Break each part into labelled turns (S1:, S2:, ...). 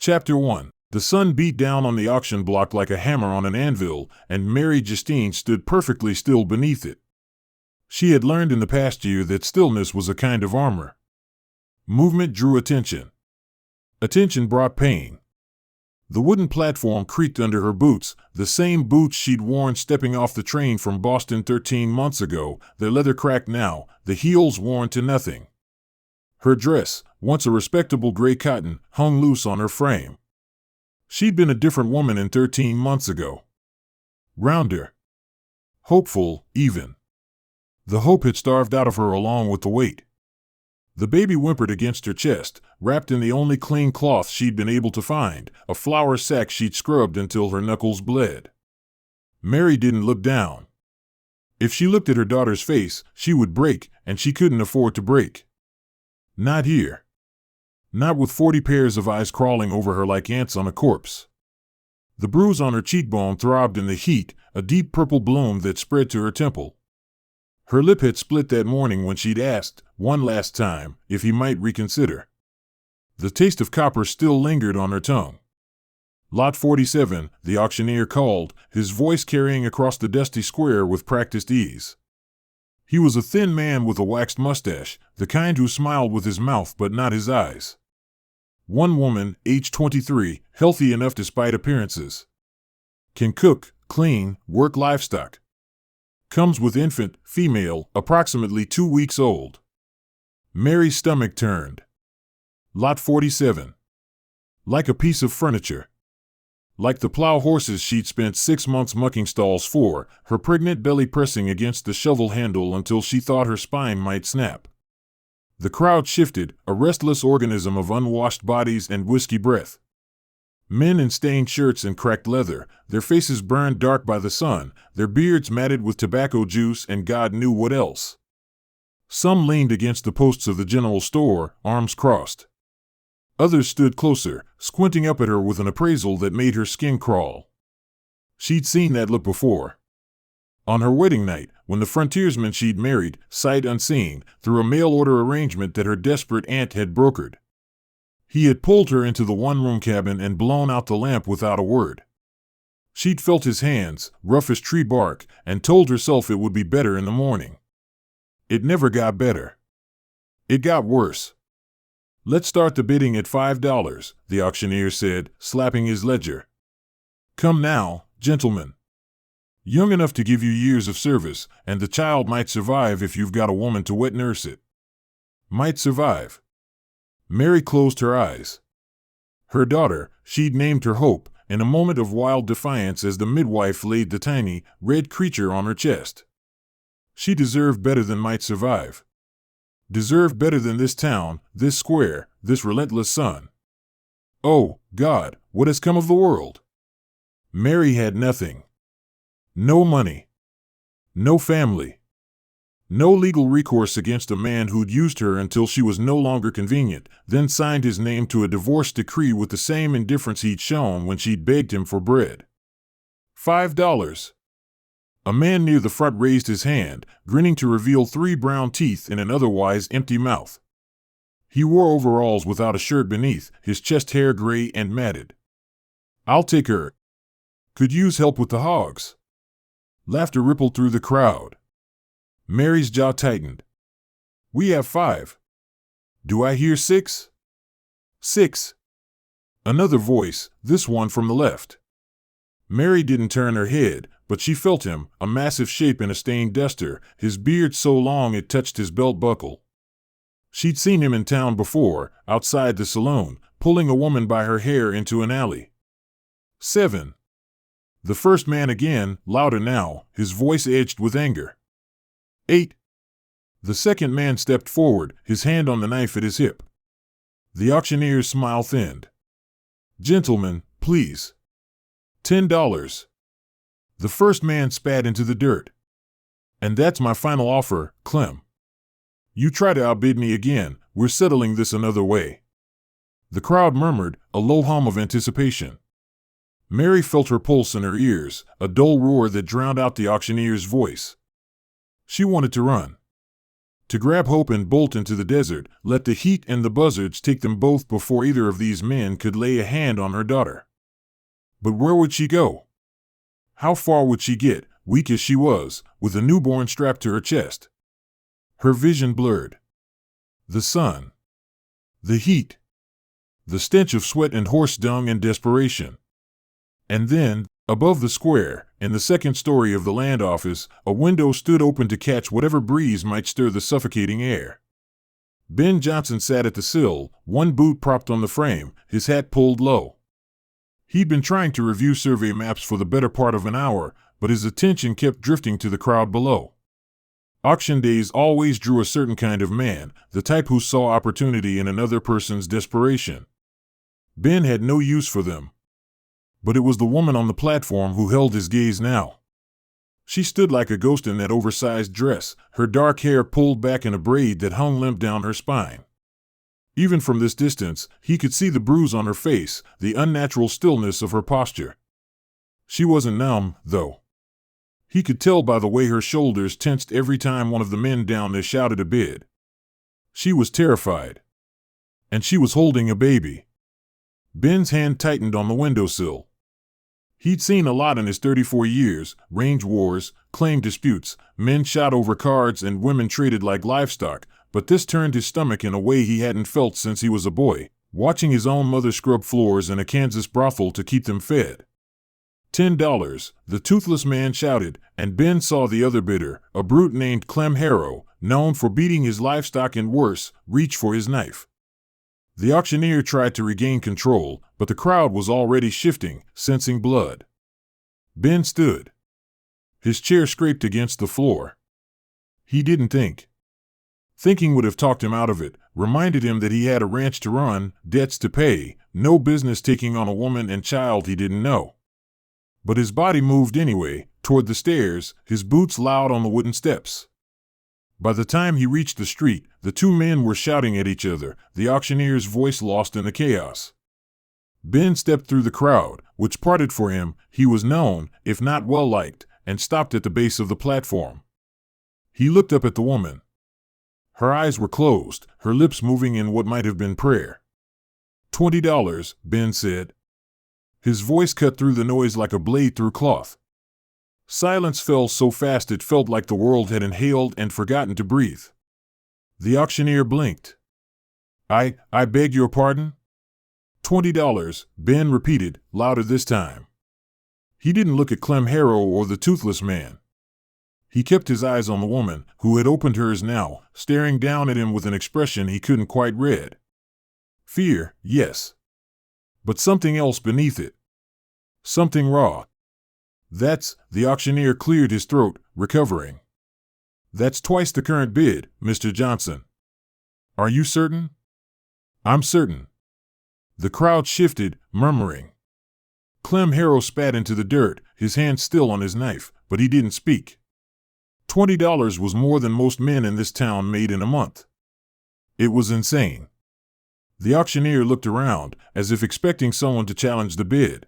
S1: Chapter 1. The sun beat down on the auction block like a hammer on an anvil, and Mary Justine stood perfectly still beneath it. She had learned in the past year that stillness was a kind of armor. Movement drew attention. Attention brought pain. The wooden platform creaked under her boots, the same boots she'd worn stepping off the train from Boston 13 months ago, their leather cracked now, the heels worn to nothing. Her dress, once a respectable gray cotton, hung loose on her frame. She'd been a different woman in 13 months ago. Rounder. Hopeful, even. The hope had starved out of her along with the weight. The baby whimpered against her chest, wrapped in the only clean cloth she'd been able to find, a flour sack she'd scrubbed until her knuckles bled. Mary didn't look down. If she looked at her daughter's face, she would break, and she couldn't afford to break. Not here. Not with 40 pairs of eyes crawling over her like ants on a corpse. The bruise on her cheekbone throbbed in the heat, a deep purple bloom that spread to her temple. Her lip had split that morning when she'd asked, one last time, if he might reconsider. The taste of copper still lingered on her tongue. Lot 47, the auctioneer called, his voice carrying across the dusty square with practiced ease. He was a thin man with a waxed mustache, the kind who smiled with his mouth but not his eyes. One woman, age 23, healthy enough despite appearances. Can cook, clean, work livestock. Comes with infant, female, approximately 2 weeks old. Mary's stomach turned. Lot 47. Like a piece of furniture. Like the plow horses she'd spent 6 months mucking stalls for, her pregnant belly pressing against the shovel handle until she thought her spine might snap. The crowd shifted, a restless organism of unwashed bodies and whiskey breath. Men in stained shirts and cracked leather, their faces burned dark by the sun, their beards matted with tobacco juice and God knew what else. Some leaned against the posts of the general store, arms crossed. Others stood closer, squinting up at her with an appraisal that made her skin crawl. She'd seen that look before. On her wedding night, when the frontiersman she'd married, sight unseen, through a mail-order arrangement that her desperate aunt had brokered. He had pulled her into the one-room cabin and blown out the lamp without a word. She'd felt his hands, rough as tree bark, and told herself it would be better in the morning. It never got better. It got worse. "Let's start the bidding at $5, the auctioneer said, slapping his ledger. "Come now, gentlemen. Young enough to give you years of service, and the child might survive if you've got a woman to wet nurse it. Might survive." Mary closed her eyes. Her daughter, she'd named her Hope, in a moment of wild defiance as the midwife laid the tiny, red creature on her chest. She deserved better than might survive. Deserved better than this town, this square, this relentless sun. Oh, God, what has come of the world? Mary had nothing. No money. No family. No legal recourse against a man who'd used her until she was no longer convenient, then signed his name to a divorce decree with the same indifference he'd shown when she'd begged him for bread. $5. A man near the front raised his hand, grinning to reveal 3 brown teeth in an otherwise empty mouth. He wore overalls without a shirt beneath, his chest hair gray and matted. "I'll take her. Could use help with the hogs." Laughter rippled through the crowd. Mary's jaw tightened. "We have 5. Do I hear 6? 6. Another voice, this one from the left. Mary didn't turn her head, but she felt him, a massive shape in a stained duster, his beard so long it touched his belt buckle. She'd seen him in town before, outside the saloon, pulling a woman by her hair into an alley. 7. The first man again, louder now, his voice edged with anger. 8. The second man stepped forward, his hand on the knife at his hip. The auctioneer's smile thinned. "Gentlemen, please. $10. The first man spat into the dirt. "And that's my final offer, Clem. You try to outbid me again, we're settling this another way." The crowd murmured, a low hum of anticipation. Mary felt her pulse in her ears, a dull roar that drowned out the auctioneer's voice. She wanted to run. To grab hope and bolt into the desert, let the heat and the buzzards take them both before either of these men could lay a hand on her daughter. But where would she go? How far would she get, weak as she was, with a newborn strapped to her chest? Her vision blurred. The sun. The heat. The stench of sweat and horse dung and desperation. And then, above the square, in the second story of the land office, a window stood open to catch whatever breeze might stir the suffocating air. Ben Johnson sat at the sill, one boot propped on the frame, his hat pulled low. He'd been trying to review survey maps for the better part of an hour, but his attention kept drifting to the crowd below. Auction days always drew a certain kind of man, the type who saw opportunity in another person's desperation. Ben had no use for them. But it was the woman on the platform who held his gaze now. She stood like a ghost in that oversized dress, her dark hair pulled back in a braid that hung limp down her spine. Even from this distance, he could see the bruise on her face, the unnatural stillness of her posture. She wasn't numb, though. He could tell by the way her shoulders tensed every time one of the men down there shouted a bid. She was terrified. And she was holding a baby. Ben's hand tightened on the windowsill. He'd seen a lot in his 34 years, range wars, claim disputes, men shot over cards and women traded like livestock, but this turned his stomach in a way he hadn't felt since he was a boy, watching his own mother scrub floors in a Kansas brothel to keep them fed. $10, the toothless man shouted, and Ben saw the other bidder, a brute named Clem Harrow, known for beating his livestock and worse, reach for his knife. The auctioneer tried to regain control, but the crowd was already shifting, sensing blood. Ben stood. His chair scraped against the floor. He didn't think. Thinking would have talked him out of it, reminded him that he had a ranch to run, debts to pay, no business taking on a woman and child he didn't know. But his body moved anyway, toward the stairs, his boots loud on the wooden steps. By the time he reached the street, the two men were shouting at each other, the auctioneer's voice lost in the chaos. Ben stepped through the crowd, which parted for him. He was known, if not well-liked, and stopped at the base of the platform. He looked up at the woman. Her eyes were closed, her lips moving in what might have been prayer. $20, Ben said. His voice cut through the noise like a blade through cloth. Silence fell so fast it felt like the world had inhaled and forgotten to breathe. The auctioneer blinked. I beg your pardon? $20, Ben repeated, louder this time. He didn't look at Clem Harrow or the toothless man. He kept his eyes on the woman, who had opened hers now, staring down at him with an expression he couldn't quite read. Fear, yes. But something else beneath it. Something raw. The auctioneer cleared his throat, recovering. That's twice the current bid, Mr. Johnson. Are you certain? I'm certain. The crowd shifted, murmuring. Clem Harrow spat into the dirt, his hand still on his knife, but he didn't speak. $20 was more than most men in this town made in a month. It was insane. The auctioneer looked around, as if expecting someone to challenge the bid.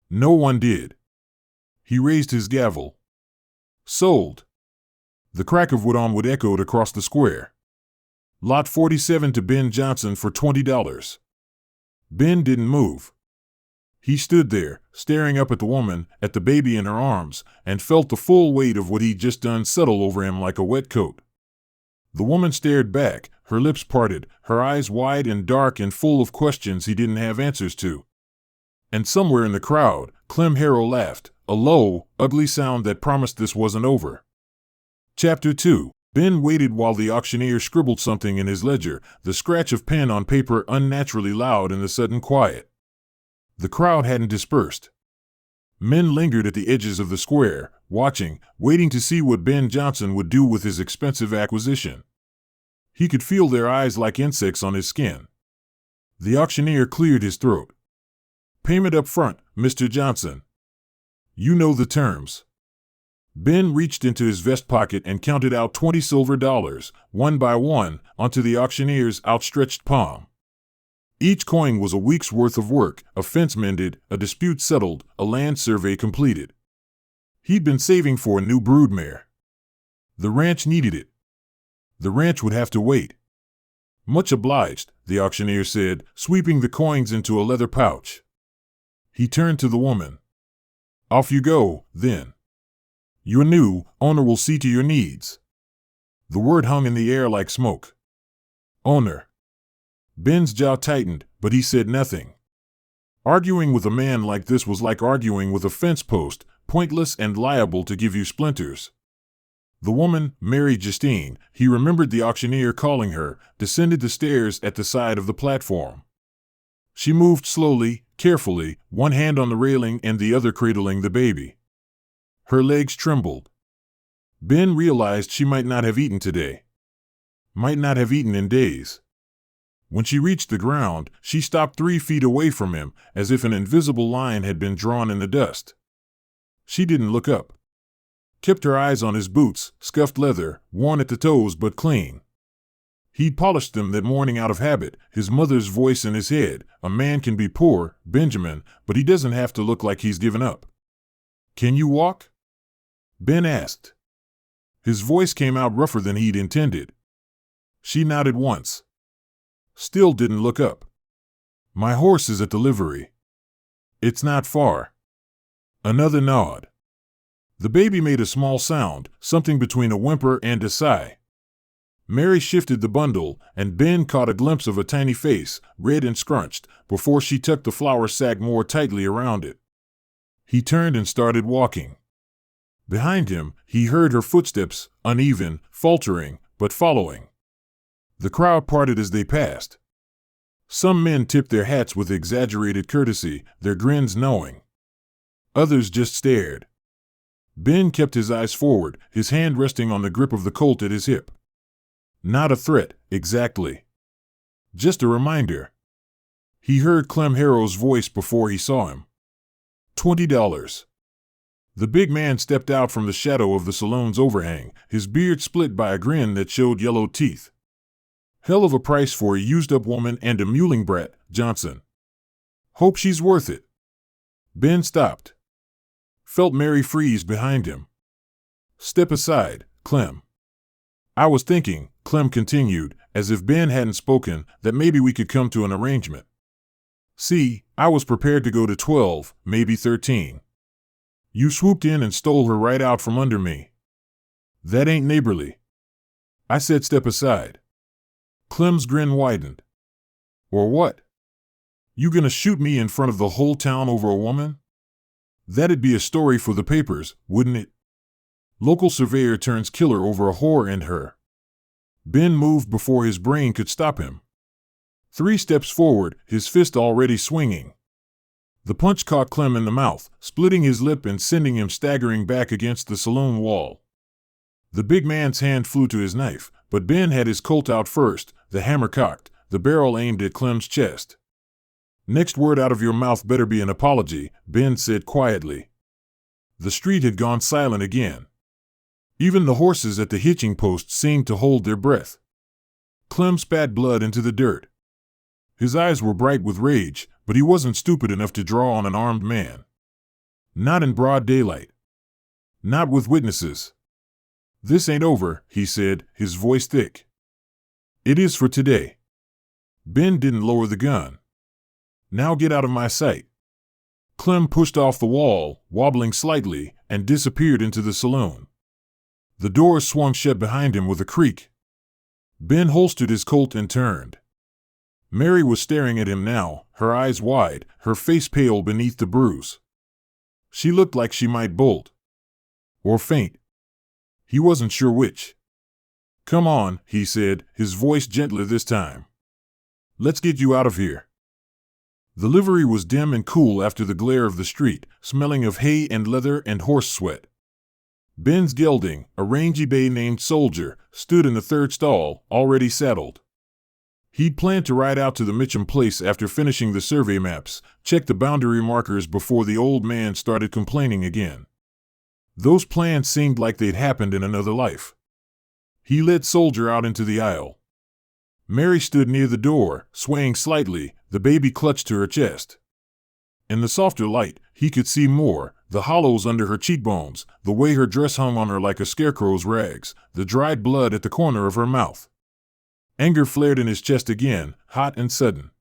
S1: No one did. He raised his gavel. Sold. The crack of wood on wood echoed across the square. Lot 47 to Ben Johnson for $20. Ben didn't move. He stood there, staring up at the woman, at the baby in her arms, and felt the full weight of what he'd just done settle over him like a wet coat. The woman stared back, her lips parted, her eyes wide and dark and full of questions he didn't have answers to. And somewhere in the crowd, Clem Harrow laughed, a low, ugly sound that promised this wasn't over. Chapter 2. Ben waited while the auctioneer scribbled something in his ledger, the scratch of pen on paper unnaturally loud in the sudden quiet. The crowd hadn't dispersed. Men lingered at the edges of the square, watching, waiting to see what Ben Johnson would do with his expensive acquisition. He could feel their eyes like insects on his skin. The auctioneer cleared his throat. Payment up front, Mr. Johnson. You know the terms. Ben reached into his vest pocket and counted out $20 silver, one by one, onto the auctioneer's outstretched palm. Each coin was a week's worth of work, a fence mended, a dispute settled, a land survey completed. He'd been saving for a new broodmare. The ranch needed it. The ranch would have to wait. Much obliged, the auctioneer said, sweeping the coins into a leather pouch. He turned to the woman. Off you go, then. Your new owner will see to your needs. The word hung in the air like smoke. Owner. Ben's jaw tightened, but he said nothing. Arguing with a man like this was like arguing with a fence post, pointless and liable to give you splinters. The woman, Mary Justine, he remembered the auctioneer calling her, descended the stairs at the side of the platform. She moved slowly, carefully, one hand on the railing and the other cradling the baby. Her legs trembled. Ben realized she might not have eaten today. Might not have eaten in days. When she reached the ground, she stopped 3 feet away from him, as if an invisible line had been drawn in the dust. She didn't look up. Kept her eyes on his boots, scuffed leather, worn at the toes but clean. He'd polished them that morning out of habit, his mother's voice in his head. A man can be poor, Benjamin, but he doesn't have to look like he's given up. Can you walk? Ben asked. His voice came out rougher than he'd intended. She nodded once. Still didn't look up. My horse is at the livery. It's not far. Another nod. The baby made a small sound, something between a whimper and a sigh. Mary shifted the bundle, and Ben caught a glimpse of a tiny face, red and scrunched, before she tucked the flour sack more tightly around it. He turned and started walking. Behind him, he heard her footsteps, uneven, faltering, but following. The crowd parted as they passed. Some men tipped their hats with exaggerated courtesy, their grins knowing. Others just stared. Ben kept his eyes forward, his hand resting on the grip of the colt at his hip. Not a threat, exactly. Just a reminder. He heard Clem Harrow's voice before he saw him. $20. The big man stepped out from the shadow of the saloon's overhang, his beard split by a grin that showed yellow teeth. Hell of a price for a used-up woman and a mewling brat, Johnson. Hope she's worth it. Ben stopped. Felt Mary freeze behind him. Step aside, Clem. I was thinking, Clem continued, as if Ben hadn't spoken, that maybe we could come to an arrangement. See, I was prepared to go to 12, maybe 13. You swooped in and stole her right out from under me. That ain't neighborly. I said step aside. Clem's grin widened. Or what? You gonna shoot me in front of the whole town over a woman? That'd be a story for the papers, wouldn't it? Local surveyor turns killer over a whore and her. Ben moved before his brain could stop him. 3 steps forward, his fist already swinging. The punch caught Clem in the mouth, splitting his lip and sending him staggering back against the saloon wall. The big man's hand flew to his knife, but Ben had his Colt out first, the hammer cocked, the barrel aimed at Clem's chest. Next word out of your mouth better be an apology, Ben said quietly. The street had gone silent again. Even the horses at the hitching post seemed to hold their breath. Clem spat blood into the dirt. His eyes were bright with rage, but he wasn't stupid enough to draw on an armed man. Not in broad daylight. Not with witnesses. This ain't over, he said, his voice thick. It is for today. Ben didn't lower the gun. Now get out of my sight. Clem pushed off the wall, wobbling slightly, and disappeared into the saloon. The door swung shut behind him with a creak. Ben holstered his Colt and turned. Mary was staring at him now, her eyes wide, her face pale beneath the bruise. She looked like she might bolt. Or faint. He wasn't sure which. Come on, he said, his voice gentler this time. Let's get you out of here. The livery was dim and cool after the glare of the street, smelling of hay and leather and horse sweat. Ben's gelding, a rangy bay named Soldier, stood in the third stall, already saddled. He'd planned to ride out to the Mitchum place after finishing the survey maps, check the boundary markers before the old man started complaining again. Those plans seemed like they'd happened in another life. He led Soldier out into the aisle. Mary stood near the door, swaying slightly, the baby clutched to her chest. In the softer light, he could see more, the hollows under her cheekbones, the way her dress hung on her like a scarecrow's rags, the dried blood at the corner of her mouth. Anger flared in his chest again, hot and sudden.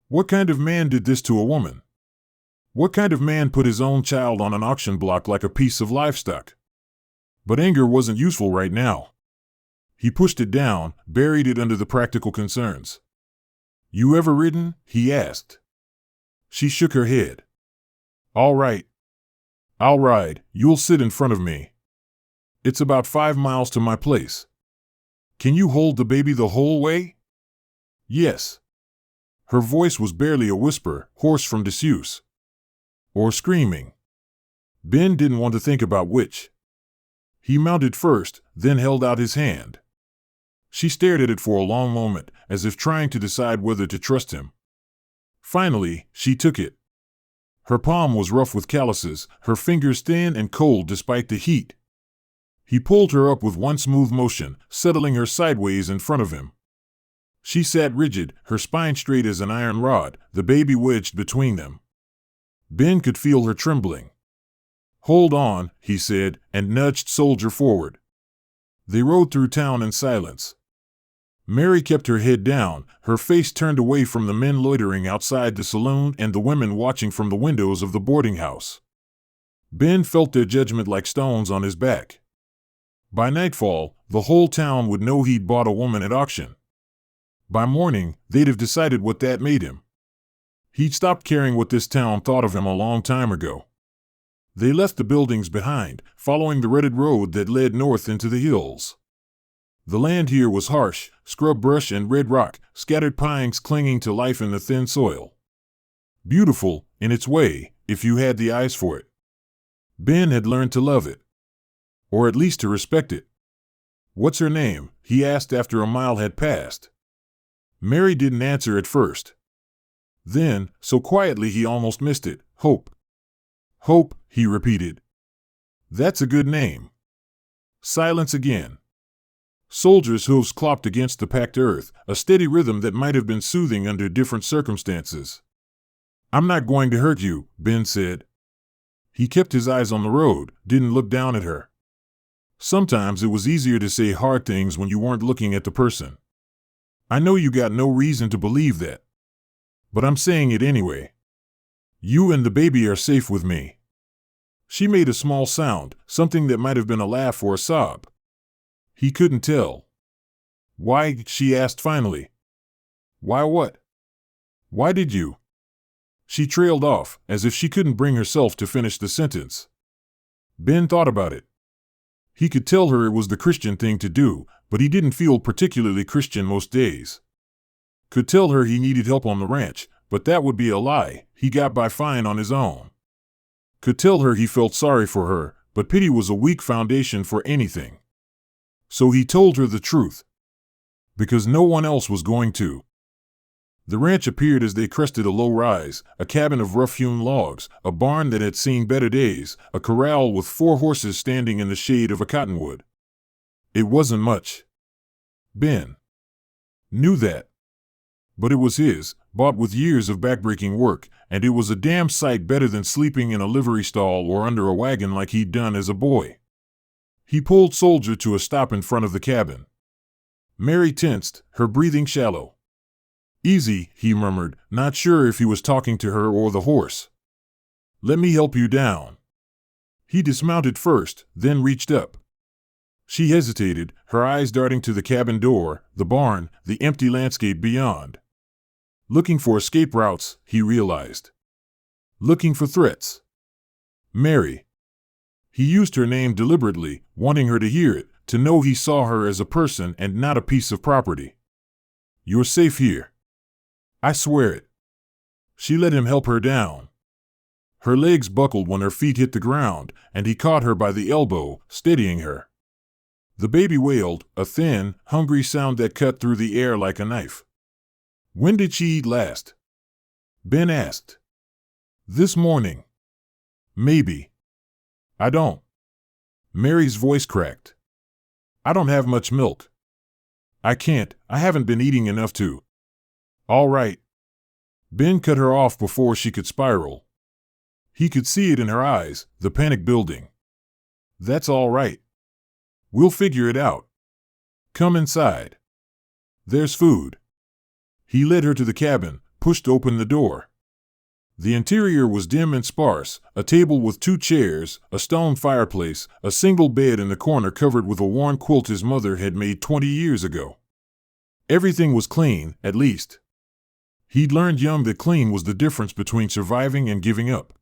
S1: What kind of man did this to a woman? What kind of man put his own child on an auction block like a piece of livestock? But anger wasn't useful right now. He pushed it down, buried it under the practical concerns. "You ever ridden?" he asked. She shook her head. "All right. I'll ride. You'll sit in front of me. It's about 5 miles to my place. Can you hold the baby the whole way?" "Yes." Her voice was barely a whisper, hoarse from disuse. Or screaming. Ben didn't want to think about which. He mounted first, then held out his hand. She stared at it for a long moment, as if trying to decide whether to trust him. Finally, she took it. Her palm was rough with calluses, her fingers thin and cold despite the heat. He pulled her up with one smooth motion, settling her sideways in front of him. She sat rigid, her spine straight as an iron rod, the baby wedged between them. Ben could feel her trembling. "Hold on," he said, and nudged Soldier forward. They rode through town in silence. Mary kept her head down, her face turned away from the men loitering outside the saloon and the women watching from the windows of the boarding house. Ben felt their judgment like stones on his back. By nightfall, the whole town would know he'd bought a woman at auction. By morning, they'd have decided what that made him. He'd stopped caring what this town thought of him a long time ago. They left the buildings behind, following the rutted road that led north into the hills. The land here was harsh, scrub brush and red rock, scattered pines clinging to life in the thin soil. Beautiful, in its way, if you had the eyes for it. Ben had learned to love it. Or at least to respect it. "What's her name?" he asked after a mile had passed. Mary didn't answer at first. Then, so quietly he almost missed it, "Hope." "Hope," he repeated. "That's a good name." Silence again. Soldier's hooves clopped against the packed earth, a steady rhythm that might have been soothing under different circumstances. "I'm not going to hurt you," Ben said. He kept his eyes on the road, didn't look down at her. Sometimes it was easier to say hard things when you weren't looking at the person. "I know you got no reason to believe that. But I'm saying it anyway. You and the baby are safe with me." She made a small sound, something that might have been a laugh or a sob. He couldn't tell. "Why?" she asked finally. "Why what? Why did you?" She trailed off, as if she couldn't bring herself to finish the sentence. Ben thought about it. He could tell her it was the Christian thing to do, but he didn't feel particularly Christian most days. Could tell her he needed help on the ranch, but that would be a lie, he got by fine on his own. Could tell her he felt sorry for her, but pity was a weak foundation for anything. So he told her the truth. Because no one else was going to. The ranch appeared as they crested a low rise, a cabin of rough-hewn logs, a barn that had seen better days, a corral with 4 horses standing in the shade of a cottonwood. It wasn't much. Ben knew that. But it was his, bought with years of backbreaking work, and it was a damn sight better than sleeping in a livery stall or under a wagon like he'd done as a boy. He pulled Soldier to a stop in front of the cabin. Mary tensed, her breathing shallow. "Easy," he murmured, not sure if he was talking to her or the horse. "Let me help you down." He dismounted first, then reached up. She hesitated, her eyes darting to the cabin door, the barn, the empty landscape beyond. Looking for escape routes, he realized. Looking for threats. Mary. He used her name deliberately, wanting her to hear it, to know he saw her as a person and not a piece of property. "You're safe here. I swear it." She let him help her down. Her legs buckled when her feet hit the ground, and he caught her by the elbow, steadying her. The baby wailed, a thin, hungry sound that cut through the air like a knife. "When did she eat last?" Ben asked. "This morning." "Maybe." "I don't." Mary's voice cracked. "I don't have much milk. I can't, I haven't been eating enough to." "All right." Ben cut her off before she could spiral. He could see it in her eyes, the panic building. "That's all right. We'll figure it out. Come inside. There's food." He led her to the cabin, pushed open the door. The interior was dim and sparse, a table with 2 chairs, a stone fireplace, a single bed in the corner covered with a worn quilt his mother had made 20 years ago. Everything was clean, at least. He'd learned young that clean was the difference between surviving and giving up.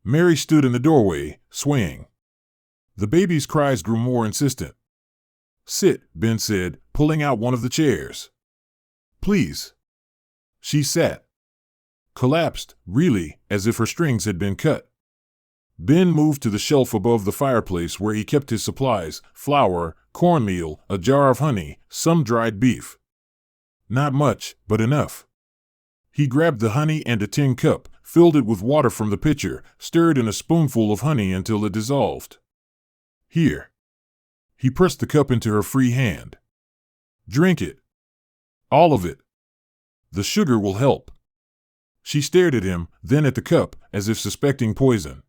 S1: Mary stood in the doorway, swaying. The baby's cries grew more insistent. "Sit," Ben said, pulling out one of the chairs. "Please." She sat. Collapsed, really, as if her strings had been cut. Ben moved to the shelf above the fireplace where he kept his supplies: flour, cornmeal, a jar of honey, some dried beef. Not much, but enough. He grabbed the honey and a tin cup, filled it with water from the pitcher, stirred in a spoonful of honey until it dissolved. "Here." He pressed the cup into her free hand. "Drink it. All of it. The sugar will help." She stared at him, then at the cup, as if suspecting poison.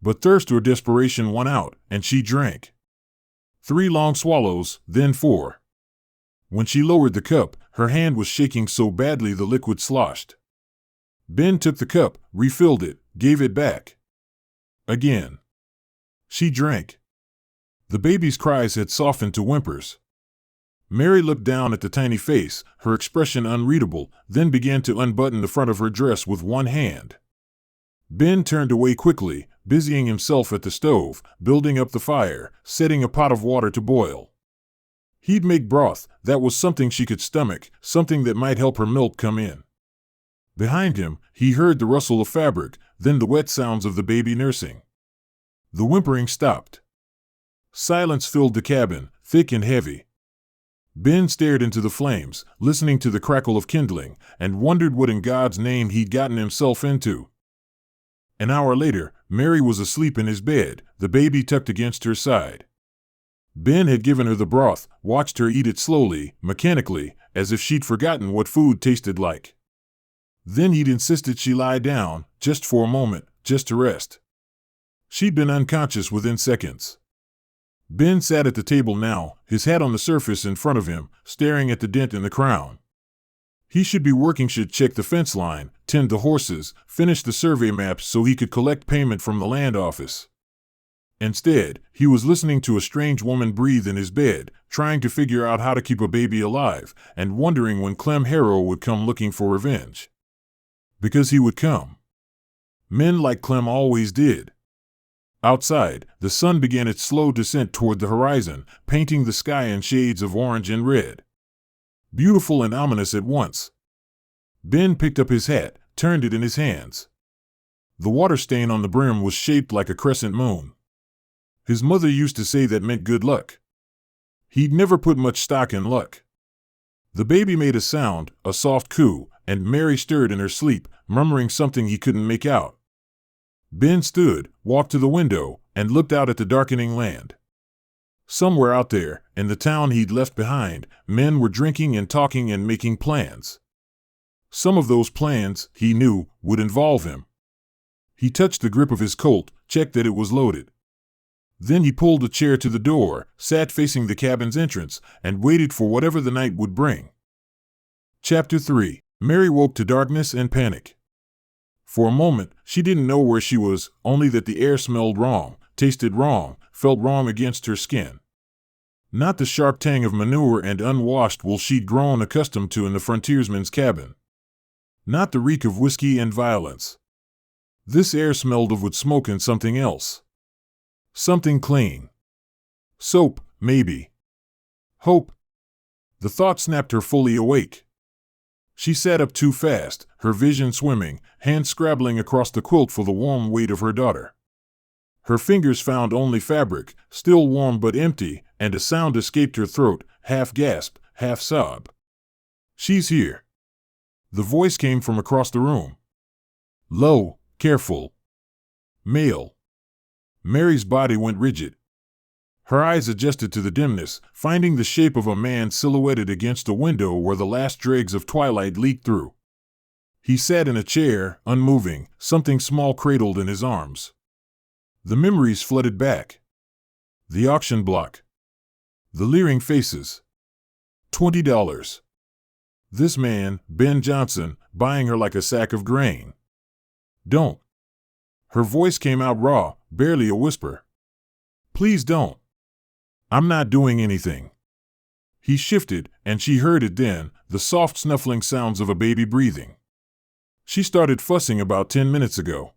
S1: But thirst or desperation won out, and she drank. 3 long swallows, then 4. When she lowered the cup, her hand was shaking so badly the liquid sloshed. Ben took the cup, refilled it, gave it back. Again. She drank. The baby's cries had softened to whimpers. Mary looked down at the tiny face, her expression unreadable, then began to unbutton the front of her dress with one hand. Ben turned away quickly, busying himself at the stove, building up the fire, setting a pot of water to boil. He'd make broth, that was something she could stomach, something that might help her milk come in. Behind him, he heard the rustle of fabric, then the wet sounds of the baby nursing. The whimpering stopped. Silence filled the cabin, thick and heavy. Ben stared into the flames, listening to the crackle of kindling, and wondered what in God's name he'd gotten himself into. An hour later, Mary was asleep in his bed, the baby tucked against her side. Ben had given her the broth, watched her eat it slowly, mechanically, as if she'd forgotten what food tasted like. Then he'd insisted she lie down, just for a moment, just to rest. She'd been unconscious within seconds. Ben sat at the table now, his hat on the surface in front of him, staring at the dent in the crown. He should be working, should check the fence line, tend the horses, finish the survey maps so he could collect payment from the land office. Instead, he was listening to a strange woman breathe in his bed, trying to figure out how to keep a baby alive, and wondering when Clem Harrow would come looking for revenge. Because he would come. Men like Clem always did. Outside, the sun began its slow descent toward the horizon, painting the sky in shades of orange and red. Beautiful and ominous at once. Ben picked up his hat, turned it in his hands. The water stain on the brim was shaped like a crescent moon. His mother used to say that meant good luck. He'd never put much stock in luck. The baby made a sound, a soft coo, and Mary stirred in her sleep, murmuring something he couldn't make out. Ben stood, walked to the window, and looked out at the darkening land. Somewhere out there, in the town he'd left behind, men were drinking and talking and making plans. Some of those plans, he knew, would involve him. He touched the grip of his Colt, checked that it was loaded. Then he pulled a chair to the door, sat facing the cabin's entrance, and waited for whatever the night would bring. Chapter 3. Mary woke to darkness and panic. For a moment, she didn't know where she was, only that the air smelled wrong, tasted wrong, felt wrong against her skin. Not the sharp tang of manure and unwashed wool she'd grown accustomed to in the frontiersman's cabin. Not the reek of whiskey and violence. This air smelled of wood smoke and something else. Something clean. Soap, maybe. Hope. The thought snapped her fully awake. She sat up too fast, her vision swimming, hands scrabbling across the quilt for the warm weight of her daughter. Her fingers found only fabric, still warm but empty, and a sound escaped her throat, half gasp, half sob. "She's here." The voice came from across the room. Low, careful. Male. Mary's body went rigid. Her eyes adjusted to the dimness, finding the shape of a man silhouetted against a window where the last dregs of twilight leaked through. He sat in a chair, unmoving, something small cradled in his arms. The memories flooded back. The auction block. The leering faces. $20. This man, Ben Johnson, buying her like a sack of grain. Don't. Her voice came out raw, barely a whisper. Please don't. I'm not doing anything. He shifted, and she heard it then, the soft snuffling sounds of a baby breathing. She started fussing about 10 minutes ago.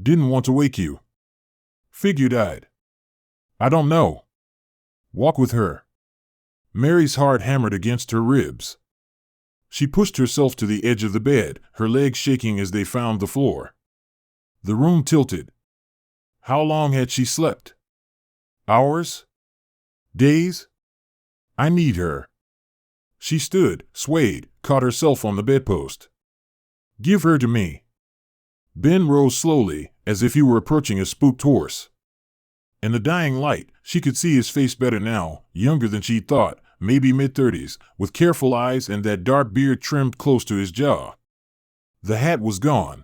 S1: Didn't want to wake you. Figured I'd. I don't know. Walk with her. Mary's heart hammered against her ribs. She pushed herself to the edge of the bed, her legs shaking as they found the floor. The room tilted. How long had she slept? Hours? Days? I need her. She stood, swayed, caught herself on the bedpost. Give her to me. Ben rose slowly, as if he were approaching a spooked horse. In the dying light, she could see his face better now, younger than she'd thought, maybe mid-30s, with careful eyes and that dark beard trimmed close to his jaw. The hat was gone.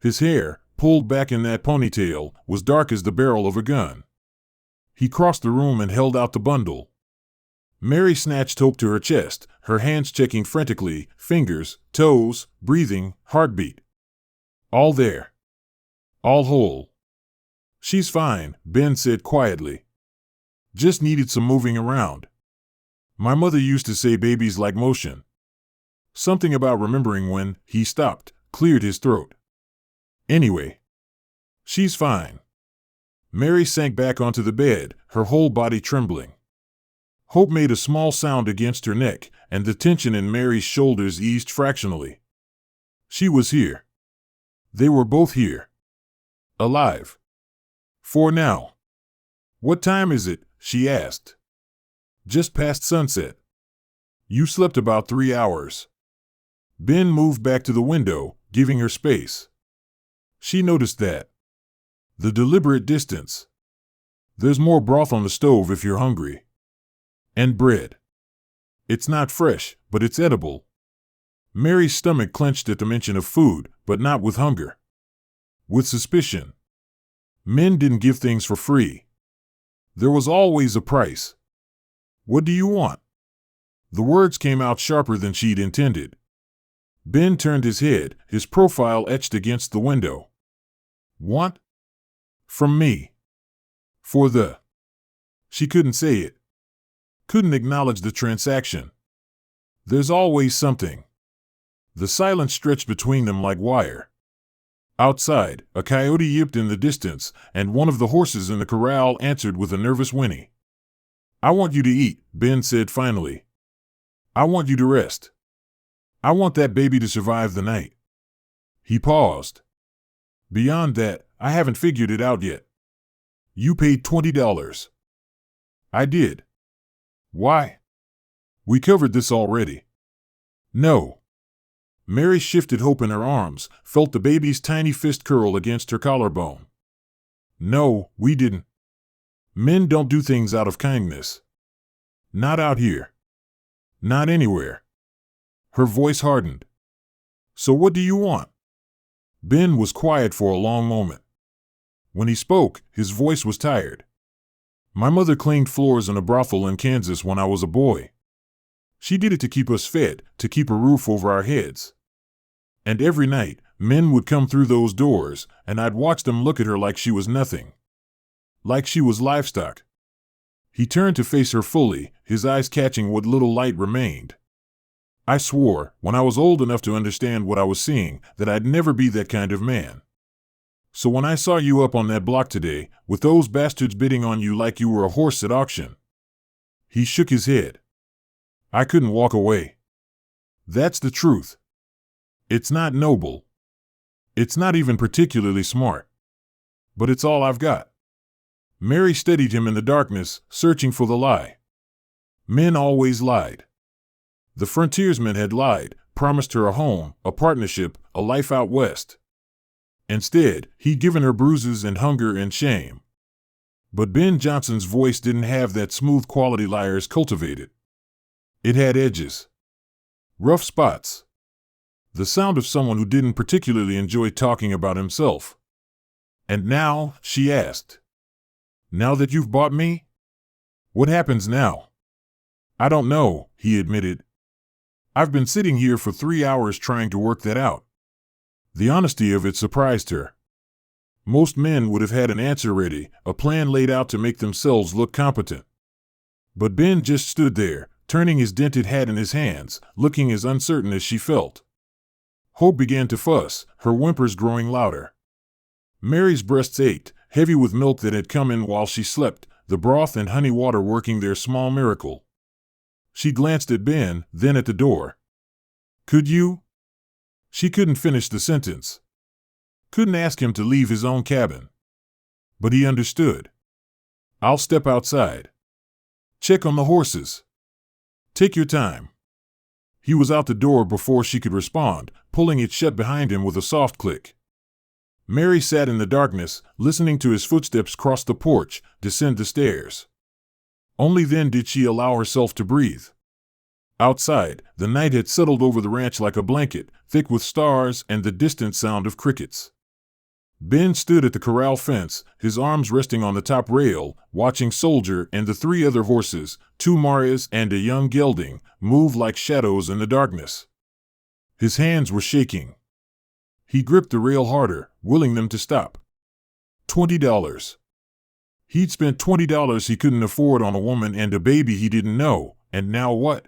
S1: His hair, pulled back in that ponytail, was dark as the barrel of a gun. He crossed the room and held out the bundle. Mary snatched Hope to her chest, her hands checking frantically, fingers, toes, breathing, heartbeat. All there. All whole. She's fine, Ben said quietly. Just needed some moving around. My mother used to say babies like motion. Something about remembering when he stopped, cleared his throat. Anyway. She's fine. Mary sank back onto the bed, her whole body trembling. Hope made a small sound against her neck, and the tension in Mary's shoulders eased fractionally. She was here. They were both here. Alive. For now. What time is it? She asked. Just past sunset. You slept about 3 hours. Ben moved back to the window, giving her space. She noticed that. The deliberate distance. There's more broth on the stove if you're hungry. And bread. It's not fresh, but it's edible. Mary's stomach clenched at the mention of food, but not with hunger. With suspicion. Men didn't give things for free. There was always a price. What do you want? The words came out sharper than she'd intended. Ben turned his head, his profile etched against the window. Want? From me. For the. She couldn't say it. Couldn't acknowledge the transaction. There's always something. The silence stretched between them like wire. Outside, a coyote yipped in the distance, and one of the horses in the corral answered with a nervous whinny. I want you to eat, Ben said finally. I want you to rest. I want that baby to survive the night. He paused. Beyond that, I haven't figured it out yet. You paid $20. I did. Why? We covered this already. No. Mary shifted Hope in her arms, felt the baby's tiny fist curl against her collarbone. No, we didn't. Men don't do things out of kindness. Not out here. Not anywhere. Her voice hardened. So what do you want? Ben was quiet for a long moment. When he spoke, his voice was tired. My mother cleaned floors in a brothel in Kansas when I was a boy. She did it to keep us fed, to keep a roof over our heads. And every night, men would come through those doors, and I'd watch them look at her like she was nothing. Like she was livestock. He turned to face her fully, his eyes catching what little light remained. I swore, when I was old enough to understand what I was seeing, that I'd never be that kind of man. So when I saw you up on that block today, with those bastards bidding on you like you were a horse at auction. He shook his head. I couldn't walk away. That's the truth. It's not noble. It's not even particularly smart. But it's all I've got. Mary steadied him in the darkness, searching for the lie. Men always lied. The frontiersman had lied, promised her a home, a partnership, a life out west. Instead, he'd given her bruises and hunger and shame. But Ben Johnson's voice didn't have that smooth quality liars cultivated. It had edges. Rough spots. the sound of someone who didn't particularly enjoy talking about himself. "And now?" she asked. "Now that you've bought me? What happens now?" "I don't know," he admitted. "I've been sitting here for 3 hours trying to work that out." The honesty of it surprised her. Most men would have had an answer ready, a plan laid out to make themselves look competent. But Ben just stood there, turning his dented hat in his hands, looking as uncertain as she felt. Hope began to fuss, her whimpers growing louder. Mary's breasts ached, heavy with milk that had come in while she slept, the broth and honey water working their small miracle. She glanced at Ben, then at the door. "Could you?" She couldn't finish the sentence. Couldn't ask him to leave his own cabin. But he understood. "I'll step outside. Check on the horses. Take your time." He was out the door before she could respond, pulling it shut behind him with a soft click. Mary sat in the darkness, listening to his footsteps cross the porch, descend the stairs. Only then did she allow herself to breathe. Outside, the night had settled over the ranch like a blanket, thick with stars and the distant sound of crickets. Ben stood at the corral fence, his arms resting on the top rail, watching Soldier and the 3 other horses, 2 Marias and a young gelding, move like shadows in the darkness. His hands were shaking. He gripped the rail harder, willing them to stop. $20. He'd spent $20 he couldn't afford on a woman and a baby he didn't know, and now what?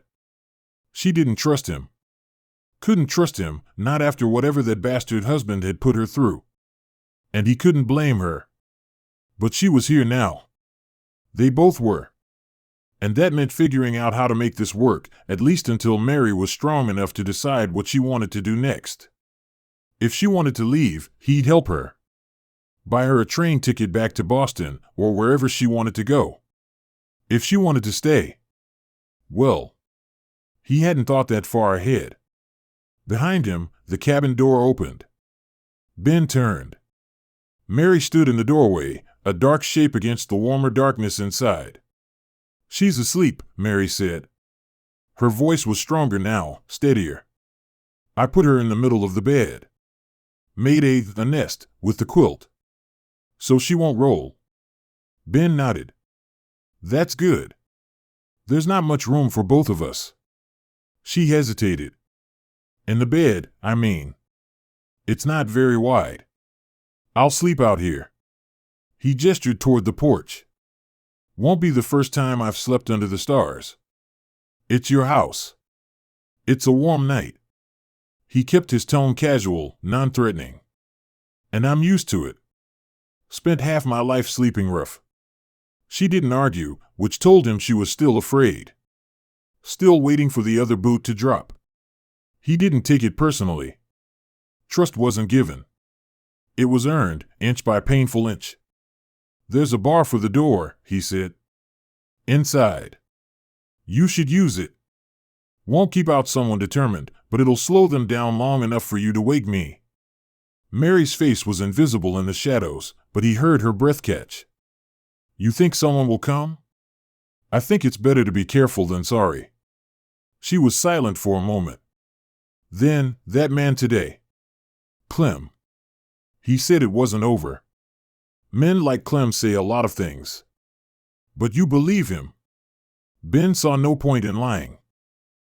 S1: She didn't trust him. Couldn't trust him, not after whatever that bastard husband had put her through. And he couldn't blame her. But she was here now. They both were. And that meant figuring out how to make this work, at least until Mary was strong enough to decide what she wanted to do next. If she wanted to leave, he'd help her. Buy her a train ticket back to Boston, or wherever she wanted to go. If she wanted to stay, well, he hadn't thought that far ahead. Behind him, the cabin door opened. Ben turned. Mary stood in the doorway, a dark shape against the warmer darkness inside. "She's asleep," Mary said. Her voice was stronger now, steadier. "I put her in the middle of the bed. Made a nest, with the quilt. So she won't roll." Ben nodded. "That's good. There's not much room for both of us." She hesitated. "In the bed, I mean. It's not very wide. I'll sleep out here." He gestured toward the porch. "Won't be the first time I've slept under the stars. It's your house. It's a warm night." He kept his tone casual, non-threatening. "And I'm used to it. Spent half my life sleeping rough." She didn't argue, which told him she was still afraid. Still waiting for the other boot to drop. He didn't take it personally. Trust wasn't given. It was earned, inch by painful inch. "There's a bar for the door," he said. "Inside. You should use it. Won't keep out someone determined, but it'll slow them down long enough for you to wake me." Mary's face was invisible in the shadows, but he heard her breath catch. "You think someone will come?" "I think it's better to be careful than sorry." She was silent for a moment. Then, "That man today. Clem. He said it wasn't over. Men like Clem say a lot of things. But you believe him?" Ben saw no point in lying.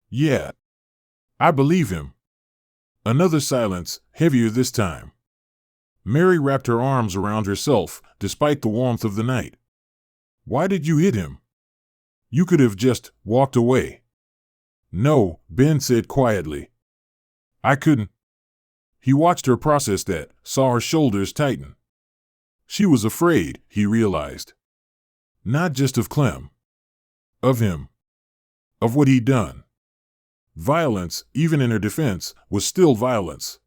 S1: "Yeah. I believe him." Another silence, heavier this time. Mary wrapped her arms around herself, despite the warmth of the night. "Why did you hit him? You could have just walked away." "No," Ben said quietly. "I couldn't." He watched her process that, saw her shoulders tighten. She was afraid, he realized. Not just of Clem. Of him. Of what he'd done. Violence, even in her defense, was still violence.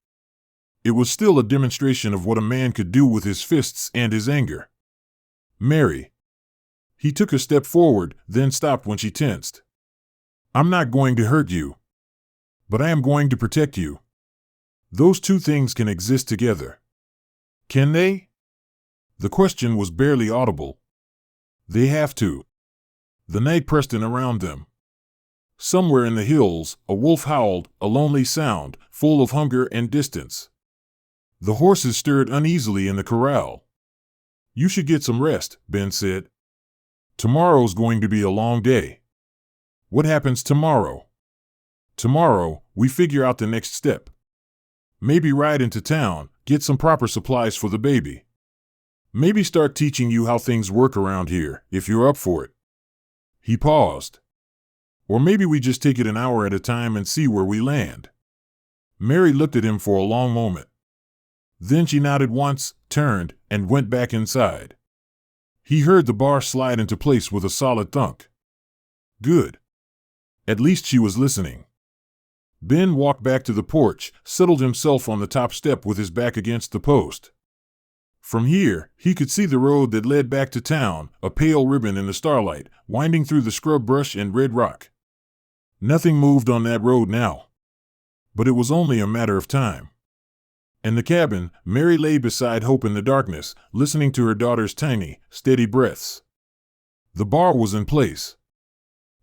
S1: It was still a demonstration of what a man could do with his fists and his anger. "Mary." He took a step forward, then stopped when she tensed. "I'm not going to hurt you. But I am going to protect you. Those two things can exist together." "Can they?" The question was barely audible. "They have to." The night pressed in around them. Somewhere in the hills, a wolf howled, a lonely sound, full of hunger and distance. The horses stirred uneasily in the corral. "You should get some rest," Ben said. "Tomorrow's going to be a long day." "What happens tomorrow?" "Tomorrow, we figure out the next step. Maybe ride into town, get some proper supplies for the baby. Maybe start teaching you how things work around here, if you're up for it." He paused. "Or maybe we just take it an hour at a time and see where we land." Mary looked at him for a long moment. Then she nodded once, turned, and went back inside. He heard the bar slide into place with a solid thunk. Good. At least she was listening. Ben walked back to the porch, settled himself on the top step with his back against the post. From here, he could see the road that led back to town, a pale ribbon in the starlight, winding through the scrub brush and red rock. Nothing moved on that road now. But it was only a matter of time. In the cabin, Mary lay beside Hope in the darkness, listening to her daughter's tiny, steady breaths. The bar was in place.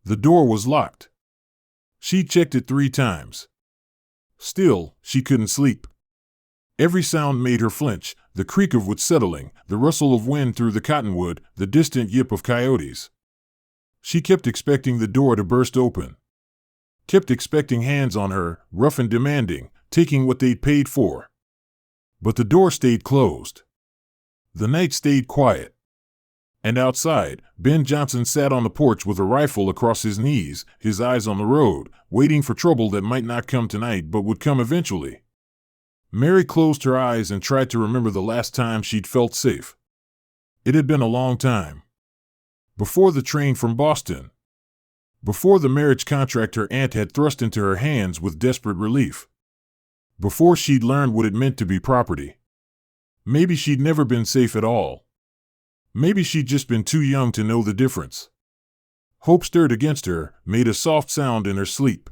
S1: The door was locked. She checked it 3 times. Still, she couldn't sleep. Every sound made her flinch, the creak of wood settling, the rustle of wind through the cottonwood, the distant yip of coyotes. She kept expecting the door to burst open. Kept expecting hands on her, rough and demanding, taking what they'd paid for. But the door stayed closed. The night stayed quiet. And outside, Ben Johnson sat on the porch with a rifle across his knees, his eyes on the road, waiting for trouble that might not come tonight but would come eventually. Mary closed her eyes and tried to remember the last time she'd felt safe. It had been a long time. Before the train from Boston. Before the marriage contract her aunt had thrust into her hands with desperate relief. Before she'd learned what it meant to be property. Maybe she'd never been safe at all. Maybe she'd just been too young to know the difference. Hope stirred against her, made a soft sound in her sleep.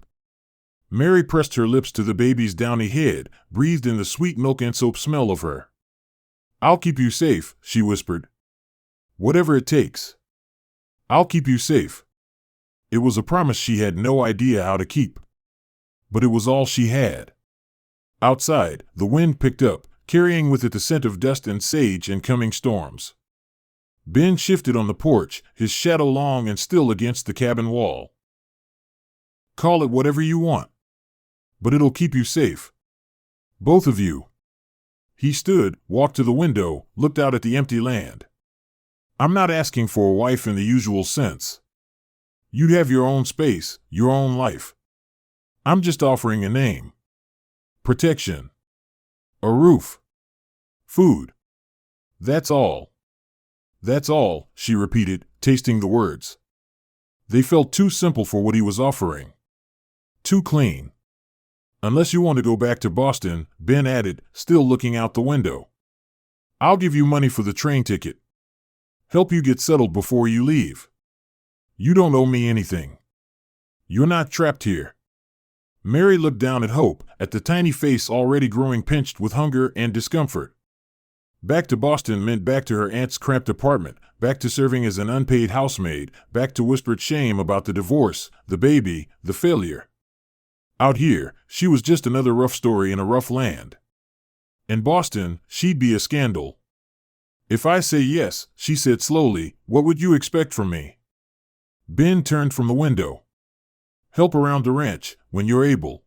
S1: Mary pressed her lips to the baby's downy head, breathed in the sweet milk and soap smell of her. "I'll keep you safe," she whispered. "Whatever it takes. I'll keep you safe." It was a promise she had no idea how to keep. But it was all she had. Outside, the wind picked up, carrying with it the scent of dust and sage and coming storms. Ben shifted on the porch, his shadow long and still against the cabin wall. "Call it whatever you want. But it'll keep you safe. Both of you." He stood, walked to the window, looked out at the empty land. "I'm not asking for a wife in the usual sense. You'd have your own space, your own life. I'm just offering a name. Protection. A roof. Food. That's all." "That's all," she repeated, tasting the words. They felt too simple for what he was offering. Too clean. "Unless you want to go back to Boston," Ben added, still looking out the window. "I'll give you money for the train ticket. Help you get settled before you leave. You don't owe me anything. You're not trapped here." Mary looked down at Hope, at the tiny face already growing pinched with hunger and discomfort. Back to Boston meant back to her aunt's cramped apartment, back to serving as an unpaid housemaid, back to whispered shame about the divorce, the baby, the failure. Out here, she was just another rough story in a rough land. In Boston, she'd be a scandal. "If I say yes," she said slowly, "what would you expect from me?" Ben turned from the window. "Help around the ranch, when you're able.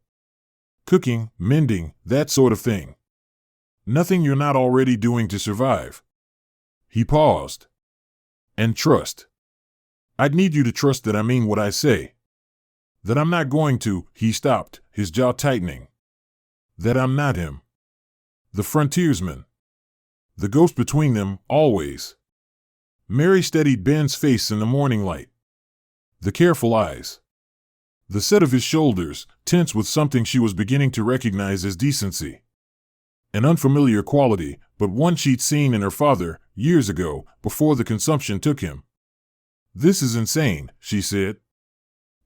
S1: Cooking, mending, that sort of thing. Nothing you're not already doing to survive." He paused. "And trust. I'd need you to trust that I mean what I say. That I'm not going to," he stopped, his jaw tightening. "That I'm not him. The frontiersman. The ghost between them, always." Mary studied Ben's face in the morning light. The careful eyes. The set of his shoulders, tense with something she was beginning to recognize as decency. An unfamiliar quality, but one she'd seen in her father, years ago, before the consumption took him. "This is insane," she said.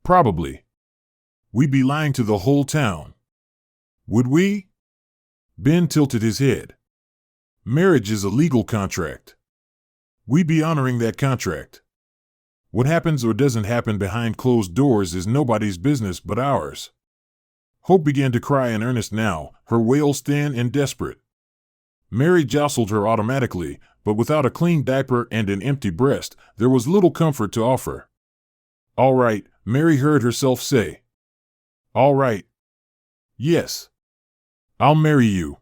S1: "Probably. We'd be lying to the whole town." "Would we?" Ben tilted his head. "Marriage is a legal contract. We'd be honoring that contract. What happens or doesn't happen behind closed doors is nobody's business but ours." Hope began to cry in earnest now, her wails thin and desperate. Mary jostled her automatically, but without a clean diaper and an empty breast, there was little comfort to offer. "All right," Mary heard herself say. "All right. Yes. I'll marry you."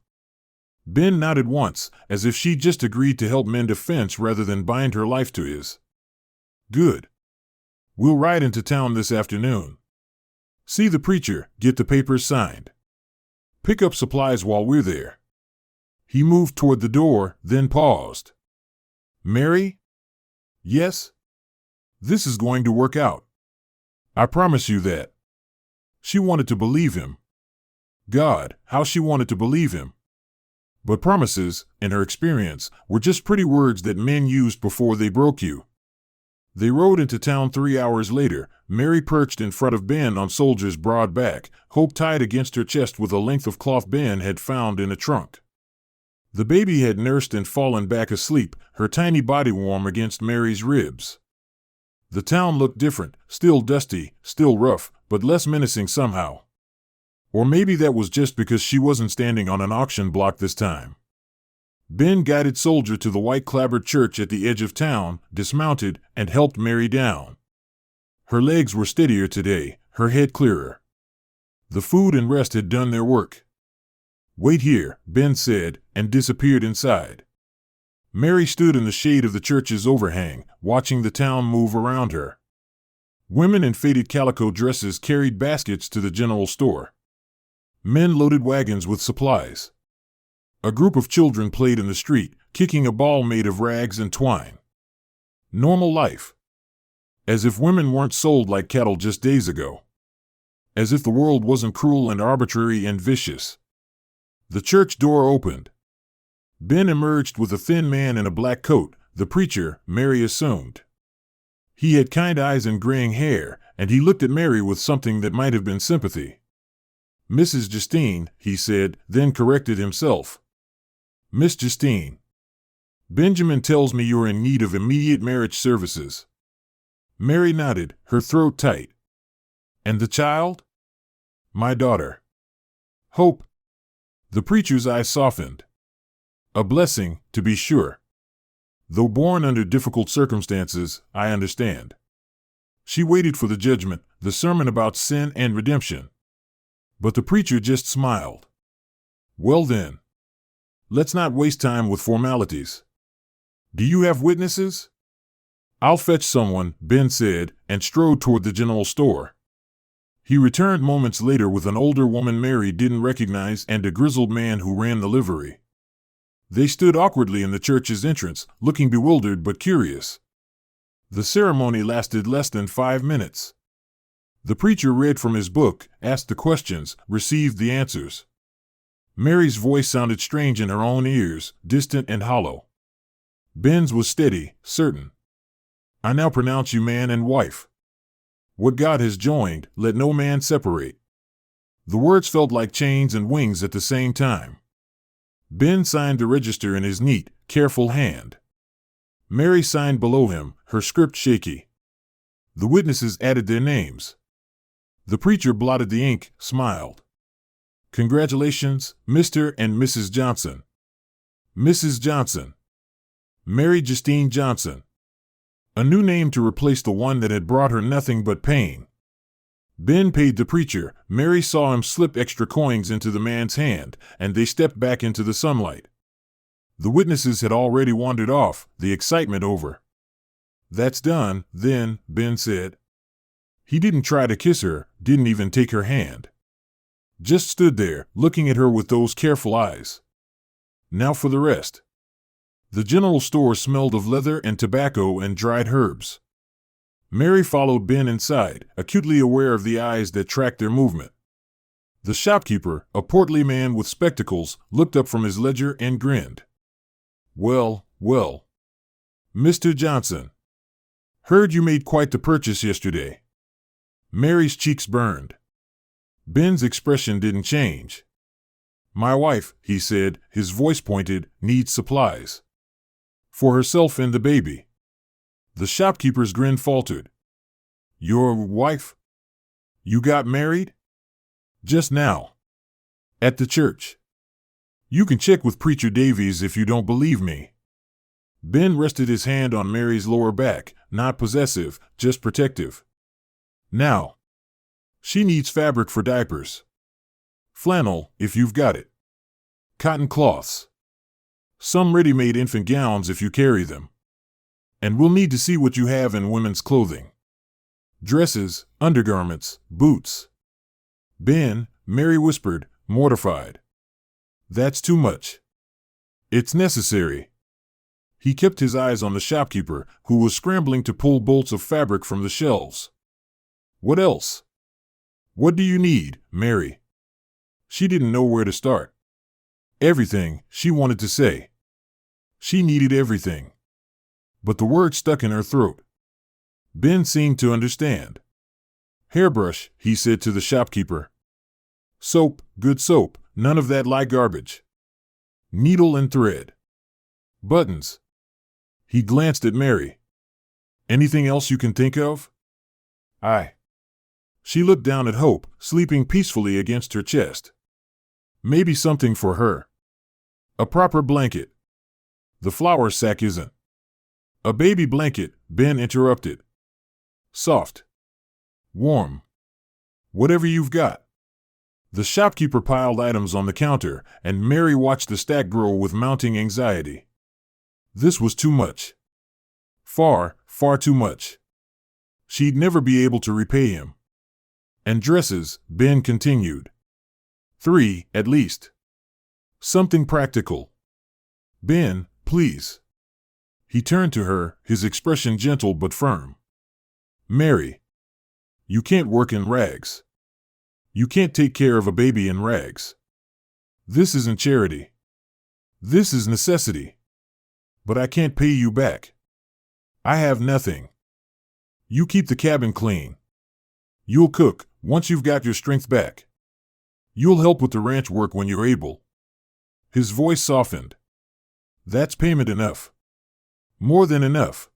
S1: Ben nodded once, as if she'd just agreed to help mend a fence rather than bind her life to his. "Good. We'll ride into town this afternoon. See the preacher, get the papers signed. Pick up supplies while we're there." He moved toward the door, then paused. "Mary?" "Yes?" "This is going to work out. I promise you that." She wanted to believe him. God, how she wanted to believe him. But promises, in her experience, were just pretty words that men used before they broke you. They rode into town 3 hours later, Mary perched in front of Ben on Soldier's broad back, Hope tied against her chest with a length of cloth Ben had found in a trunk. The baby had nursed and fallen back asleep, her tiny body warm against Mary's ribs. The town looked different, still dusty, still rough, but less menacing somehow. Or maybe that was just because she wasn't standing on an auction block this time. Ben guided Soldier to the white-clapboard church at the edge of town, dismounted, and helped Mary down. Her legs were steadier today, her head clearer. The food and rest had done their work. "Wait here," Ben said, and disappeared inside. Mary stood in the shade of the church's overhang, watching the town move around her. Women in faded calico dresses carried baskets to the general store. Men loaded wagons with supplies. A group of children played in the street, kicking a ball made of rags and twine. Normal life. As if women weren't sold like cattle just days ago. As if the world wasn't cruel and arbitrary and vicious. The church door opened. Ben emerged with a thin man in a black coat, the preacher, Mary assumed. He had kind eyes and graying hair, and he looked at Mary with something that might have been sympathy. "Mrs. Justine," he said, then corrected himself. "Miss Justine. Benjamin tells me you're in need of immediate marriage services." Mary nodded, her throat tight. "And the child?" "My daughter." "Hope." The preacher's eyes softened. "A blessing, to be sure. Though born under difficult circumstances, I understand." She waited for the judgment, the sermon about sin and redemption. But the preacher just smiled. "Well then. Let's not waste time with formalities. Do you have witnesses?" "I'll fetch someone," Ben said, and strode toward the general store. He returned moments later with an older woman Mary didn't recognize and a grizzled man who ran the livery. They stood awkwardly in the church's entrance, looking bewildered but curious. The ceremony lasted less than 5 minutes. The preacher read from his book, asked the questions, received the answers. Mary's voice sounded strange in her own ears, distant and hollow. Ben's was steady, certain. "I now pronounce you man and wife. What God has joined, let no man separate." The words felt like chains and wings at the same time. Ben signed the register in his neat, careful hand. Mary signed below him, her script shaky. The witnesses added their names. The preacher blotted the ink, smiled. "Congratulations, Mr. and Mrs. Johnson." "Mrs. Johnson." Mary Justine Johnson. A new name to replace the one that had brought her nothing but pain. Ben paid the preacher. Mary saw him slip extra coins into the man's hand, and they stepped back into the sunlight. The witnesses had already wandered off, the excitement over. "That's done, then," Ben said. He didn't try to kiss her, didn't even take her hand. Just stood there, looking at her with those careful eyes. Now for the rest. The general store smelled of leather and tobacco and dried herbs. Mary followed Ben inside, acutely aware of the eyes that tracked their movement. The shopkeeper, a portly man with spectacles, looked up from his ledger and grinned. "Well, well. Mr. Johnson. Heard you made quite the purchase yesterday." Mary's cheeks burned. Ben's expression didn't change. "My wife," he said, his voice pointed, "needs supplies. For herself and the baby." The shopkeeper's grin faltered. Your wife? You got married? Just now. At the church. You can check with Preacher Davies if you don't believe me. Ben rested his hand on Mary's lower back, not possessive, just protective. Now. She needs fabric for diapers. Flannel, if you've got it. Cotton cloths. Some ready-made infant gowns if you carry them. And we'll need to see what you have in women's clothing. Dresses, undergarments, boots. Ben, Mary whispered, mortified. That's too much. It's necessary. He kept his eyes on the shopkeeper, who was scrambling to pull bolts of fabric from the shelves. What else? What do you need, Mary? She didn't know where to start. Everything, she wanted to say. She needed everything. But the word stuck in her throat. Ben seemed to understand. Hairbrush, he said to the shopkeeper. Soap, good soap, none of that lie garbage. Needle and thread. Buttons. He glanced at Mary. Anything else you can think of? Aye. She looked down at Hope, sleeping peacefully against her chest. Maybe something for her. A proper blanket. The flour sack isn't. A baby blanket, Ben interrupted. Soft. Warm. Whatever you've got. The shopkeeper piled items on the counter, and Mary watched the stack grow with mounting anxiety. This was too much. Far, far too much. She'd never be able to repay him. And dresses, Ben continued. 3, at least. Something practical. Ben, please. He turned to her, his expression gentle but firm. Mary. You can't work in rags. You can't take care of a baby in rags. This isn't charity. This is necessity. But I can't pay you back. I have nothing. You keep the cabin clean. You'll cook, once you've got your strength back. You'll help with the ranch work when you're able. His voice softened. That's payment enough. More than enough.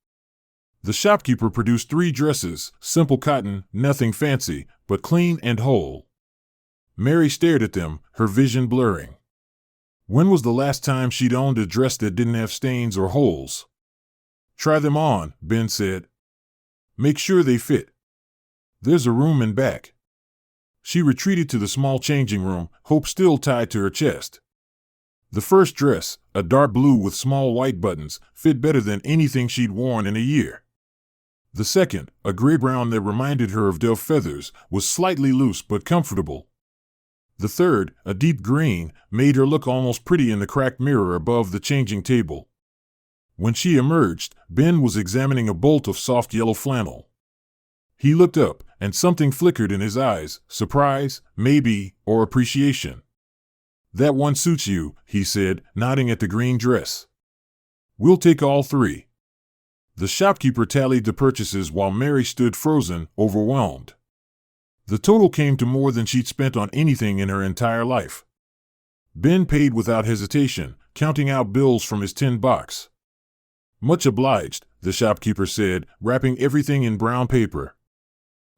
S1: The shopkeeper produced 3 dresses, simple cotton, nothing fancy, but clean and whole. Mary stared at them, her vision blurring. When was the last time she'd owned a dress that didn't have stains or holes? Try them on, Ben said. Make sure they fit. There's a room in back. She retreated to the small changing room, Hope still tied to her chest. The first dress, a dark blue with small white buttons, fit better than anything she'd worn in a year. The second, a gray-brown that reminded her of dove feathers, was slightly loose but comfortable. The third, a deep green, made her look almost pretty in the cracked mirror above the changing table. When she emerged, Ben was examining a bolt of soft yellow flannel. He looked up, and something flickered in his eyes, surprise, maybe, or appreciation. That one suits you, he said, nodding at the green dress. We'll take all 3. The shopkeeper tallied the purchases while Mary stood frozen, overwhelmed. The total came to more than she'd spent on anything in her entire life. Ben paid without hesitation, counting out bills from his tin box. Much obliged, the shopkeeper said, wrapping everything in brown paper.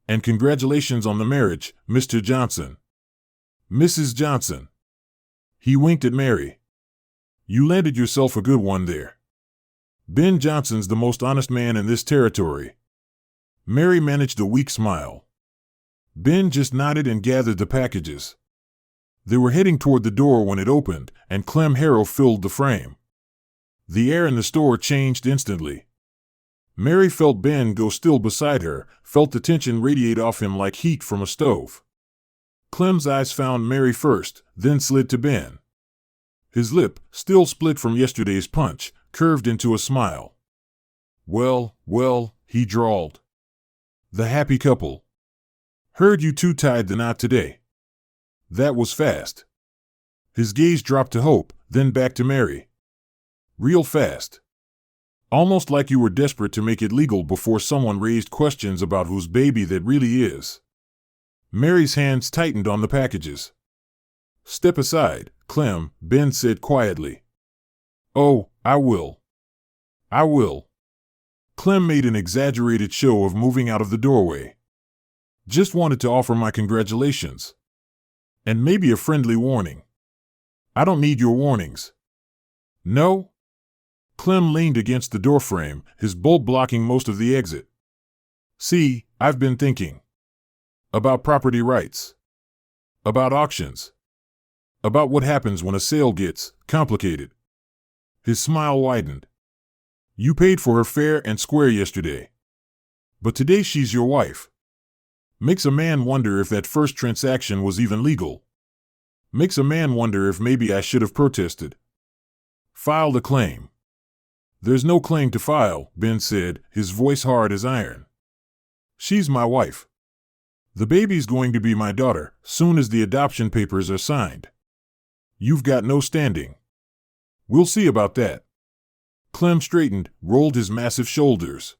S1: And congratulations on the marriage, Mr. Johnson. Mrs. Johnson. He winked at Mary. You landed yourself a good one there. Ben Johnson's the most honest man in this territory. Mary managed a weak smile. Ben just nodded and gathered the packages. They were heading toward the door when it opened, and Clem Harrow filled the frame. The air in the store changed instantly. Mary felt Ben go still beside her, felt the tension radiate off him like heat from a stove. Clem's eyes found Mary first, then slid to Ben. His lip, still split from yesterday's punch, curved into a smile. Well, he drawled. The happy couple. Heard you 2 tied the knot today. That was fast. His gaze dropped to Hope, then back to Mary. Real fast. Almost like you were desperate to make it legal before someone raised questions about whose baby that really is. Mary's hands tightened on the packages. Step aside, Clem, Ben said quietly. Oh, I will. Clem made an exaggerated show of moving out of the doorway. Just wanted to offer my congratulations. And maybe a friendly warning. I don't need your warnings. No? Clem leaned against the doorframe, his bolt blocking most of the exit. See, I've been thinking. About property rights. About auctions. About what happens when a sale gets complicated. His smile widened. You paid for her fair and square yesterday. But today she's your wife. Makes a man wonder if that first transaction was even legal. Makes a man wonder if maybe I should have protested. Filed a claim. There's no claim to file, Ben said, his voice hard as iron. She's my wife. The baby's going to be my daughter, soon as the adoption papers are signed. You've got no standing. We'll see about that. Clem straightened, rolled his massive shoulders.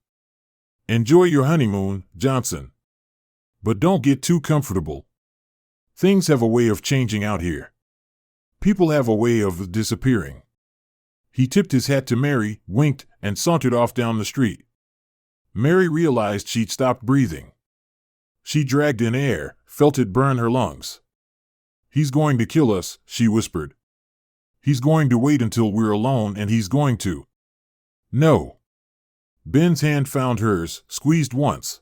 S1: Enjoy your honeymoon, Johnson. But don't get too comfortable. Things have a way of changing out here. People have a way of disappearing. He tipped his hat to Mary, winked, and sauntered off down the street. Mary realized she'd stopped breathing. She dragged in air, felt it burn her lungs. He's going to kill us, she whispered. He's going to wait until we're alone and he's going to. No. Ben's hand found hers, squeezed once.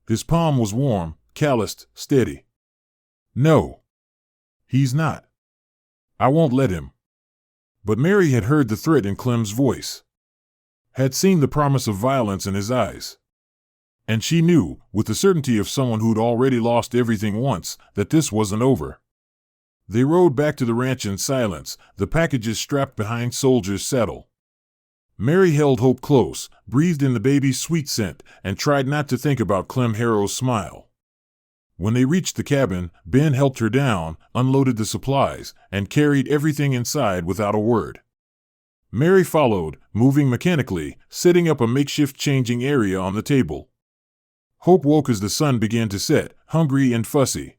S1: His palm was warm, calloused, steady. No. He's not. I won't let him. But Mary had heard the threat in Clem's voice. Had seen the promise of violence in his eyes. And she knew, with the certainty of someone who'd already lost everything once, that this wasn't over. They rode back to the ranch in silence, the packages strapped behind Soldier's saddle. Mary held Hope close, breathed in the baby's sweet scent, and tried not to think about Clem Harrow's smile. When they reached the cabin, Ben helped her down, unloaded the supplies, and carried everything inside without a word. Mary followed, moving mechanically, setting up a makeshift changing area on the table. Hope woke as the sun began to set, hungry and fussy.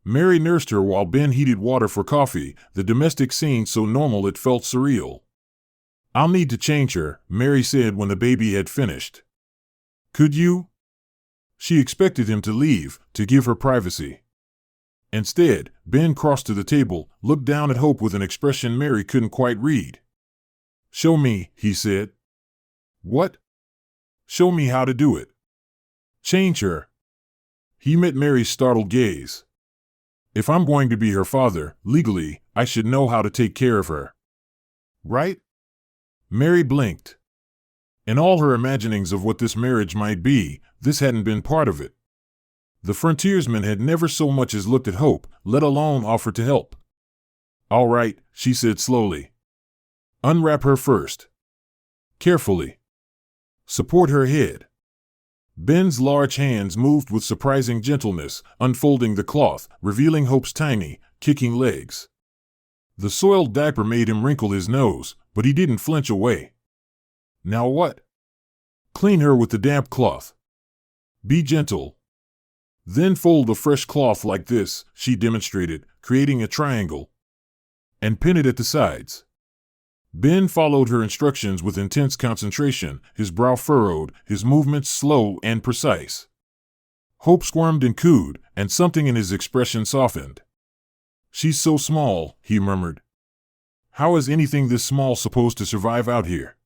S1: Mary nursed her while Ben heated water for coffee, the domestic scene so normal it felt surreal. I'll need to change her, Mary said when the baby had finished. Could you? She expected him to leave, to give her privacy. Instead, Ben crossed to the table, looked down at Hope with an expression Mary couldn't quite read. Show me, he said. What? Show me how to do it. Change her. He met Mary's startled gaze. If I'm going to be her father, legally, I should know how to take care of her. Right? Mary blinked. In all her imaginings of what this marriage might be, this hadn't been part of it. The frontiersman had never so much as looked at Hope, let alone offered to help. All right, she said slowly. Unwrap her first. Carefully. Support her head. Ben's large hands moved with surprising gentleness, unfolding the cloth, revealing Hope's tiny, kicking legs. The soiled diaper made him wrinkle his nose, but he didn't flinch away. Now what? Clean her with the damp cloth. Be gentle. Then fold the fresh cloth like this, she demonstrated, creating a triangle. And pin it at the sides. Ben followed her instructions with intense concentration, his brow furrowed, his movements slow and precise. Hope squirmed and cooed, and something in his expression softened. She's so small, he murmured. How is anything this small supposed to survive out here?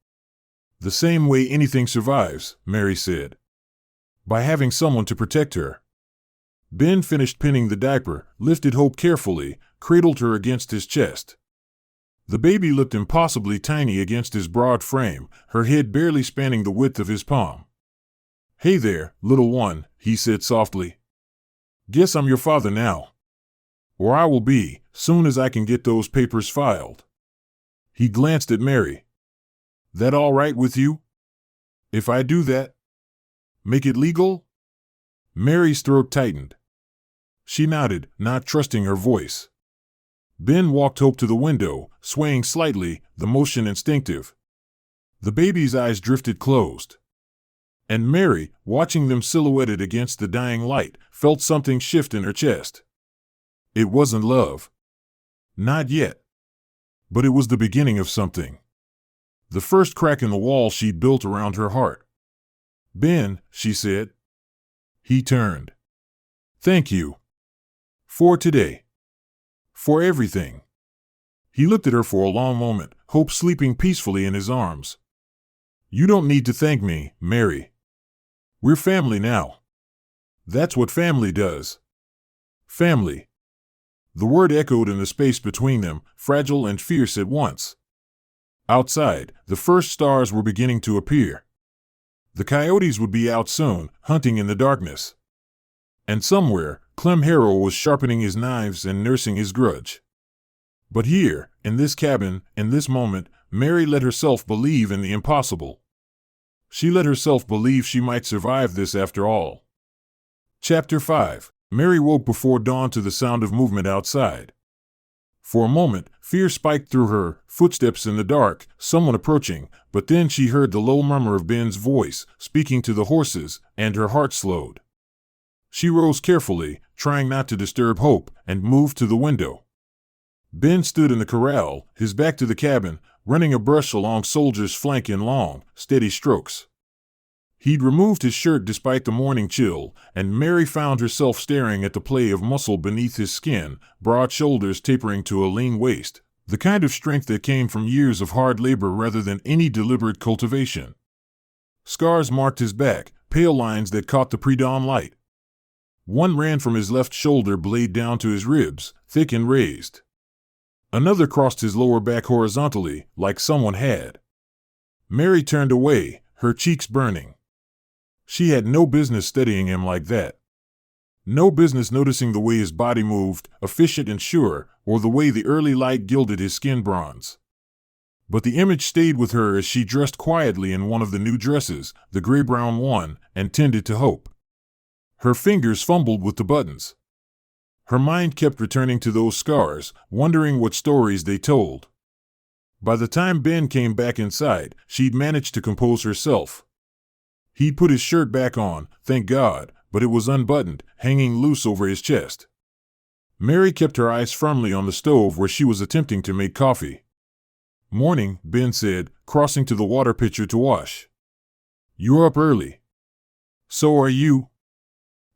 S1: The same way anything survives, Mary said. By having someone to protect her. Ben finished pinning the diaper, lifted Hope carefully, cradled her against his chest. The baby looked impossibly tiny against his broad frame, her head barely spanning the width of his palm. Hey there, little one, he said softly. Guess I'm your father now. Or I will be, soon as I can get those papers filed. He glanced at Mary. That all right with you? If I do that? Make it legal? Mary's throat tightened. She nodded, not trusting her voice. Ben walked Hope to the window, swaying slightly, the motion instinctive. The baby's eyes drifted closed. And Mary, watching them silhouetted against the dying light, felt something shift in her chest. It wasn't love. Not yet. But it was the beginning of something. the first crack in the wall she'd built around her heart. "Ben," she said. He turned. "Thank you. For today. For everything." He looked at her for a long moment, hope sleeping peacefully in his arms. "You don't need to thank me, Mary. We're family now. That's what family does. Family." The word echoed in the space between them, fragile and fierce at once. Outside, the first stars were beginning to appear. The coyotes would be out soon, hunting in the darkness. And somewhere, Clem Harrow was sharpening his knives and nursing his grudge. But here, in this cabin, in this moment, Mary let herself believe in the impossible. She let herself believe she might survive this after all. Chapter 5. Mary woke before dawn to the sound of movement outside. For a moment, fear spiked through her, footsteps in the dark, someone approaching, but then she heard the low murmur of Ben's voice, speaking to the horses, and her heart slowed. She rose carefully, trying not to disturb Hope, and moved to the window. Ben stood in the corral, his back to the cabin, running a brush along Soldier's flank in long, steady strokes. He'd removed his shirt despite the morning chill, and Mary found herself staring at the play of muscle beneath his skin, broad shoulders tapering to a lean waist, the kind of strength that came from years of hard labor rather than any deliberate cultivation. Scars marked his back, pale lines that caught the predawn light. One ran from his left shoulder blade down to his ribs, thick and raised. Another crossed his lower back horizontally, like someone had. Mary turned away, her cheeks burning. She had no business studying him like that. No business noticing the way his body moved, efficient and sure, or the way the early light gilded his skin bronze. But the image stayed with her as she dressed quietly in one of the new dresses, the gray-brown one, and tended to Hope. Her fingers fumbled with the buttons. Her mind kept returning to those scars, wondering what stories they told. By the time Ben came back inside, she'd managed to compose herself. He'd put his shirt back on, thank God, but it was unbuttoned, hanging loose over his chest. Mary kept her eyes firmly on the stove where she was attempting to make coffee. "Morning," Ben said, crossing to the water pitcher to wash. "You're up early." "So are you."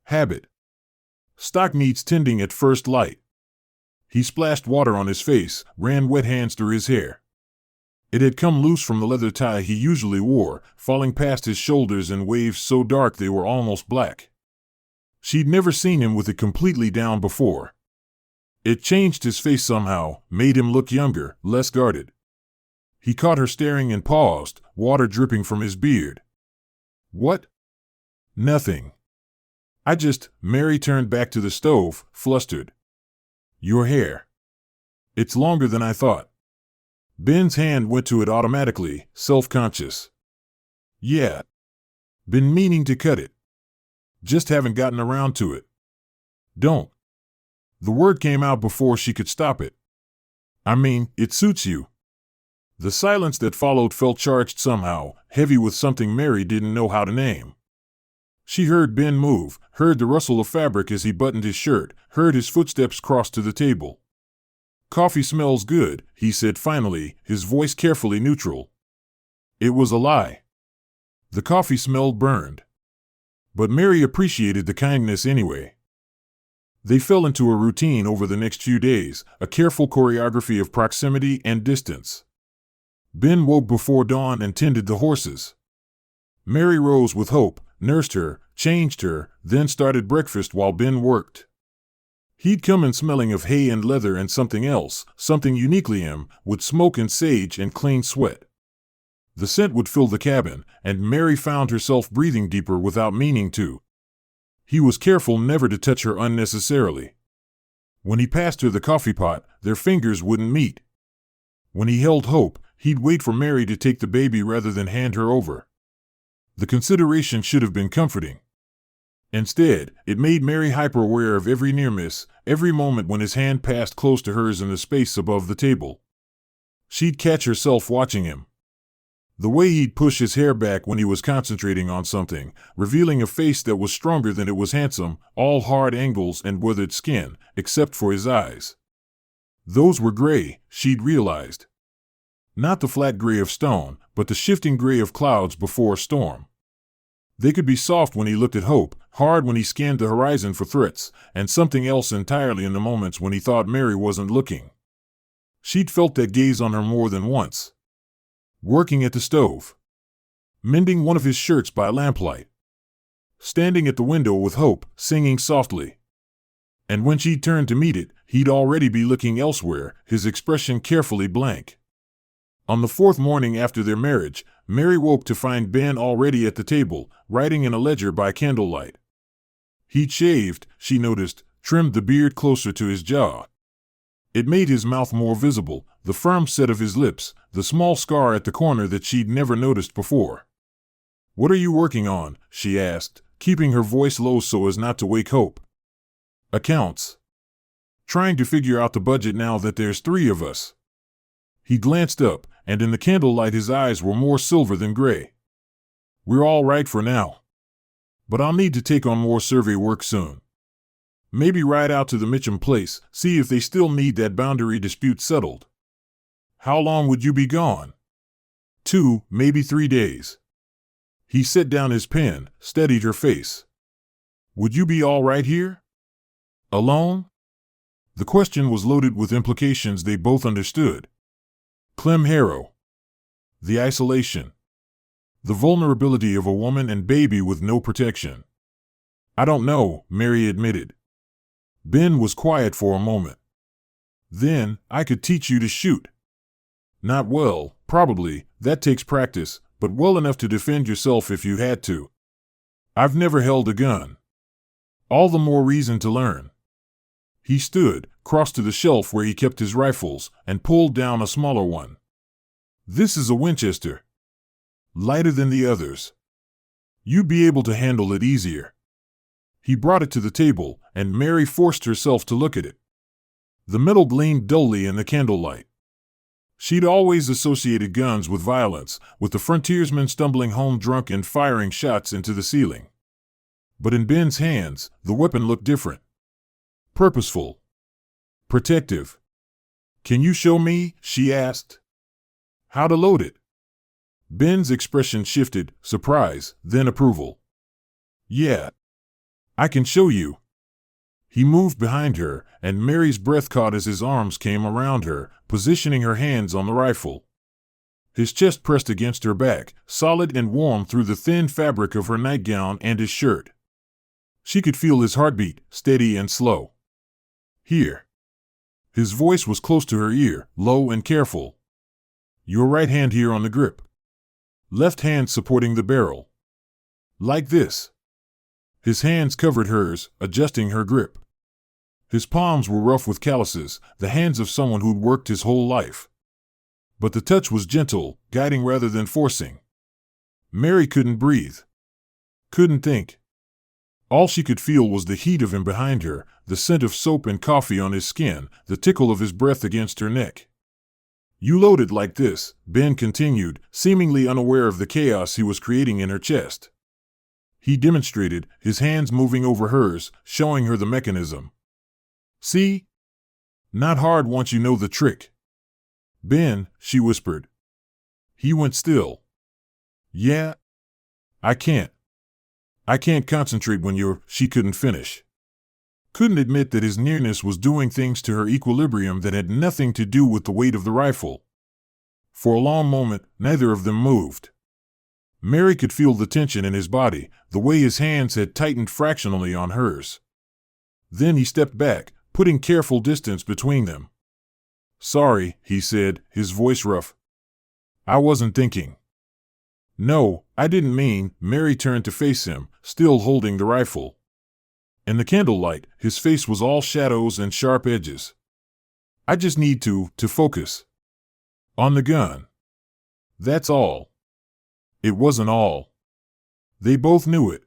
S1: "Habit. Stock needs tending at first light." He splashed water on his face, ran wet hands through his hair. It had come loose from the leather tie he usually wore, falling past his shoulders in waves so dark they were almost black. She'd never seen him with it completely down before. It changed his face somehow, made him look younger, less guarded. He caught her staring and paused, water dripping from his beard. "What?" "Nothing. Mary turned back to the stove, flustered. "Your hair. It's longer than I thought." Ben's hand went to it automatically, self-conscious. "Yeah. Been meaning to cut it. Just haven't gotten around to it." "Don't." The word came out before she could stop it. "I mean, it suits you." The silence that followed felt charged somehow, heavy with something Mary didn't know how to name. She heard Ben move, heard the rustle of fabric as he buttoned his shirt, heard his footsteps cross to the table. "Coffee smells good," he said finally, his voice carefully neutral. It was a lie. The coffee smelled burned. But Mary appreciated the kindness anyway. They fell into a routine over the next few days, a careful choreography of proximity and distance. Ben woke before dawn and tended the horses. Mary rose with Hope, nursed her, changed her, then started breakfast while Ben worked. He'd come in smelling of hay and leather and something else, something uniquely him, with smoke and sage and clean sweat. The scent would fill the cabin, and Mary found herself breathing deeper without meaning to. He was careful never to touch her unnecessarily. When he passed her the coffee pot, their fingers wouldn't meet. When he held Hope, he'd wait for Mary to take the baby rather than hand her over. The consideration should have been comforting. Instead, it made Mary hyper-aware of every near miss, every moment when his hand passed close to hers in the space above the table. She'd catch herself watching him. The way he'd push his hair back when he was concentrating on something, revealing a face that was stronger than it was handsome, all hard angles and withered skin, except for his eyes. Those were gray, she'd realized. Not the flat gray of stone, but the shifting gray of clouds before a storm. They could be soft when he looked at Hope, hard when he scanned the horizon for threats, and something else entirely in the moments when he thought Mary wasn't looking. She'd felt that gaze on her more than once. Working at the stove. Mending one of his shirts by lamplight. Standing at the window with Hope, singing softly. And when she turned to meet it, he'd already be looking elsewhere, his expression carefully blank. On the fourth morning after their marriage, Mary woke to find Ben already at the table, writing in a ledger by candlelight. He'd shaved, she noticed, trimmed the beard closer to his jaw. It made his mouth more visible, the firm set of his lips, the small scar at the corner that she'd never noticed before. "What are you working on?" she asked, keeping her voice low so as not to wake Hope. "Accounts. Trying to figure out the budget now that there's 3 of us." He glanced up, and in the candlelight his eyes were more silver than gray. "We're all right for now. But I'll need to take on more survey work soon. Maybe ride out to the Mitchum place, see if they still need that boundary dispute settled." "How long would you be gone?" 2, maybe 3 days. He set down his pen, steadied her face. "Would you be all right here? Alone?" The question was loaded with implications they both understood. Clem Harrow. The isolation. The vulnerability of a woman and baby with no protection. "I don't know," Mary admitted. Ben was quiet for a moment. "Then, I could teach you to shoot." "Not well, probably, that takes practice, but well enough to defend yourself if you had to." "I've never held a gun." "All the more reason to learn." He stood, crossed to the shelf where he kept his rifles, and pulled down a smaller one. "This is a Winchester. Lighter than the others. You'd be able to handle it easier." He brought it to the table, and Mary forced herself to look at it. The metal gleamed dully in the candlelight. She'd always associated guns with violence, with the frontiersman stumbling home drunk and firing shots into the ceiling. But in Ben's hands, the weapon looked different. Purposeful. Protective. "Can you show me?" she asked. "How to load it?" Ben's expression shifted, surprise, then approval. "Yeah. I can show you." He moved behind her, and Mary's breath caught as his arms came around her, positioning her hands on the rifle. His chest pressed against her back, solid and warm through the thin fabric of her nightgown and his shirt. She could feel his heartbeat, steady and slow. "Here." His voice was close to her ear, low and careful. "Your right hand here on the grip. Left hand supporting the barrel. Like this." His hands covered hers, adjusting her grip. His palms were rough with calluses, the hands of someone who'd worked his whole life. But the touch was gentle, guiding rather than forcing. Mary couldn't breathe. Couldn't think. All she could feel was the heat of him behind her, the scent of soap and coffee on his skin, the tickle of his breath against her neck. "You load it like this," Ben continued, seemingly unaware of the chaos he was creating in her chest. He demonstrated, his hands moving over hers, showing her the mechanism. "See? Not hard once you know the trick." "Ben," she whispered. He went still. "Yeah? I can't concentrate when you're—" She couldn't finish. Couldn't admit that his nearness was doing things to her equilibrium that had nothing to do with the weight of the rifle. For a long moment, neither of them moved. Mary could feel the tension in his body, the way his hands had tightened fractionally on hers. Then he stepped back, putting careful distance between them. "Sorry," he said, his voice rough. "I wasn't thinking." "No, I didn't mean." Mary turned to face him, still holding the rifle. In the candlelight, his face was all shadows and sharp edges. "I just need to focus. On the gun. That's all." It wasn't all. They both knew it.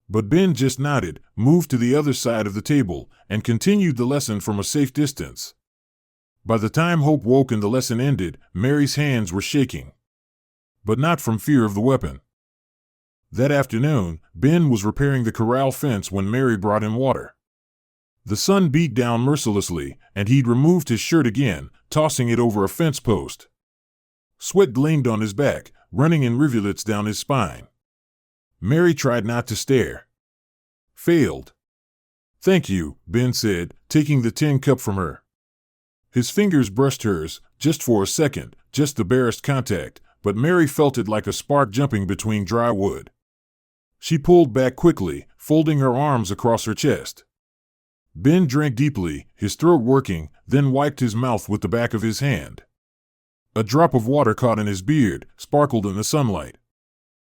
S1: But Ben just nodded, moved to the other side of the table, and continued the lesson from a safe distance. By the time Hope woke and the lesson ended, Mary's hands were shaking. But not from fear of the weapon. That afternoon, Ben was repairing the corral fence when Mary brought him water. The sun beat down mercilessly, and he'd removed his shirt again, tossing it over a fence post. Sweat gleamed on his back, running in rivulets down his spine. Mary tried not to stare. Failed. "Thank you," Ben said, taking the tin cup from her. His fingers brushed hers, just for a second, just the barest contact, but Mary felt it like a spark jumping between dry wood. She pulled back quickly, folding her arms across her chest. Ben drank deeply, his throat working, then wiped his mouth with the back of his hand. A drop of water caught in his beard, sparkled in the sunlight.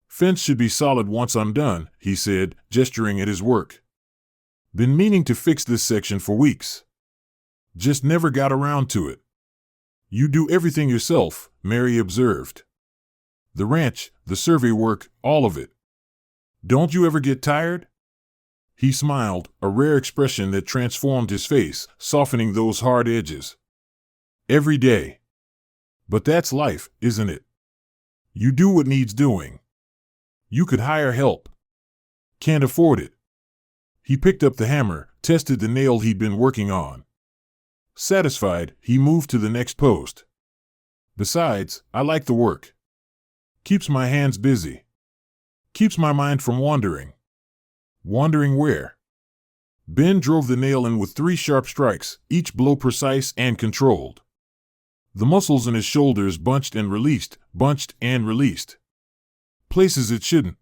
S1: "Fence should be solid once I'm done," he said, gesturing at his work. "Been meaning to fix this section for weeks. Just never got around to it." "You do everything yourself," Mary observed. "The ranch, the survey work, all of it. Don't you ever get tired?" He smiled, a rare expression that transformed his face, softening those hard edges. "Every day. But that's life, isn't it? You do what needs doing. You could hire help. Can't afford it." He picked up the hammer, tested the nail he'd been working on. Satisfied, he moved to the next post. "Besides, I like the work. Keeps my hands busy. Keeps my mind from wandering." "Wandering where?" Ben drove the nail in with 3 sharp strikes, each blow precise and controlled. The muscles in his shoulders bunched and released, bunched and released. Places it shouldn't.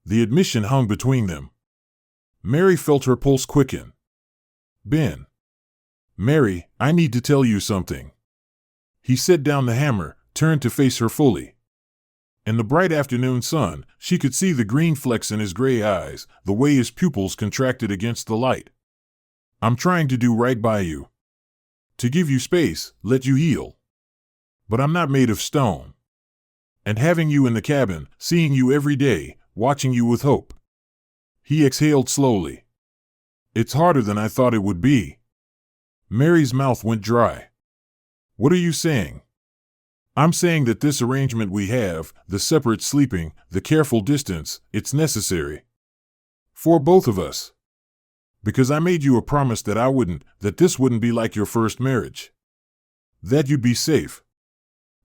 S1: The admission hung between them. Mary felt her pulse quicken. "Ben." "Mary, I need to tell you something." He set down the hammer, turned to face her fully. In the bright afternoon sun, she could see the green flecks in his gray eyes, the way his pupils contracted against the light. "I'm trying to do right by you. To give you space, let you heal. But I'm not made of stone. And having you in the cabin, seeing you every day, watching you with hope." He exhaled slowly. "It's harder than I thought it would be." Mary's mouth went dry. "What are you saying?" "I'm saying that this arrangement we have, the separate sleeping, the careful distance, it's necessary. For both of us. Because I made you a promise that I wouldn't, that this wouldn't be like your first marriage. That you'd be safe."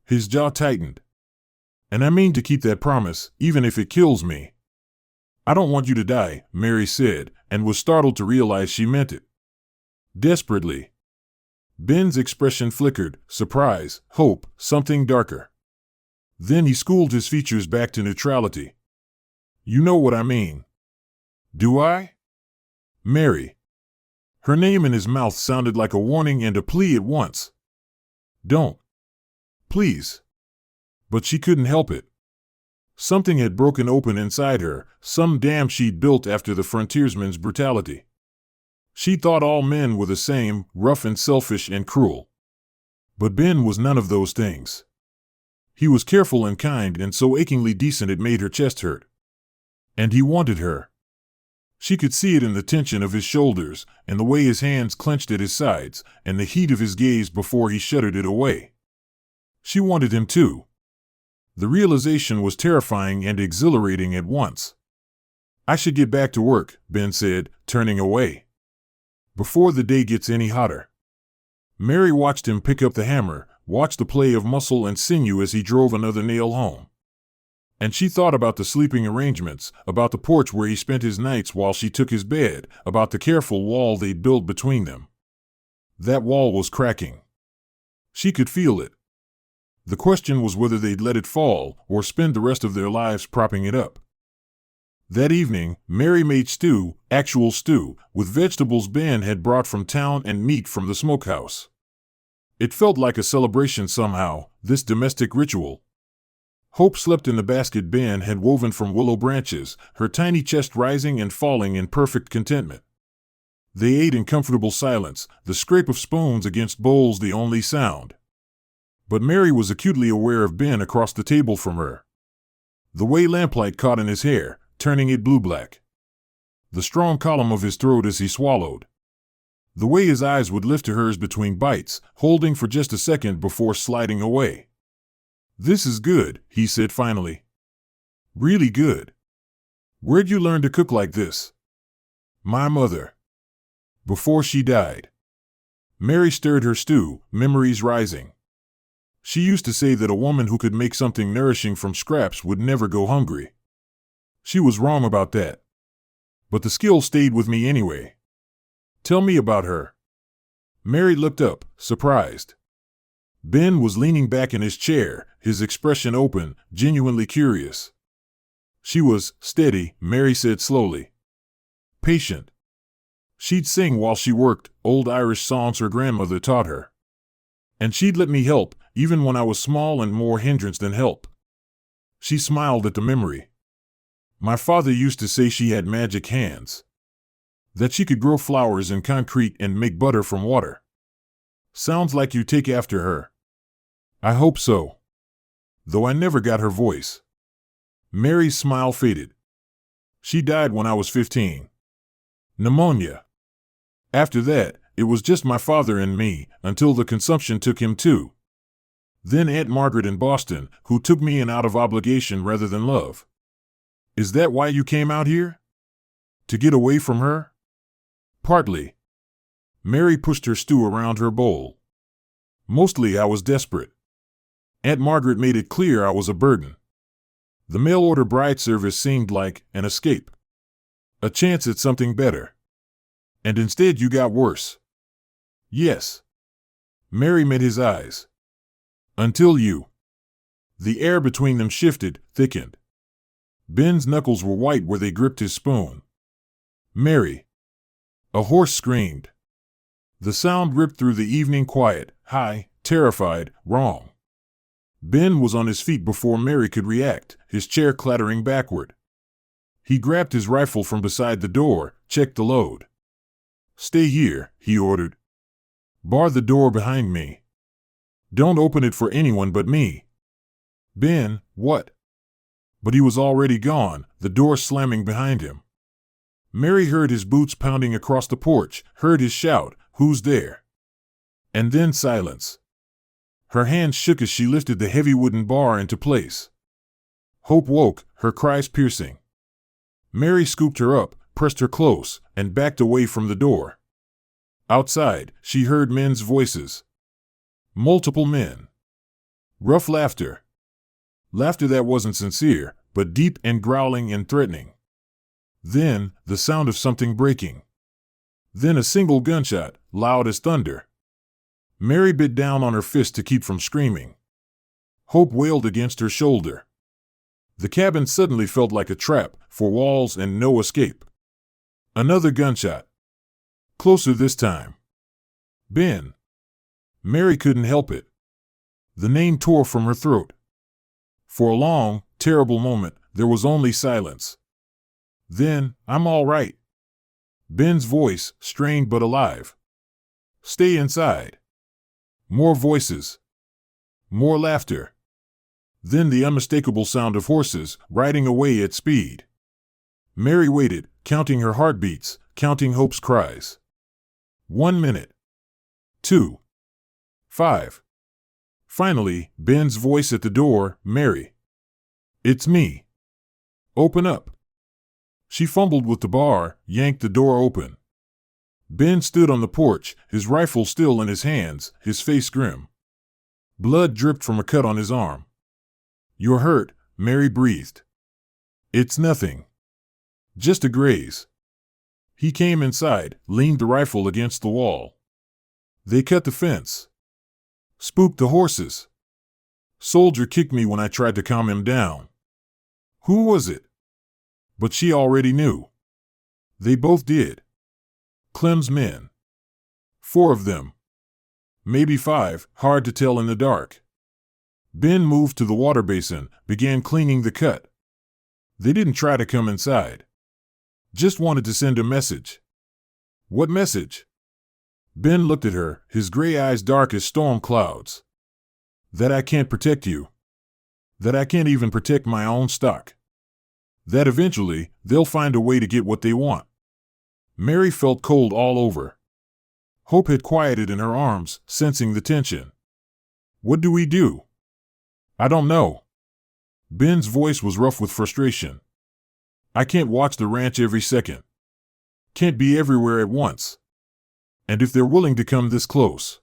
S1: His jaw tightened. "And I mean to keep that promise, even if it kills me." "I don't want you to die," Mary said, and was startled to realize she meant it. Desperately. Ben's expression flickered, surprise, hope, something darker. Then he schooled his features back to neutrality. "You know what I mean." "Do I?" "Mary." Her name in his mouth sounded like a warning and a plea at once. "Don't. Please." But she couldn't help it. Something had broken open inside her, some dam she'd built after the frontiersman's brutality. She thought all men were the same, rough and selfish and cruel. But Ben was none of those things. He was careful and kind and so achingly decent it made her chest hurt. And he wanted her. She could see it in the tension of his shoulders, and the way his hands clenched at his sides, and the heat of his gaze before he shuttered it away. She wanted him too. The realization was terrifying and exhilarating at once. "I should get back to work," Ben said, turning away. "Before the day gets any hotter." Mary watched him pick up the hammer, watched the play of muscle and sinew as he drove another nail home. And she thought about the sleeping arrangements, about the porch where he spent his nights while she took his bed, about the careful wall they'd built between them. That wall was cracking. She could feel it. The question was whether they'd let it fall, or spend the rest of their lives propping it up. That evening, Mary made stew, actual stew, with vegetables Ben had brought from town and meat from the smokehouse. It felt like a celebration somehow, this domestic ritual. Hope slept in the basket Ben had woven from willow branches, her tiny chest rising and falling in perfect contentment. They ate in comfortable silence, the scrape of spoons against bowls the only sound. But Mary was acutely aware of Ben across the table from her. The way lamplight caught in his hair, turning it blue-black. The strong column of his throat as he swallowed. The way his eyes would lift to hers between bites, holding for just a second before sliding away. "This is good," he said finally. "Really good. Where'd you learn to cook like this?" "My mother. Before she died." Mary stirred her stew, memories rising. She used to say that a woman who could make something nourishing from scraps would never go hungry. She was wrong about that. But the skill stayed with me anyway. Tell me about her. Mary looked up, surprised. Ben was leaning back in his chair, his expression open, genuinely curious. She was steady, Mary said slowly. Patient. She'd sing while she worked, old Irish songs her grandmother taught her. And she'd let me help, even when I was small and more hindrance than help. She smiled at the memory. My father used to say she had magic hands. That she could grow flowers in concrete and make butter from water. Sounds like you take after her. I hope so. Though I never got her voice. Mary's smile faded. She died when I was 15. Pneumonia. After that, it was just my father and me, until the consumption took him too. Then Aunt Margaret in Boston, who took me in out of obligation rather than love. Is that why you came out here? To get away from her? Partly. Mary pushed her stew around her bowl. Mostly I was desperate. Aunt Margaret made it clear I was a burden. The mail-order bride service seemed like an escape. A chance at something better. And instead you got worse. Yes. Mary met his eyes. Until you. The air between them shifted, thickened. Ben's knuckles were white where they gripped his spoon. Mary. A horse screamed. The sound ripped through the evening quiet, high, terrified, wrong. Ben was on his feet before Mary could react, his chair clattering backward. He grabbed his rifle from beside the door, checked the load. Stay here, he ordered. Bar the door behind me. Don't open it for anyone but me. Ben, what? But he was already gone, the door slamming behind him. Mary heard his boots pounding across the porch, heard his shout, "Who's there?" And then silence. Her hands shook as she lifted the heavy wooden bar into place. Hope woke, her cries piercing. Mary scooped her up, pressed her close, and backed away from the door. Outside, she heard men's voices. Multiple men. Rough laughter. Laughter that wasn't sincere, but deep and growling and threatening. Then, the sound of something breaking. Then a single gunshot, loud as thunder. Mary bit down on her fist to keep from screaming. Hope wailed against her shoulder. The cabin suddenly felt like a trap, four walls and no escape. Another gunshot. Closer this time. Ben. Mary couldn't help it. The name tore from her throat. For a long, terrible moment, there was only silence. Then, I'm all right. Ben's voice, strained but alive. Stay inside. More voices. More laughter. Then the unmistakable sound of horses, riding away at speed. Mary waited, counting her heartbeats, counting Hope's cries. 1 minute. 2. 5. Finally, Ben's voice at the door, Mary. It's me. Open up. She fumbled with the bar, yanked the door open. Ben stood on the porch, his rifle still in his hands, his face grim. Blood dripped from a cut on his arm. You're hurt, Mary breathed. It's nothing. Just a graze. He came inside, leaned the rifle against the wall. They cut the fence. Spooked the horses. Soldier kicked me when I tried to calm him down. Who was it? But she already knew. They both did. Clem's men. 4 of them. Maybe 5, hard to tell in the dark. Ben moved to the water basin, began cleaning the cut. They didn't try to come inside. Just wanted to send a message. What message? Ben looked at her, his gray eyes dark as storm clouds. That I can't protect you. That I can't even protect my own stock. That eventually, they'll find a way to get what they want. Mary felt cold all over. Hope had quieted in her arms, sensing the tension. What do we do? I don't know. Ben's voice was rough with frustration. I can't watch the ranch every second. Can't be everywhere at once. And if they're willing to come this close.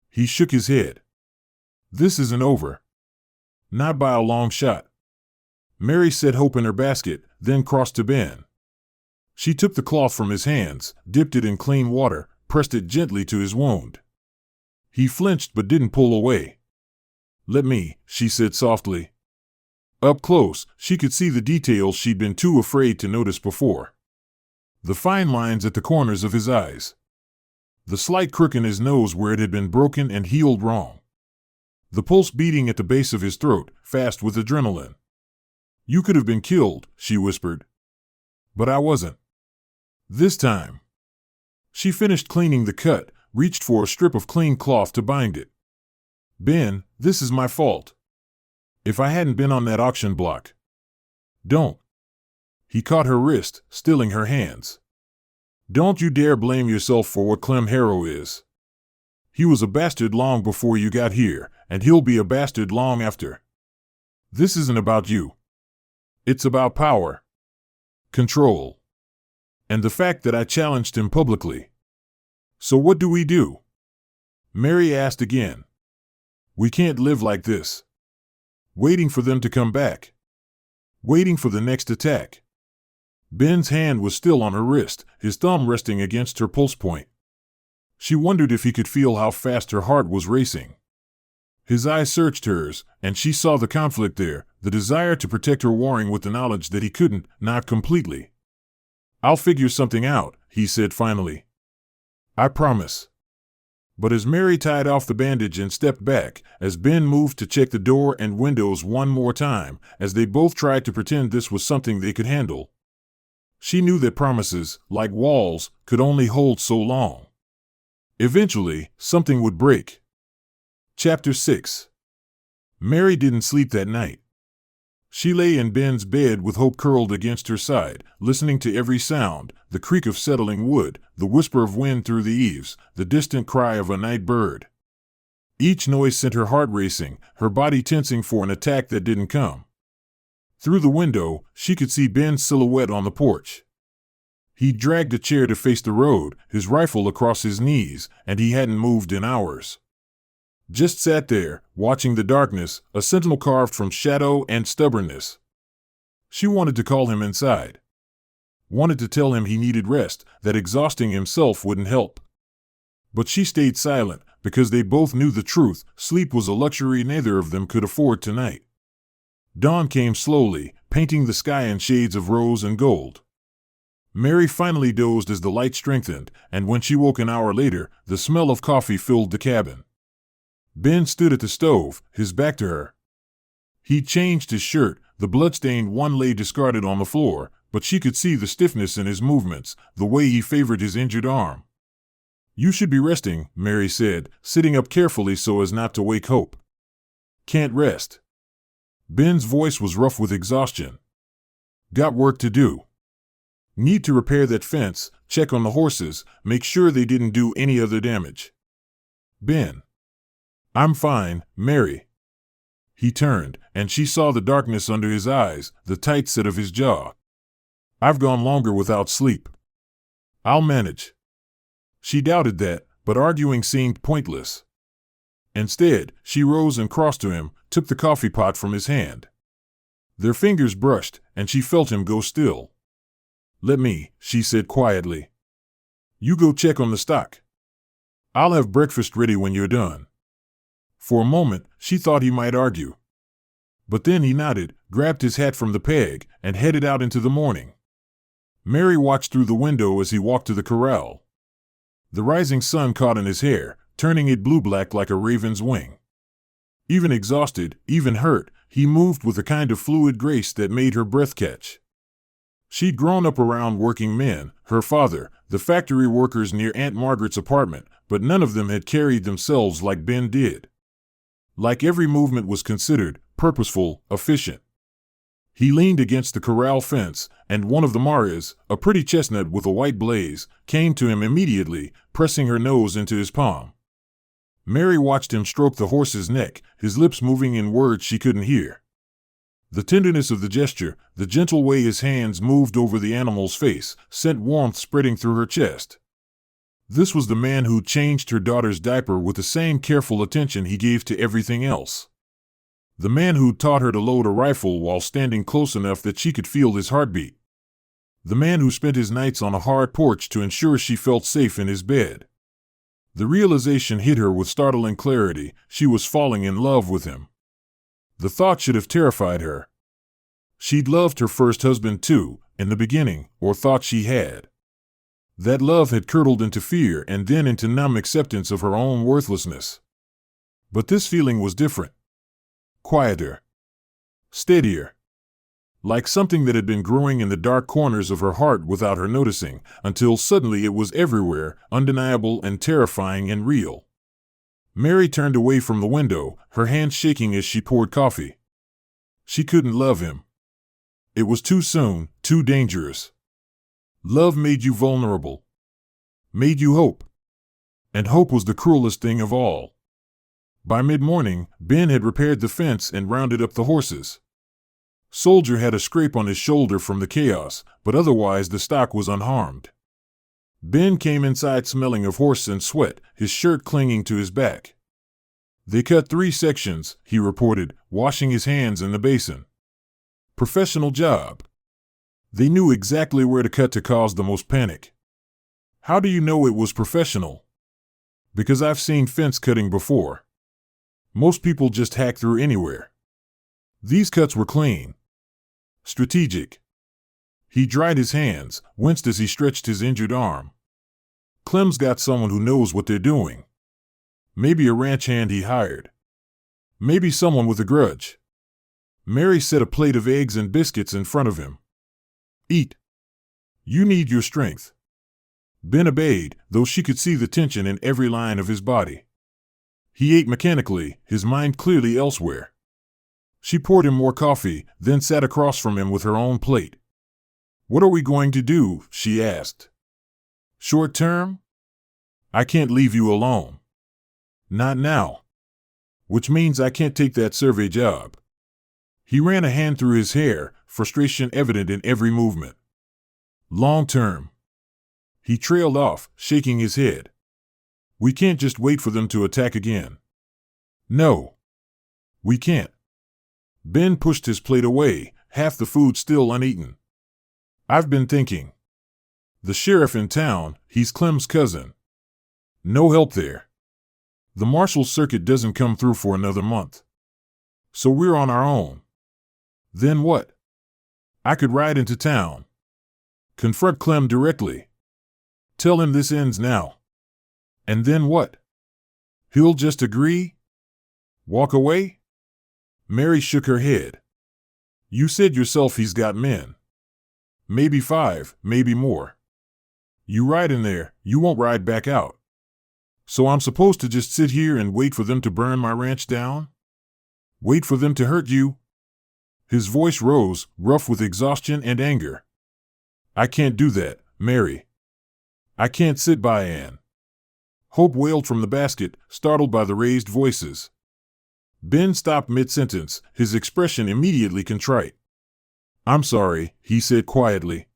S1: He shook his head. This isn't over. Not by a long shot. Mary set hope in her basket, then crossed to Ben. She took the cloth from his hands, dipped it in clean water, pressed it gently to his wound. He flinched but didn't pull away. "Let me," she said softly. Up close, she could see the details she'd been too afraid to notice before. The fine lines at the corners of his eyes. The slight crook in his nose where it had been broken and healed wrong. The pulse beating at the base of his throat, fast with adrenaline. "You could have been killed," she whispered. "But I wasn't. This time." She finished cleaning the cut, reached for a strip of clean cloth to bind it. "Ben, this is my fault. If I hadn't been on that auction block." "Don't." He caught her wrist, stilling her hands. "Don't you dare blame yourself for what Clem Harrow is. He was a bastard long before you got here, and he'll be a bastard long after. This isn't about you. It's about power. Control. And the fact that I challenged him publicly. So what do we do?" Mary asked again. "We can't live like this. Waiting for them to come back. Waiting for the next attack." Ben's hand was still on her wrist, his thumb resting against her pulse point. She wondered if he could feel how fast her heart was racing. His eyes searched hers, and she saw the conflict there, the desire to protect her warring with the knowledge that he couldn't, not completely. "I'll figure something out," he said finally. "I promise." But as Mary tied off the bandage and stepped back, as Ben moved to check the door and windows one more time, as they both tried to pretend this was something they could handle, she knew that promises, like walls, could only hold so long. Eventually, something would break. Chapter 6. Mary didn't sleep that night. She lay in Ben's bed with Hope curled against her side, listening to every sound, the creak of settling wood, the whisper of wind through the eaves, the distant cry of a night bird. Each noise sent her heart racing, her body tensing for an attack that didn't come. Through the window, she could see Ben's silhouette on the porch. He dragged a chair to face the road, his rifle across his knees, and he hadn't moved in hours. Just sat there, watching the darkness, a sentinel carved from shadow and stubbornness. She wanted to call him inside. Wanted to tell him he needed rest, that exhausting himself wouldn't help. But she stayed silent, because they both knew the truth: sleep was a luxury neither of them could afford tonight. Dawn came slowly, painting the sky in shades of rose and gold. Mary finally dozed as the light strengthened, and when she woke an hour later, the smell of coffee filled the cabin. Ben stood at the stove, his back to her. He'd changed his shirt, the bloodstained one lay discarded on the floor, but she could see the stiffness in his movements, the way he favored his injured arm. "You should be resting," Mary said, sitting up carefully so as not to wake Hope. "Can't rest." Ben's voice was rough with exhaustion. "Got work to do. Need to repair that fence, check on the horses, make sure they didn't do any other damage." "Ben." "I'm fine, Mary." He turned, and she saw the darkness under his eyes, the tight set of his jaw. "I've gone longer without sleep. I'll manage." She doubted that, but arguing seemed pointless. Instead, she rose and crossed to him, took the coffee pot from his hand. Their fingers brushed, and she felt him go still. "Let me," she said quietly. "You go check on the stock. I'll have breakfast ready when you're done." For a moment, she thought he might argue. But then he nodded, grabbed his hat from the peg, and headed out into the morning. Mary watched through the window as he walked to the corral. The rising sun caught in his hair, turning it blue-black like a raven's wing. Even exhausted, even hurt, he moved with a kind of fluid grace that made her breath catch. She'd grown up around working men, her father, the factory workers near Aunt Margaret's apartment, but none of them had carried themselves like Ben did. Like every movement was considered, purposeful, efficient. He leaned against the corral fence, and one of the mares, a pretty chestnut with a white blaze, came to him immediately, pressing her nose into his palm. Mary watched him stroke the horse's neck, his lips moving in words she couldn't hear. The tenderness of the gesture, the gentle way his hands moved over the animal's face, sent warmth spreading through her chest. This was the man who changed her daughter's diaper with the same careful attention he gave to everything else. The man who taught her to load a rifle while standing close enough that she could feel his heartbeat. The man who spent his nights on a hard porch to ensure she felt safe in his bed. The realization hit her with startling clarity. She was falling in love with him. The thought should have terrified her. She'd loved her first husband too, in the beginning, or thought she had. That love had curdled into fear and then into numb acceptance of her own worthlessness. But this feeling was different. Quieter. Steadier. Like something that had been growing in the dark corners of her heart without her noticing, until suddenly it was everywhere, undeniable and terrifying and real. Mary turned away from the window, her hands shaking as she poured coffee. She couldn't love him. It was too soon, too dangerous. Love made you vulnerable. Made you hope. And hope was the cruelest thing of all. By mid-morning, Ben had repaired the fence and rounded up the horses. Soldier had a scrape on his shoulder from the chaos, but otherwise the stock was unharmed. Ben came inside smelling of horse and sweat, his shirt clinging to his back. They cut 3 sections, he reported, washing his hands in the basin. Professional job. They knew exactly where to cut to cause the most panic. How do you know it was professional? Because I've seen fence cutting before. Most people just hack through anywhere. These cuts were clean. Strategic. He dried his hands, winced as he stretched his injured arm. Clem's got someone who knows what they're doing. Maybe a ranch hand he hired. Maybe someone with a grudge. Mary set a plate of eggs and biscuits in front of him. Eat. You need your strength. Ben obeyed, though she could see the tension in every line of his body. He ate mechanically, his mind clearly elsewhere. She poured him more coffee, then sat across from him with her own plate. What are we going to do? She asked. Short term? I can't leave you alone. Not now. Which means I can't take that survey job. He ran a hand through his hair, frustration evident in every movement. Long term. He trailed off, shaking his head. We can't just wait for them to attack again. No. We can't. Ben pushed his plate away, half the food still uneaten. I've been thinking. The sheriff in town, he's Clem's cousin. No help there. The marshal's circuit doesn't come through for another month. So we're on our own. Then what? I could ride into town. Confront Clem directly. Tell him this ends now. And then what? He'll just agree? Walk away? Mary shook her head. You said yourself he's got men. Maybe 5, maybe more. You ride in there, you won't ride back out. So I'm supposed to just sit here and wait for them to burn my ranch down? Wait for them to hurt you? His voice rose, rough with exhaustion and anger. I can't do that, Mary. I can't sit by Anne. Hope wailed from the basket, startled by the raised voices. Ben stopped mid-sentence, his expression immediately contrite. I'm sorry, he said quietly.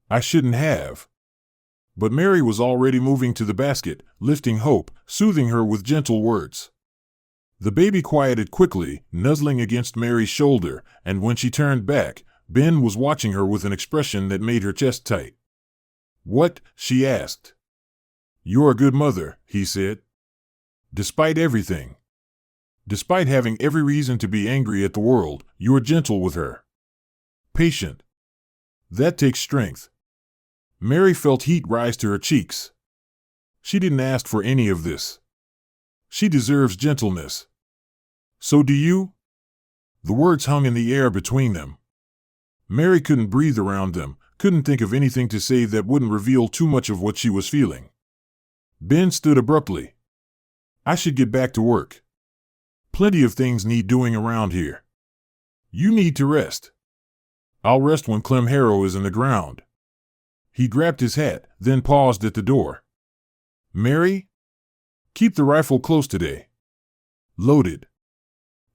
S1: I shouldn't have. But Mary was already moving to the basket, lifting Hope, soothing her with gentle words. The baby quieted quickly, nuzzling against Mary's shoulder, and when she turned back, Ben was watching her with an expression that made her chest tight. What? She asked. You're a good mother, he said. Despite everything. Despite having every reason to be angry at the world, you're gentle with her. Patient. That takes strength. Mary felt heat rise to her cheeks. She didn't ask for any of this. She deserves gentleness. So do you? The words hung in the air between them. Mary couldn't breathe around them, couldn't think of anything to say that wouldn't reveal too much of what she was feeling. Ben stood abruptly. I should get back to work. Plenty of things need doing around here. You need to rest. I'll rest when Clem Harrow is in the ground. He grabbed his hat, then paused at the door. Mary? Keep the rifle close today. Loaded.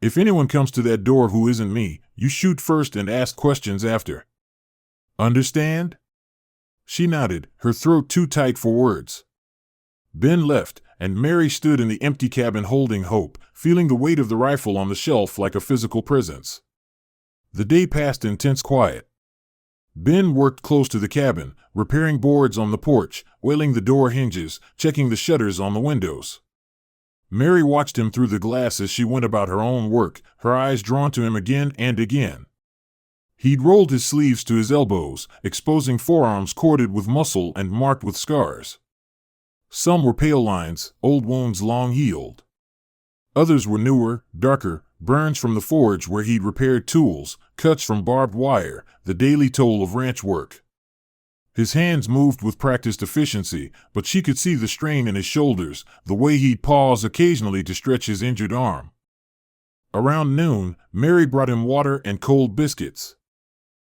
S1: If anyone comes to that door who isn't me, you shoot first and ask questions after. Understand? She nodded, her throat too tight for words. Ben left, and Mary stood in the empty cabin holding Hope, feeling the weight of the rifle on the shelf like a physical presence. The day passed in tense quiet. Ben worked close to the cabin, repairing boards on the porch, oiling the door hinges, checking the shutters on the windows. Mary watched him through the glass as she went about her own work, her eyes drawn to him again and again. He'd rolled his sleeves to his elbows, exposing forearms corded with muscle and marked with scars. Some were pale lines, old wounds long healed. Others were newer, darker, burns from the forge where he'd repaired tools, cuts from barbed wire, the daily toll of ranch work. His hands moved with practiced efficiency, but she could see the strain in his shoulders, the way he'd pause occasionally to stretch his injured arm. Around noon, Mary brought him water and cold biscuits.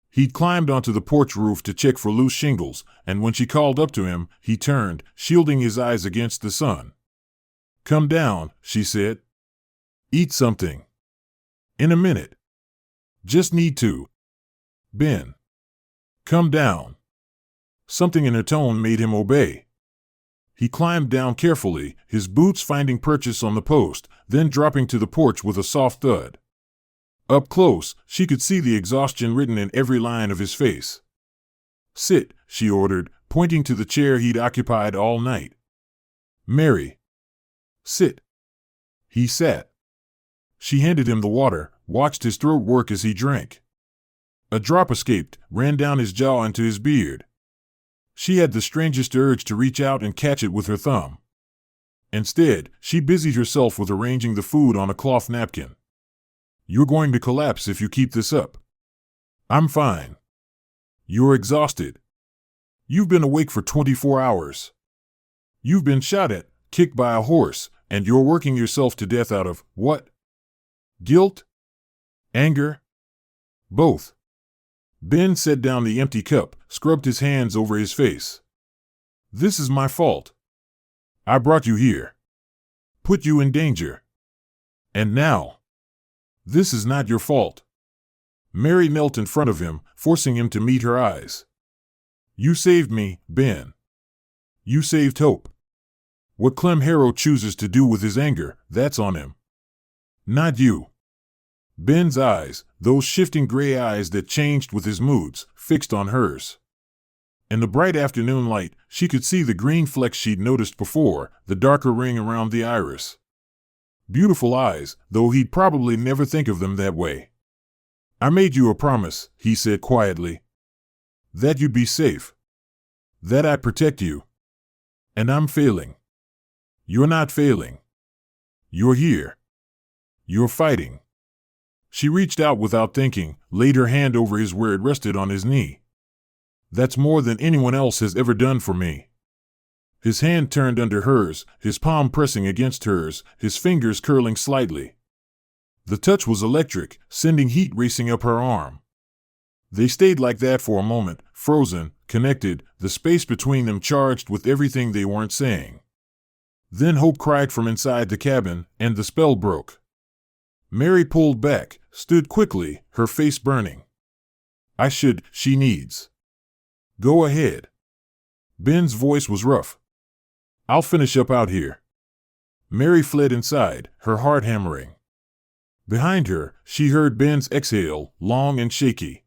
S1: He'd climbed onto the porch roof to check for loose shingles, and when she called up to him, he turned, shielding his eyes against the sun. "Come down," she said. "Eat something." "In a minute. Just need to." "Ben." "Come down." Something in her tone made him obey. He climbed down carefully, his boots finding purchase on the post, then dropping to the porch with a soft thud. Up close, she could see the exhaustion written in every line of his face. "Sit," she ordered, pointing to the chair he'd occupied all night. "Mary." "Sit." He sat. She handed him the water, watched his throat work as he drank. A drop escaped, ran down his jaw into his beard. She had the strangest urge to reach out and catch it with her thumb. Instead, she busied herself with arranging the food on a cloth napkin. "You're going to collapse if you keep this up." "I'm fine." "You're exhausted. You've been awake for 24 hours. You've been shot at, kicked by a horse, and you're working yourself to death out of, what? Guilt? Anger? Both." Ben set down the empty cup, scrubbed his hands over his face. "This is my fault. I brought you here. Put you in danger. And now, this is not your fault." Mary knelt in front of him, forcing him to meet her eyes. "You saved me, Ben. You saved Hope. What Clem Harrow chooses to do with his anger, that's on him. Not you." Ben's eyes, those shifting gray eyes that changed with his moods, fixed on hers. In the bright afternoon light, she could see the green flecks she'd noticed before, the darker ring around the iris. Beautiful eyes, though he'd probably never think of them that way. "I made you a promise," he said quietly. "That you'd be safe. That I'd protect you. And I'm failing." "You're not failing. You're here. You're fighting." She reached out without thinking, laid her hand over his where it rested on his knee. "That's more than anyone else has ever done for me." His hand turned under hers, his palm pressing against hers, his fingers curling slightly. The touch was electric, sending heat racing up her arm. They stayed like that for a moment, frozen, connected, the space between them charged with everything they weren't saying. Then Hope cried from inside the cabin, and the spell broke. Mary pulled back, stood quickly, her face burning. She needs." "Go ahead." Ben's voice was rough. "I'll finish up out here." Mary fled inside, her heart hammering. Behind her, she heard Ben's exhale, long and shaky.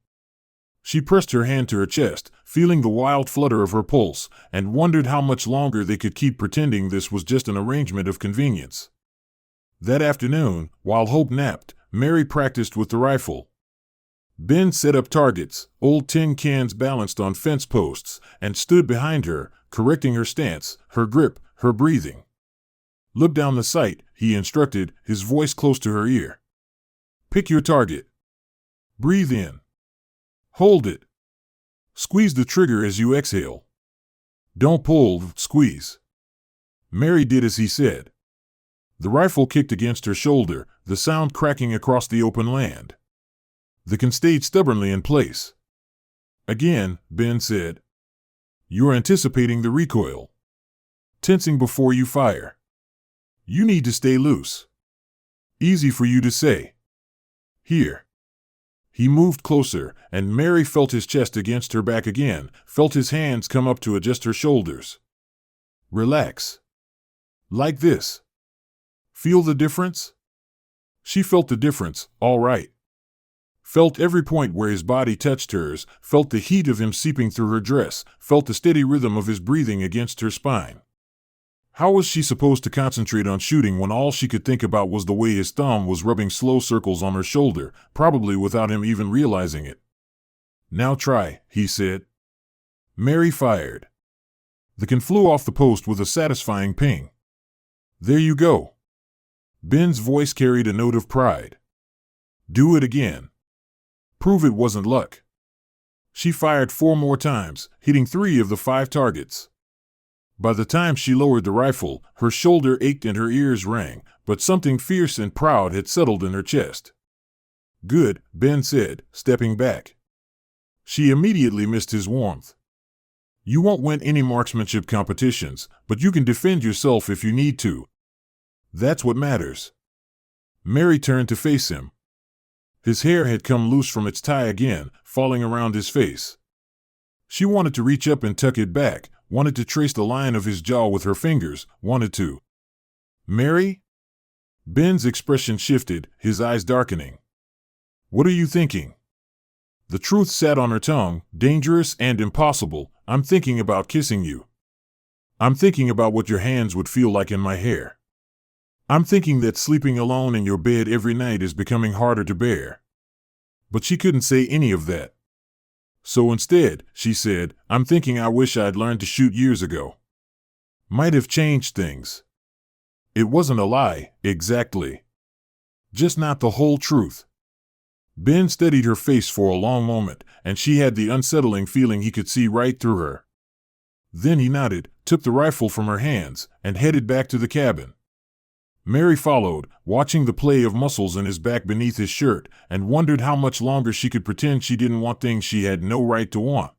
S1: She pressed her hand to her chest, feeling the wild flutter of her pulse, and wondered how much longer they could keep pretending this was just an arrangement of convenience. That afternoon, while Hope napped, Mary practiced with the rifle. Ben set up targets, old tin cans balanced on fence posts, and stood behind her, correcting her stance, her grip, her breathing. "Look down the sight," he instructed, his voice close to her ear. "Pick your target. Breathe in. Hold it. Squeeze the trigger as you exhale. Don't pull, squeeze." Mary did as he said. The rifle kicked against her shoulder, the sound cracking across the open land. The gun stayed stubbornly in place. "Again," Ben said. "You're anticipating the recoil. Tensing before you fire. You need to stay loose. Easy for you to say. Here." He moved closer, and Mary felt his chest against her back again, felt his hands come up to adjust her shoulders. "Relax. Like this. Feel the difference? She felt the difference, all right. Felt every point where his body touched hers, felt the heat of him seeping through her dress, felt the steady rhythm of his breathing against her spine. How was she supposed to concentrate on shooting when all she could think about was the way his thumb was rubbing slow circles on her shoulder, probably without him even realizing it? Now try, he said. Mary fired. The can flew off the post with a satisfying ping. There you go. Ben's voice carried a note of pride. Do it again. Prove it wasn't luck. She fired 4 more times, hitting 3 of the 5 targets. By the time she lowered the rifle, her shoulder ached and her ears rang, but something fierce and proud had settled in her chest. Good, Ben said, stepping back. She immediately missed his warmth. You won't win any marksmanship competitions, but you can defend yourself if you need to. That's what matters. Mary turned to face him. His hair had come loose from its tie again, falling around his face. She wanted to reach up and tuck it back, wanted to trace the line of his jaw with her fingers, wanted to. Mary? Ben's expression shifted, his eyes darkening. What are you thinking? The truth sat on her tongue, dangerous and impossible. I'm thinking about kissing you. I'm thinking about what your hands would feel like in my hair. I'm thinking that sleeping alone in your bed every night is becoming harder to bear. But she couldn't say any of that. So instead, she said, I'm thinking I wish I'd learned to shoot years ago. Might have changed things. It wasn't a lie, exactly. Just not the whole truth. Ben studied her face for a long moment, and she had the unsettling feeling he could see right through her. Then he nodded, took the rifle from her hands, and headed back to the cabin. Mary followed, watching the play of muscles in his back beneath his shirt, and wondered how much longer she could pretend she didn't want things she had no right to want.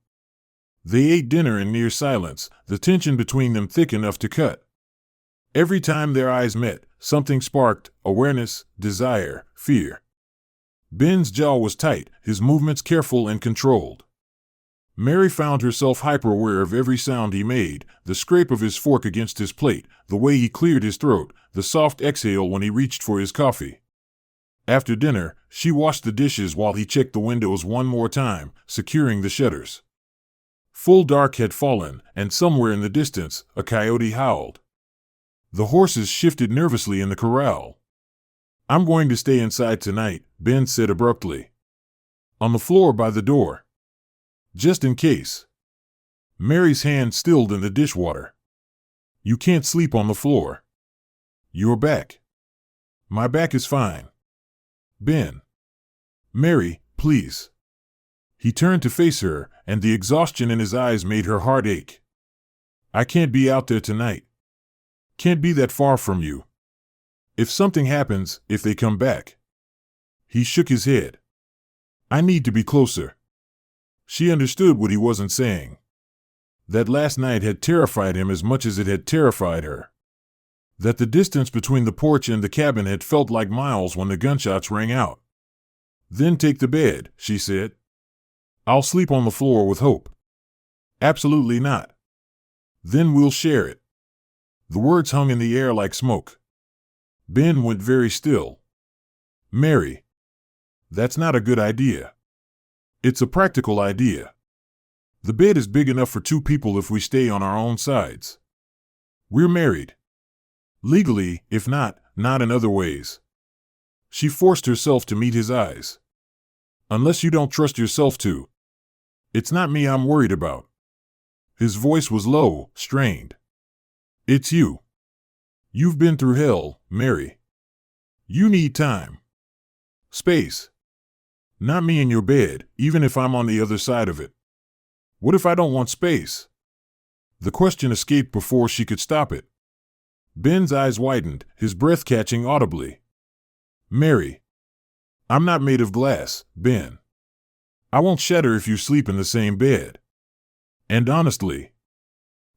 S1: They ate dinner in near silence, the tension between them thick enough to cut. Every time their eyes met, something sparked: awareness, desire, fear. Ben's jaw was tight, his movements careful and controlled. Mary found herself hyper-aware of every sound he made, the scrape of his fork against his plate, the way he cleared his throat, the soft exhale when he reached for his coffee. After dinner, she washed the dishes while he checked the windows one more time, securing the shutters. Full dark had fallen, and somewhere in the distance, a coyote howled. The horses shifted nervously in the corral. I'm going to stay inside tonight, Ben said abruptly. On the floor by the door. Just in case. Mary's hand stilled in the dishwater. You can't sleep on the floor. Your back. My back is fine. Ben. Mary, please. He turned to face her, and the exhaustion in his eyes made her heart ache. I can't be out there tonight. Can't be that far from you. If something happens, if they come back. He shook his head. I need to be closer. She understood what he wasn't saying. That last night had terrified him as much as it had terrified her. That the distance between the porch and the cabin had felt like miles when the gunshots rang out. Then take the bed, she said. I'll sleep on the floor with Hope. Absolutely not. Then we'll share it. The words hung in the air like smoke. Ben went very still. Mary. That's not a good idea. It's a practical idea. The bed is big enough for 2 people if we stay on our own sides. We're married. Legally, if not, not in other ways. She forced herself to meet his eyes. Unless you don't trust yourself to. It's not me I'm worried about. His voice was low, strained. It's you. You've been through hell, Mary. You need time. Space. Not me in your bed, even if I'm on the other side of it. What if I don't want space? The question escaped before she could stop it. Ben's eyes widened, his breath catching audibly. Mary. I'm not made of glass, Ben. I won't shatter if you sleep in the same bed. And honestly.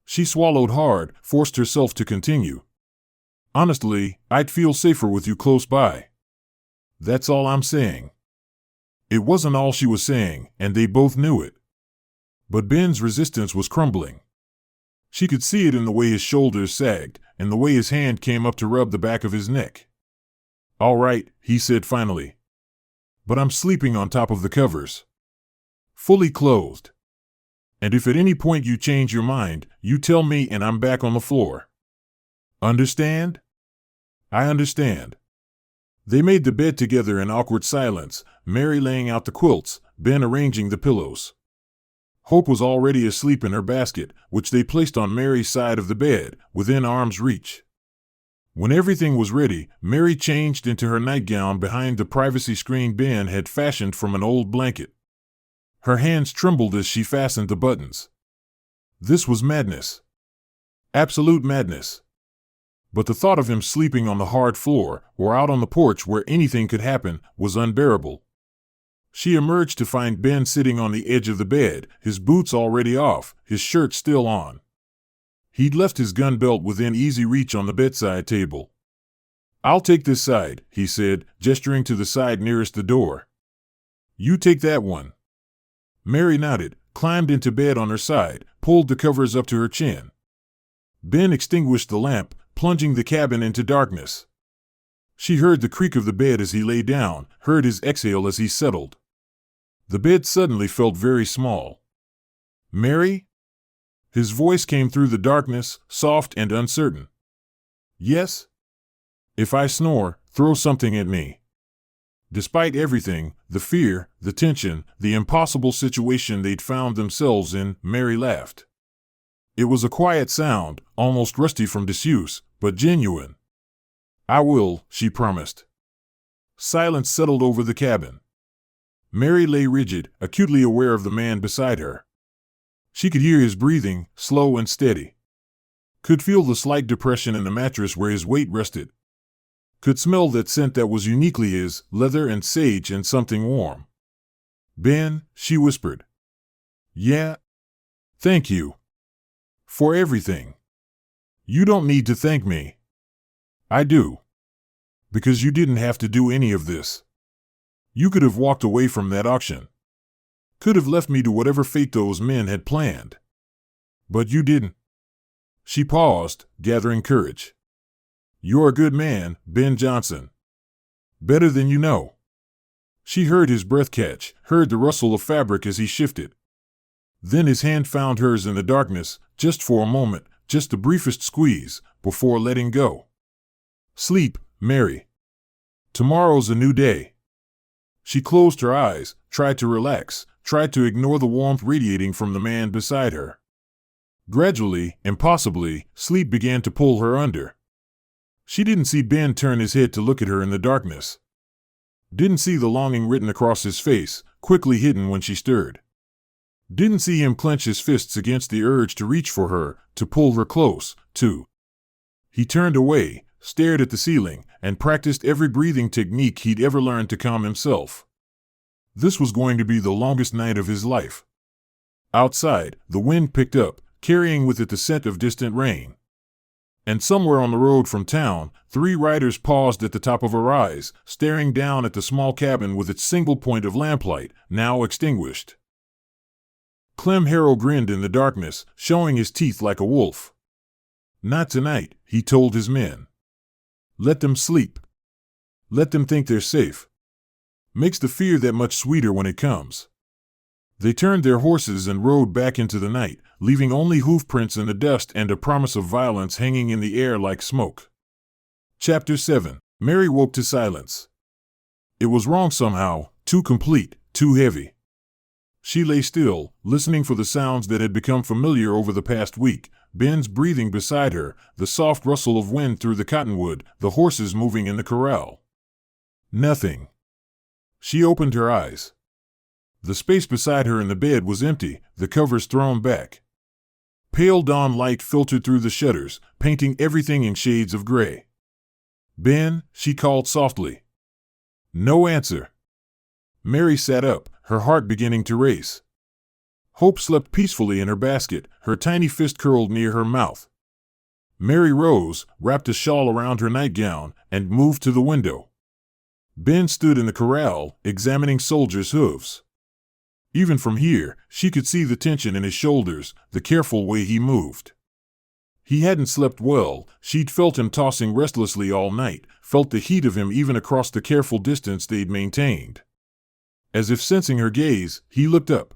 S1: She swallowed hard, forced herself to continue. Honestly, I'd feel safer with you close by. That's all I'm saying. It wasn't all she was saying, and they both knew it. But Ben's resistance was crumbling. She could see it in the way his shoulders sagged, and the way his hand came up to rub the back of his neck. "All right," he said finally. "But I'm sleeping on top of the covers. Fully clothed. And if at any point you change your mind, you tell me and I'm back on the floor. Understand?" "I understand." They made the bed together in awkward silence, Mary laying out the quilts, Ben arranging the pillows. Hope was already asleep in her basket, which they placed on Mary's side of the bed, within arm's reach. When everything was ready, Mary changed into her nightgown behind the privacy screen Ben had fashioned from an old blanket. Her hands trembled as she fastened the buttons. This was madness. Absolute madness. But the thought of him sleeping on the hard floor, or out on the porch where anything could happen, was unbearable. She emerged to find Ben sitting on the edge of the bed, his boots already off, his shirt still on. He'd left his gun belt within easy reach on the bedside table. "I'll take this side," he said, gesturing to the side nearest the door. "You take that one." Mary nodded, climbed into bed on her side, pulled the covers up to her chin. Ben extinguished the lamp, plunging the cabin into darkness. She heard the creak of the bed as he lay down, heard his exhale as he settled. The bed suddenly felt very small. "Mary?" His voice came through the darkness, soft and uncertain. "Yes?" "If I snore, throw something at me." Despite everything, the fear, the tension, the impossible situation they'd found themselves in, Mary laughed. It was a quiet sound, almost rusty from disuse, but genuine. "I will," she promised. Silence settled over the cabin. Mary lay rigid, acutely aware of the man beside her. She could hear his breathing, slow and steady. Could feel the slight depression in the mattress where his weight rested. Could smell that scent that was uniquely his, leather and sage and something warm. "Ben," she whispered. "Yeah? Thank you. For everything." "You don't need to thank me." "I do. Because you didn't have to do any of this. You could have walked away from that auction. Could have left me to whatever fate those men had planned. But you didn't." She paused, gathering courage. "You're a good man, Ben Johnson. Better than you know." She heard his breath catch, heard the rustle of fabric as he shifted. Then his hand found hers in the darkness, just for a moment, just the briefest squeeze, before letting go. "Sleep, Mary. Tomorrow's a new day." She closed her eyes, tried to relax, tried to ignore the warmth radiating from the man beside her. Gradually, impossibly, sleep began to pull her under. She didn't see Ben turn his head to look at her in the darkness. Didn't see the longing written across his face, quickly hidden when she stirred. Didn't see him clench his fists against the urge to reach for her, to pull her close, to. He turned away, stared at the ceiling, and practiced every breathing technique he'd ever learned to calm himself. This was going to be the longest night of his life. Outside, the wind picked up, carrying with it the scent of distant rain. And somewhere on the road from town, 3 riders paused at the top of a rise, staring down at the small cabin with its single point of lamplight, now extinguished. Clem Harrow grinned in the darkness, showing his teeth like a wolf. "Not tonight," he told his men. "Let them sleep. Let them think they're safe. Makes the fear that much sweeter when it comes." They turned their horses and rode back into the night, leaving only hoof prints in the dust and a promise of violence hanging in the air like smoke. Chapter 7. Mary woke to silence. It was wrong somehow, too complete, too heavy. She lay still, listening for the sounds that had become familiar over the past week, Ben's breathing beside her, the soft rustle of wind through the cottonwood, the horses moving in the corral. Nothing. She opened her eyes. The space beside her in the bed was empty, the covers thrown back. Pale dawn light filtered through the shutters, painting everything in shades of gray. "Ben," she called softly. No answer. Mary sat up, her heart beginning to race. Hope slept peacefully in her basket, her tiny fist curled near her mouth. Mary rose, wrapped a shawl around her nightgown, and moved to the window. Ben stood in the corral, examining Soldier's hooves. Even from here, she could see the tension in his shoulders, the careful way he moved. He hadn't slept well. She'd felt him tossing restlessly all night, felt the heat of him even across the careful distance they'd maintained. As if sensing her gaze, he looked up.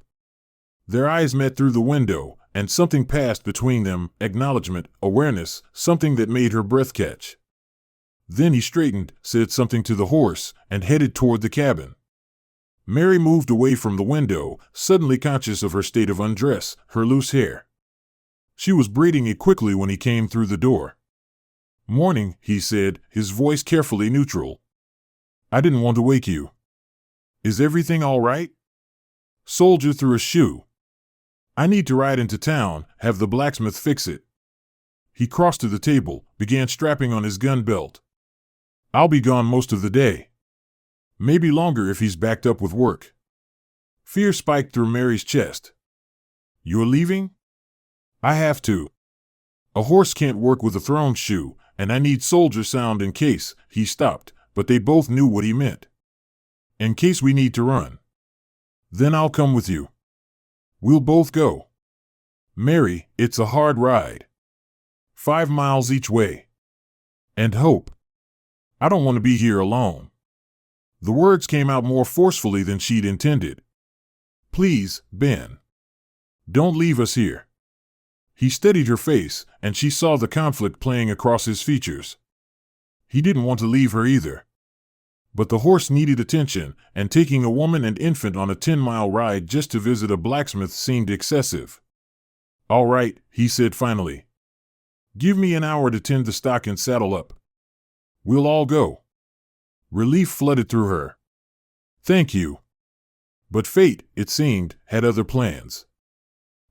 S1: Their eyes met through the window, and something passed between them, acknowledgement, awareness, something that made her breath catch. Then he straightened, said something to the horse, and headed toward the cabin. Mary moved away from the window, suddenly conscious of her state of undress, her loose hair. She was braiding it quickly when he came through the door. "Morning," he said, his voice carefully neutral. "I didn't want to wake you. Is everything all right?" Soldier threw a shoe. "I need to ride into town, have the blacksmith fix it." He crossed to the table, began strapping on his gun belt. "I'll be gone most of the day. Maybe longer if he's backed up with work." Fear spiked through Mary's chest. "You're leaving?" "I have to. A horse can't work with a thrown shoe, and I need soldier sound in case." He stopped, but they both knew what he meant. "In case we need to run. Then I'll come with you. We'll both go." "Mary, it's a hard ride. 5 miles each way. And hope. I don't want to be here alone." The words came out more forcefully than she'd intended. "Please, Ben. Don't leave us here." He steadied her face, and she saw the conflict playing across his features. He didn't want to leave her either. But the horse needed attention, and taking a woman and infant on a 10-mile ride just to visit a blacksmith seemed excessive. "All right," he said finally. "Give me an hour to tend the stock and saddle up. We'll all go." Relief flooded through her. "Thank you." But fate, it seemed, had other plans.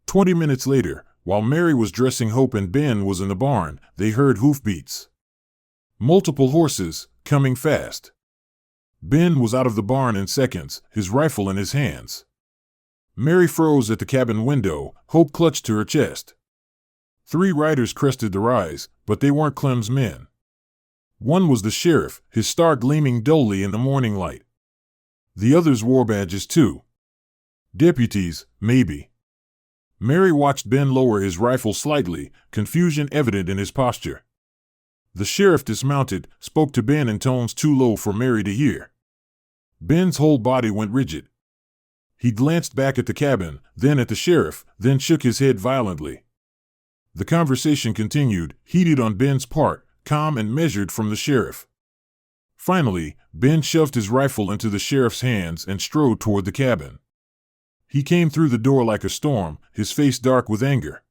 S1: 20 minutes later, while Mary was dressing Hope and Ben was in the barn, they heard hoofbeats. Multiple horses, coming fast. Ben was out of the barn in seconds, his rifle in his hands. Mary froze at the cabin window, Hope clutched to her chest. 3 riders crested the rise, but they weren't Clem's men. One was the sheriff, his star gleaming dully in the morning light. The others wore badges too. Deputies, maybe. Mary watched Ben lower his rifle slightly, confusion evident in his posture. The sheriff dismounted, spoke to Ben in tones too low for Mary to hear. Ben's whole body went rigid. He glanced back at the cabin, then at the sheriff, then shook his head violently. The conversation continued, heated on Ben's part, calm and measured from the sheriff. Finally, Ben shoved his rifle into the sheriff's hands and strode toward the cabin. He came through the door like a storm, his face dark with anger.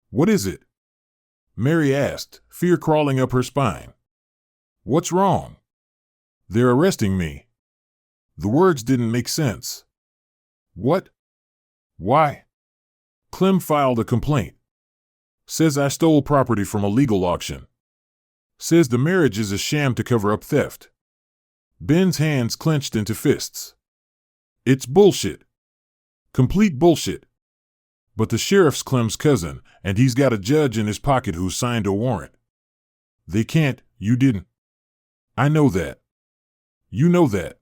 S1: "What is it?" Mary asked, fear crawling up her spine. "What's wrong?" "They're arresting me." The words didn't make sense. "What? Why?" "Clem filed a complaint. Says I stole property from a legal auction. Says the marriage is a sham to cover up theft." Ben's hands clenched into fists. "It's bullshit. Complete bullshit. But the sheriff's Clem's cousin, and he's got a judge in his pocket who signed a warrant. They can't, you didn't. I know that. You know that.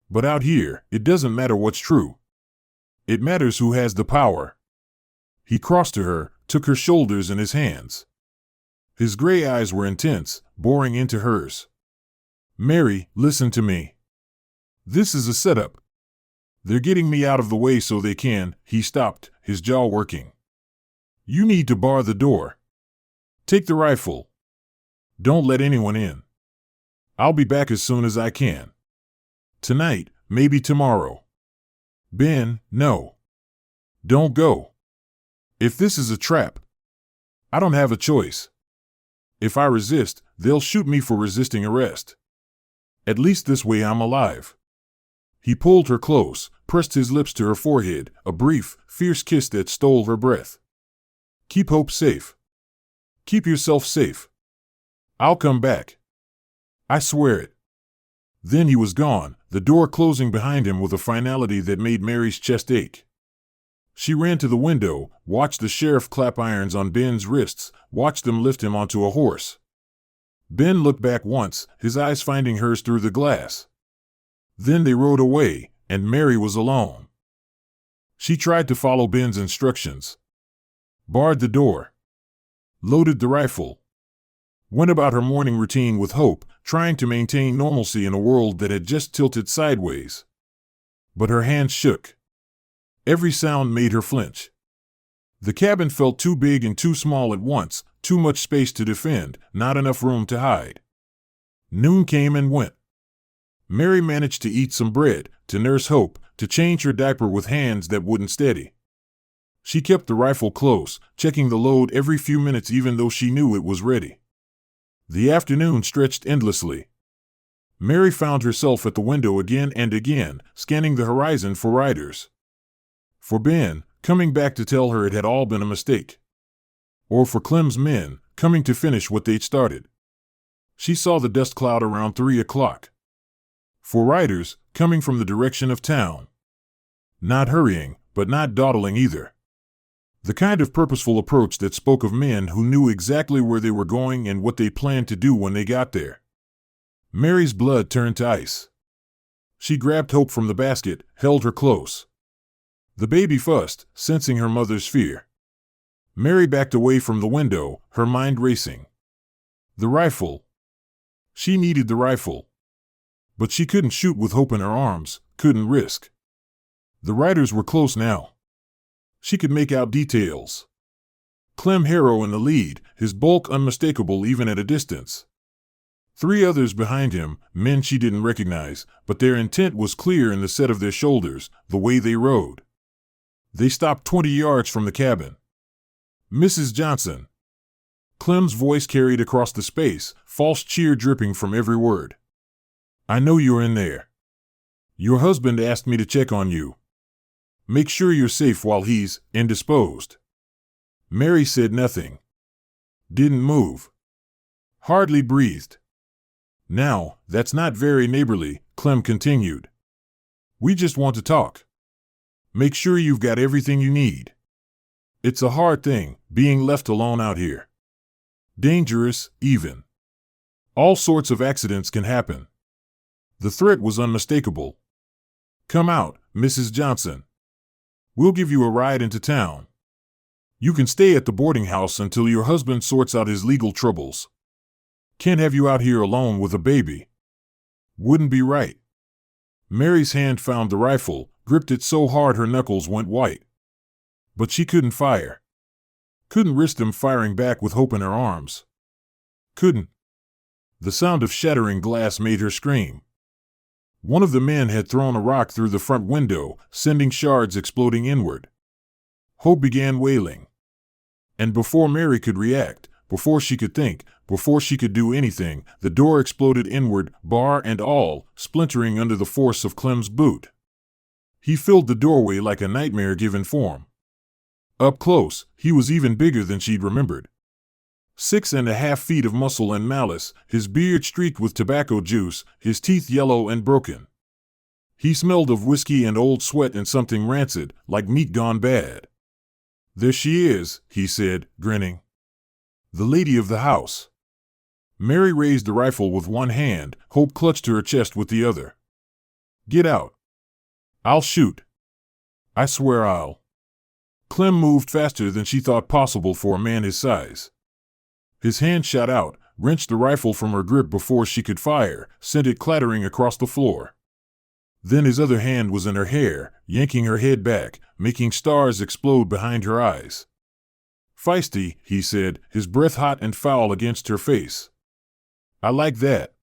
S1: But out here, it doesn't matter what's true. It matters who has the power." He crossed to her, took her shoulders in his hands. His gray eyes were intense, boring into hers. "Mary, listen to me. This is a setup. They're getting me out of the way so they can." He stopped, his jaw working. "You need to bar the door. Take the rifle. Don't let anyone in. I'll be back as soon as I can. Tonight, maybe tomorrow." "Ben, no. Don't go. If this is a trap, I don't have a choice. If I resist, they'll shoot me for resisting arrest. At least this way I'm alive." He pulled her close, pressed his lips to her forehead, a brief, fierce kiss that stole her breath. "Keep Hope safe. Keep yourself safe. I'll come back. I swear it." Then he was gone, the door closing behind him with a finality that made Mary's chest ache. She ran to the window, watched the sheriff clap irons on Ben's wrists, watched them lift him onto a horse. Ben looked back once, his eyes finding hers through the glass. Then they rode away, and Mary was alone. She tried to follow Ben's instructions. Barred the door. loaded the rifle, went about her morning routine with hope, trying to maintain normalcy in a world that had just tilted sideways. But her hands shook. Every sound made her flinch. The cabin felt too big and too small at once, too much space to defend, not enough room to hide. Noon came and went. Mary managed to eat some bread, to nurse hope, to change her diaper with hands that wouldn't steady. She kept the rifle close, checking the load every few minutes even though she knew it was ready. The afternoon stretched endlessly. Mary found herself at the window again and again, scanning the horizon for riders. For Ben, coming back to tell her it had all been a mistake. Or for Clem's men, coming to finish what they'd started. She saw the dust cloud around 3 o'clock. For riders, coming from the direction of town. Not hurrying, but not dawdling either. The kind of purposeful approach that spoke of men who knew exactly where they were going and what they planned to do when they got there. Mary's blood turned to ice. She grabbed Hope from the basket, held her close. The baby fussed, sensing her mother's fear. Mary backed away from the window, her mind racing. The rifle. She needed the rifle. But she couldn't shoot with Hope in her arms, couldn't risk. The riders were close now. She could make out details. Clem Harrow in the lead, his bulk unmistakable even at a distance. 3 others behind him, men she didn't recognize, but their intent was clear in the set of their shoulders, the way they rode. They stopped 20 yards from the cabin. "Mrs. Johnson." Clem's voice carried across the space, false cheer dripping from every word. "I know you're in there. Your husband asked me to check on you. Make sure you're safe while he's indisposed." Mary said nothing. Didn't move. Hardly breathed. "Now, that's not very neighborly," Clem continued. "We just want to talk. Make sure you've got everything you need. It's a hard thing, being left alone out here. Dangerous, even. All sorts of accidents can happen." The threat was unmistakable. "Come out, Mrs. Johnson. We'll give you a ride into town. You can stay at the boarding house until your husband sorts out his legal troubles. Can't have you out here alone with a baby. Wouldn't be right." Mary's hand found the rifle, gripped it so hard her knuckles went white. But she couldn't fire. Couldn't risk them firing back with Hope in her arms. Couldn't. The sound of shattering glass made her scream. One of the men had thrown a rock through the front window, sending shards exploding inward. Hope began wailing. And before Mary could react, before she could think, before she could do anything, the door exploded inward, bar and all, splintering under the force of Clem's boot. He filled the doorway like a nightmare-given form. Up close, he was even bigger than she'd remembered. 6.5 feet of muscle and malice, his beard streaked with tobacco juice, his teeth yellow and broken. He smelled of whiskey and old sweat and something rancid, like meat gone bad. "There she is," he said, grinning. "The lady of the house." Mary raised the rifle with one hand, Hope clutched her chest with the other. "Get out. I'll shoot. I swear I'll." Clem moved faster than she thought possible for a man his size. His hand shot out, wrenched the rifle from her grip before she could fire, sent it clattering across the floor. Then his other hand was in her hair, yanking her head back, making stars explode behind her eyes. "Feisty," he said, his breath hot and foul against her face. "I like that.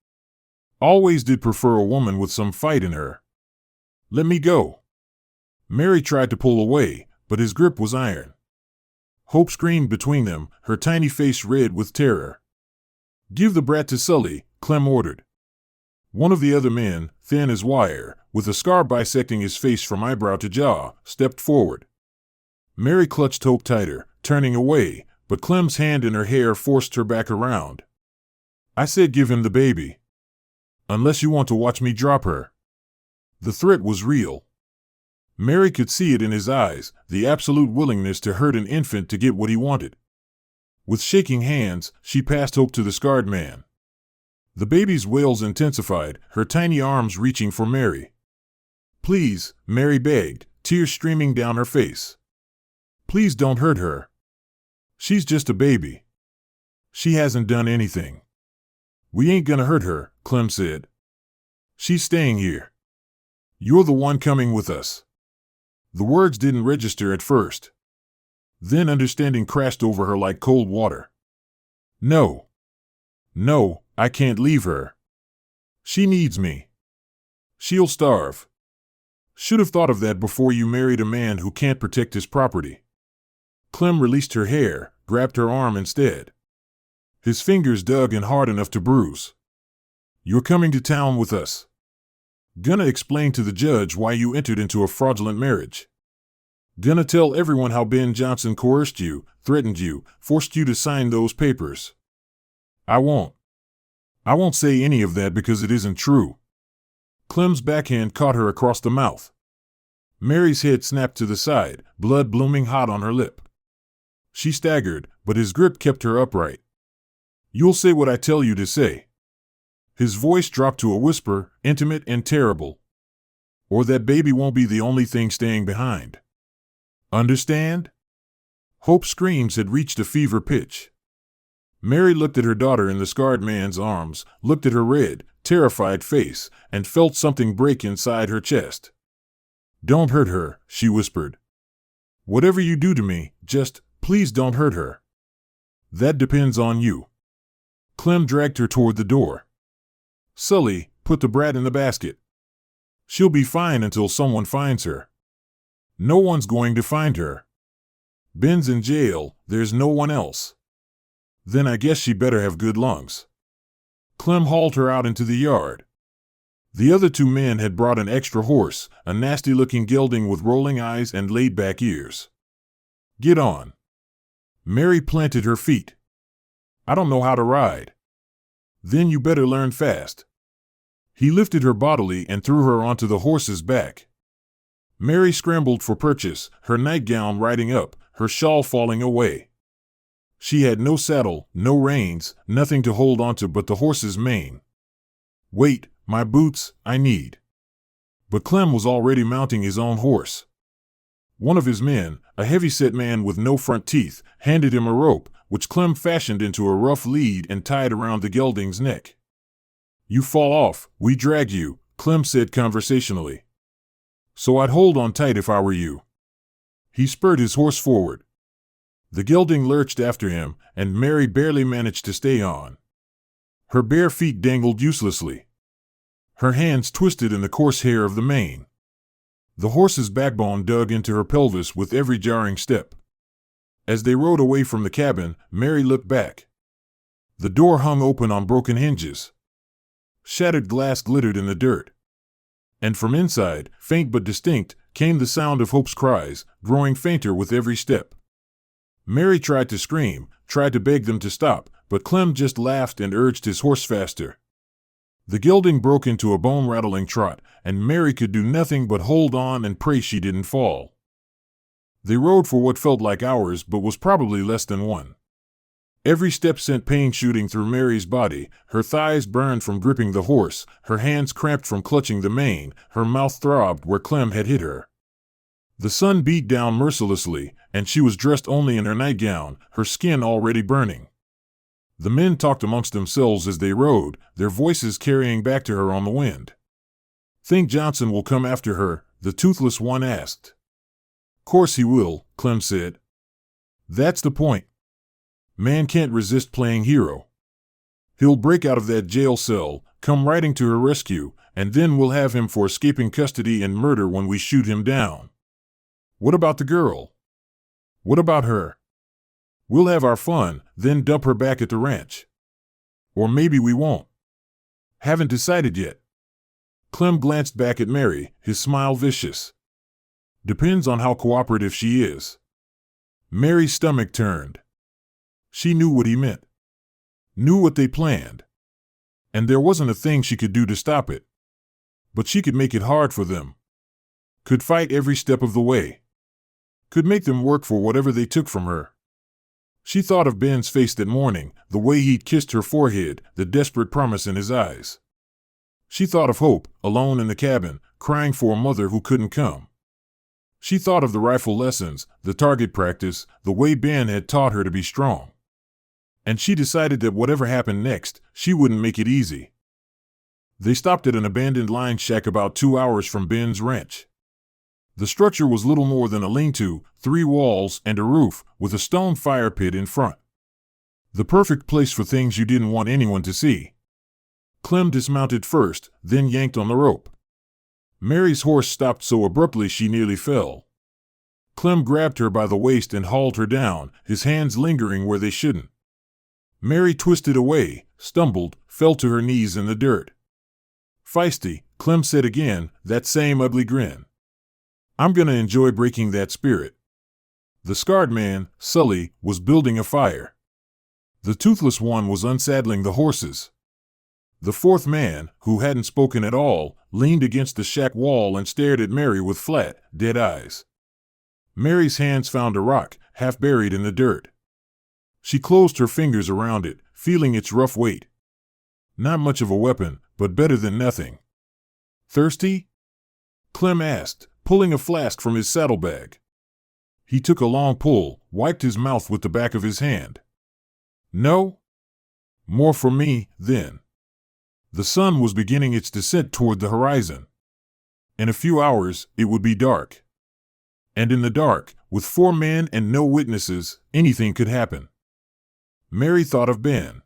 S1: Always did prefer a woman with some fight in her. Let me go." Mary tried to pull away, but his grip was iron. Hope screamed between them, her tiny face red with terror. "Give the brat to Sully," Clem ordered. One of the other men, thin as wire, with a scar bisecting his face from eyebrow to jaw, stepped forward. Mary clutched Hope tighter, turning away, but Clem's hand in her hair forced her back around. "I said give him the baby. Unless you want to watch me drop her." The threat was real. Mary could see it in his eyes, the absolute willingness to hurt an infant to get what he wanted. With shaking hands, she passed Hope to the scarred man. The baby's wails intensified, her tiny arms reaching for Mary. "Please," Mary begged, tears streaming down her face. "Please don't hurt her. She's just a baby." She hasn't done anything. We ain't gonna hurt her, Clem said. She's staying here. You're the one coming with us. The words didn't register at first. Then understanding crashed over her like cold water. No. No, I can't leave her. She needs me. She'll starve. Should have thought of that before you married a man who can't protect his property. Clem released her hair, grabbed her arm instead. His fingers dug in hard enough to bruise. You're coming to town with us. Gonna explain to the judge why you entered into a fraudulent marriage. Gonna tell everyone how Ben Johnson coerced you, threatened you, forced you to sign those papers. I won't. I won't say any of that because it isn't true. Clem's backhand caught her across the mouth. Mary's head snapped to the side, blood blooming hot on her lip. She staggered, but his grip kept her upright. You'll say what I tell you to say. His voice dropped to a whisper, intimate and terrible. Or that baby won't be the only thing staying behind. Understand? Hope's screams had reached a fever pitch. Mary looked at her daughter in the scarred man's arms, looked at her red, terrified face, and felt something break inside her chest. Don't hurt her, she whispered. Whatever you do to me, just, please don't hurt her. That depends on you. Clem dragged her toward the door. Sully, put the brat in the basket. She'll be fine until someone finds her. No one's going to find her. Ben's in jail, there's no one else. Then I guess she better have good lungs. Clem hauled her out into the yard. The other two men had brought an extra horse, a nasty-looking gelding with rolling eyes and laid-back ears. Get on. Mary planted her feet. I don't know how to ride. Then you better learn fast. He lifted her bodily and threw her onto the horse's back. Mary scrambled for purchase, her nightgown riding up, her shawl falling away. She had no saddle, no reins, nothing to hold onto but the horse's mane. Wait, my boots, I need. But Clem was already mounting his own horse. One of his men, a heavy-set man with no front teeth, handed him a rope, which Clem fashioned into a rough lead and tied around the gelding's neck. You fall off, we drag you, Clem said conversationally. So I'd hold on tight if I were you. He spurred his horse forward. The gelding lurched after him, and Mary barely managed to stay on. Her bare feet dangled uselessly. Her hands twisted in the coarse hair of the mane. The horse's backbone dug into her pelvis with every jarring step. As they rode away from the cabin, Mary looked back. The door hung open on broken hinges. Shattered glass glittered in the dirt. And from inside, faint but distinct, came the sound of Hope's cries, growing fainter with every step. Mary tried to scream, tried to beg them to stop, but Clem just laughed and urged his horse faster. The gelding broke into a bone-rattling trot, and Mary could do nothing but hold on and pray she didn't fall. They rode for what felt like hours but was probably less than one. Every step sent pain shooting through Mary's body, her thighs burned from gripping the horse, her hands cramped from clutching the mane, her mouth throbbed where Clem had hit her. The sun beat down mercilessly, and she was dressed only in her nightgown, her skin already burning. The men talked amongst themselves as they rode, their voices carrying back to her on the wind. Think Johnson will come after her? The toothless one asked. Course he will, Clem said. That's the point. Man can't resist playing hero. He'll break out of that jail cell, come riding to her rescue, and then we'll have him for escaping custody and murder when we shoot him down. What about the girl? What about her? We'll have our fun, then dump her back at the ranch. Or maybe we won't. Haven't decided yet. Clem glanced back at Mary, his smile vicious. Depends on how cooperative she is. Mary's stomach turned. She knew what he meant. Knew what they planned. And there wasn't a thing she could do to stop it. But she could make it hard for them. Could fight every step of the way. Could make them work for whatever they took from her. She thought of Ben's face that morning, the way he'd kissed her forehead, the desperate promise in his eyes. She thought of Hope, alone in the cabin, crying for a mother who couldn't come. She thought of the rifle lessons, the target practice, the way Ben had taught her to be strong. And she decided that whatever happened next, she wouldn't make it easy. They stopped at an abandoned line shack about 2 hours from Ben's ranch. The structure was little more than a lean-to, 3 walls and a roof, with a stone fire pit in front. The perfect place for things you didn't want anyone to see. Clem dismounted first, then yanked on the rope. Mary's horse stopped so abruptly she nearly fell. Clem grabbed her by the waist and hauled her down, his hands lingering where they shouldn't. Mary twisted away, stumbled, fell to her knees in the dirt. Feisty, Clem said again, that same ugly grin. I'm gonna enjoy breaking that spirit. The scarred man, Sully, was building a fire. The toothless one was unsaddling the horses. The fourth man, who hadn't spoken at all, leaned against the shack wall and stared at Mary with flat, dead eyes. Mary's hands found a rock, half buried in the dirt. She closed her fingers around it, feeling its rough weight. Not much of a weapon, but better than nothing. Thirsty? Clem asked, pulling a flask from his saddlebag. He took a long pull, wiped his mouth with the back of his hand. No? More for me, then. The sun was beginning its descent toward the horizon. In a few hours, it would be dark. And in the dark, with 4 men and no witnesses, anything could happen. Mary thought of Ben.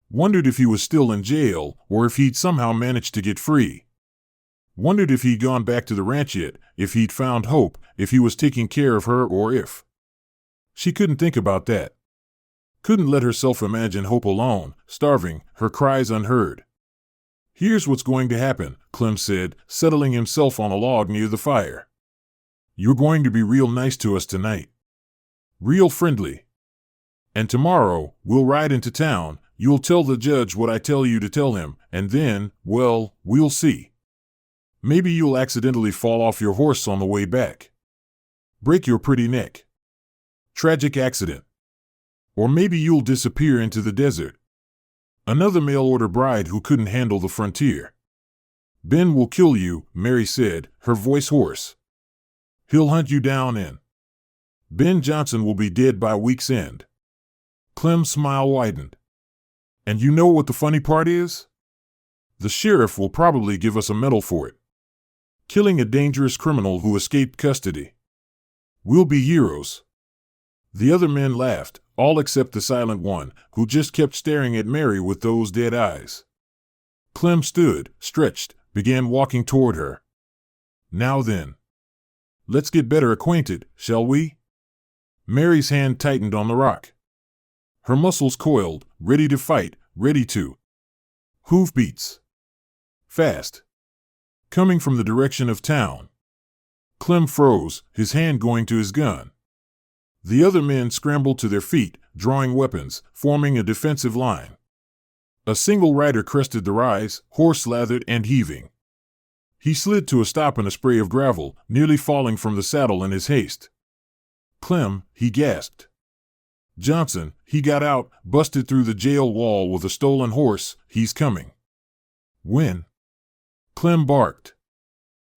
S1: Wondered if he was still in jail, or if he'd somehow managed to get free. Wondered if he'd gone back to the ranch yet, if he'd found hope, if he was taking care of her, or if... She couldn't think about that. Couldn't let herself imagine Hope alone, starving, her cries unheard. Here's what's going to happen, Clem said, settling himself on a log near the fire. You're going to be real nice to us tonight. Real friendly. And tomorrow, we'll ride into town, you'll tell the judge what I tell you to tell him, and then, well, we'll see. Maybe you'll accidentally fall off your horse on the way back. Break your pretty neck. Tragic accident. Or maybe you'll disappear into the desert. Another mail-order bride who couldn't handle the frontier. Ben will kill you, Mary said, her voice hoarse. He'll hunt you down and... Ben Johnson will be dead by week's end. Clem's smile widened. And you know what the funny part is? The sheriff will probably give us a medal for it. Killing a dangerous criminal who escaped custody. We'll be heroes. The other men laughed, all except the silent one, who just kept staring at Mary with those dead eyes. Clem stood, stretched, began walking toward her. Now then. Let's get better acquainted, shall we? Mary's hand tightened on the rock. Her muscles coiled, ready to fight, ready to. Hoofbeats. Fast. Coming from the direction of town. Clem froze, his hand going to his gun. The other men scrambled to their feet, drawing weapons, forming a defensive line. A single rider crested the rise, horse-lathered and heaving. He slid to a stop in a spray of gravel, nearly falling from the saddle in his haste. Clem, he gasped. Johnson, he got out, busted through the jail wall with a stolen horse, he's coming. When? Clem barked.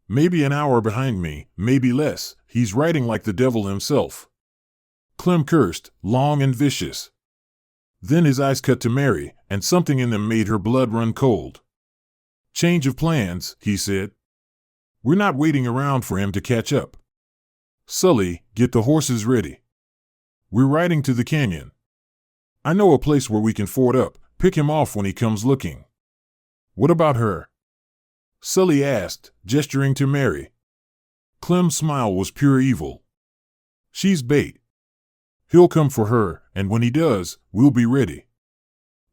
S1: Maybe an hour behind me, maybe less, he's riding like the devil himself. Clem cursed, long and vicious. Then his eyes cut to Mary, and something in them made her blood run cold. Change of plans, he said. We're not waiting around for him to catch up. Sully, get the horses ready. We're riding to the canyon. I know a place where we can ford up, pick him off when he comes looking. What about her? Sully asked, gesturing to Mary. Clem's smile was pure evil. She's bait. He'll come for her, and when he does, we'll be ready.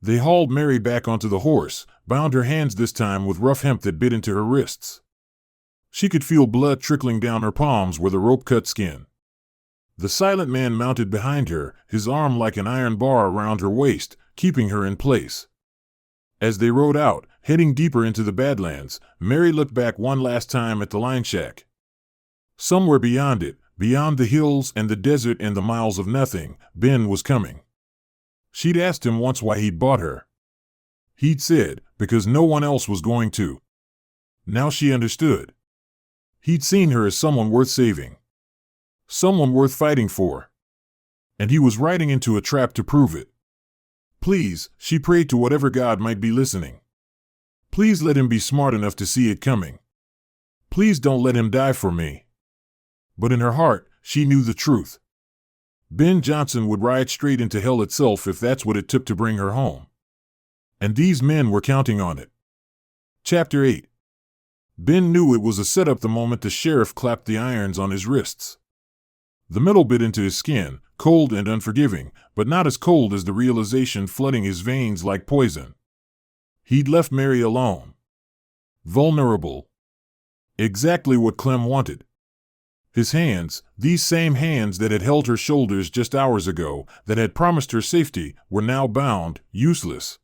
S1: They hauled Mary back onto the horse, bound her hands this time with rough hemp that bit into her wrists. She could feel blood trickling down her palms where the rope cut skin. The silent man mounted behind her, his arm like an iron bar around her waist, keeping her in place. As they rode out, heading deeper into the Badlands, Mary looked back one last time at the line shack. Somewhere beyond it, beyond the hills and the desert and the miles of nothing, Ben was coming. She'd asked him once why he'd bought her. He'd said, because no one else was going to. Now she understood. He'd seen her as someone worth saving. Someone worth fighting for. And he was riding into a trap to prove it. Please, she prayed to whatever God might be listening. Please let him be smart enough to see it coming. Please don't let him die for me. But in her heart, she knew the truth. Ben Johnson would ride straight into hell itself if that's what it took to bring her home. And these men were counting on it. Chapter 8. Ben knew it was a setup the moment the sheriff clapped the irons on his wrists. The metal bit into his skin, cold and unforgiving, but not as cold as the realization flooding his veins like poison. He'd left Mary alone. Vulnerable. Exactly what Clem wanted. His hands, these same hands that had held her shoulders just hours ago, that had promised her safety, were now bound, useless.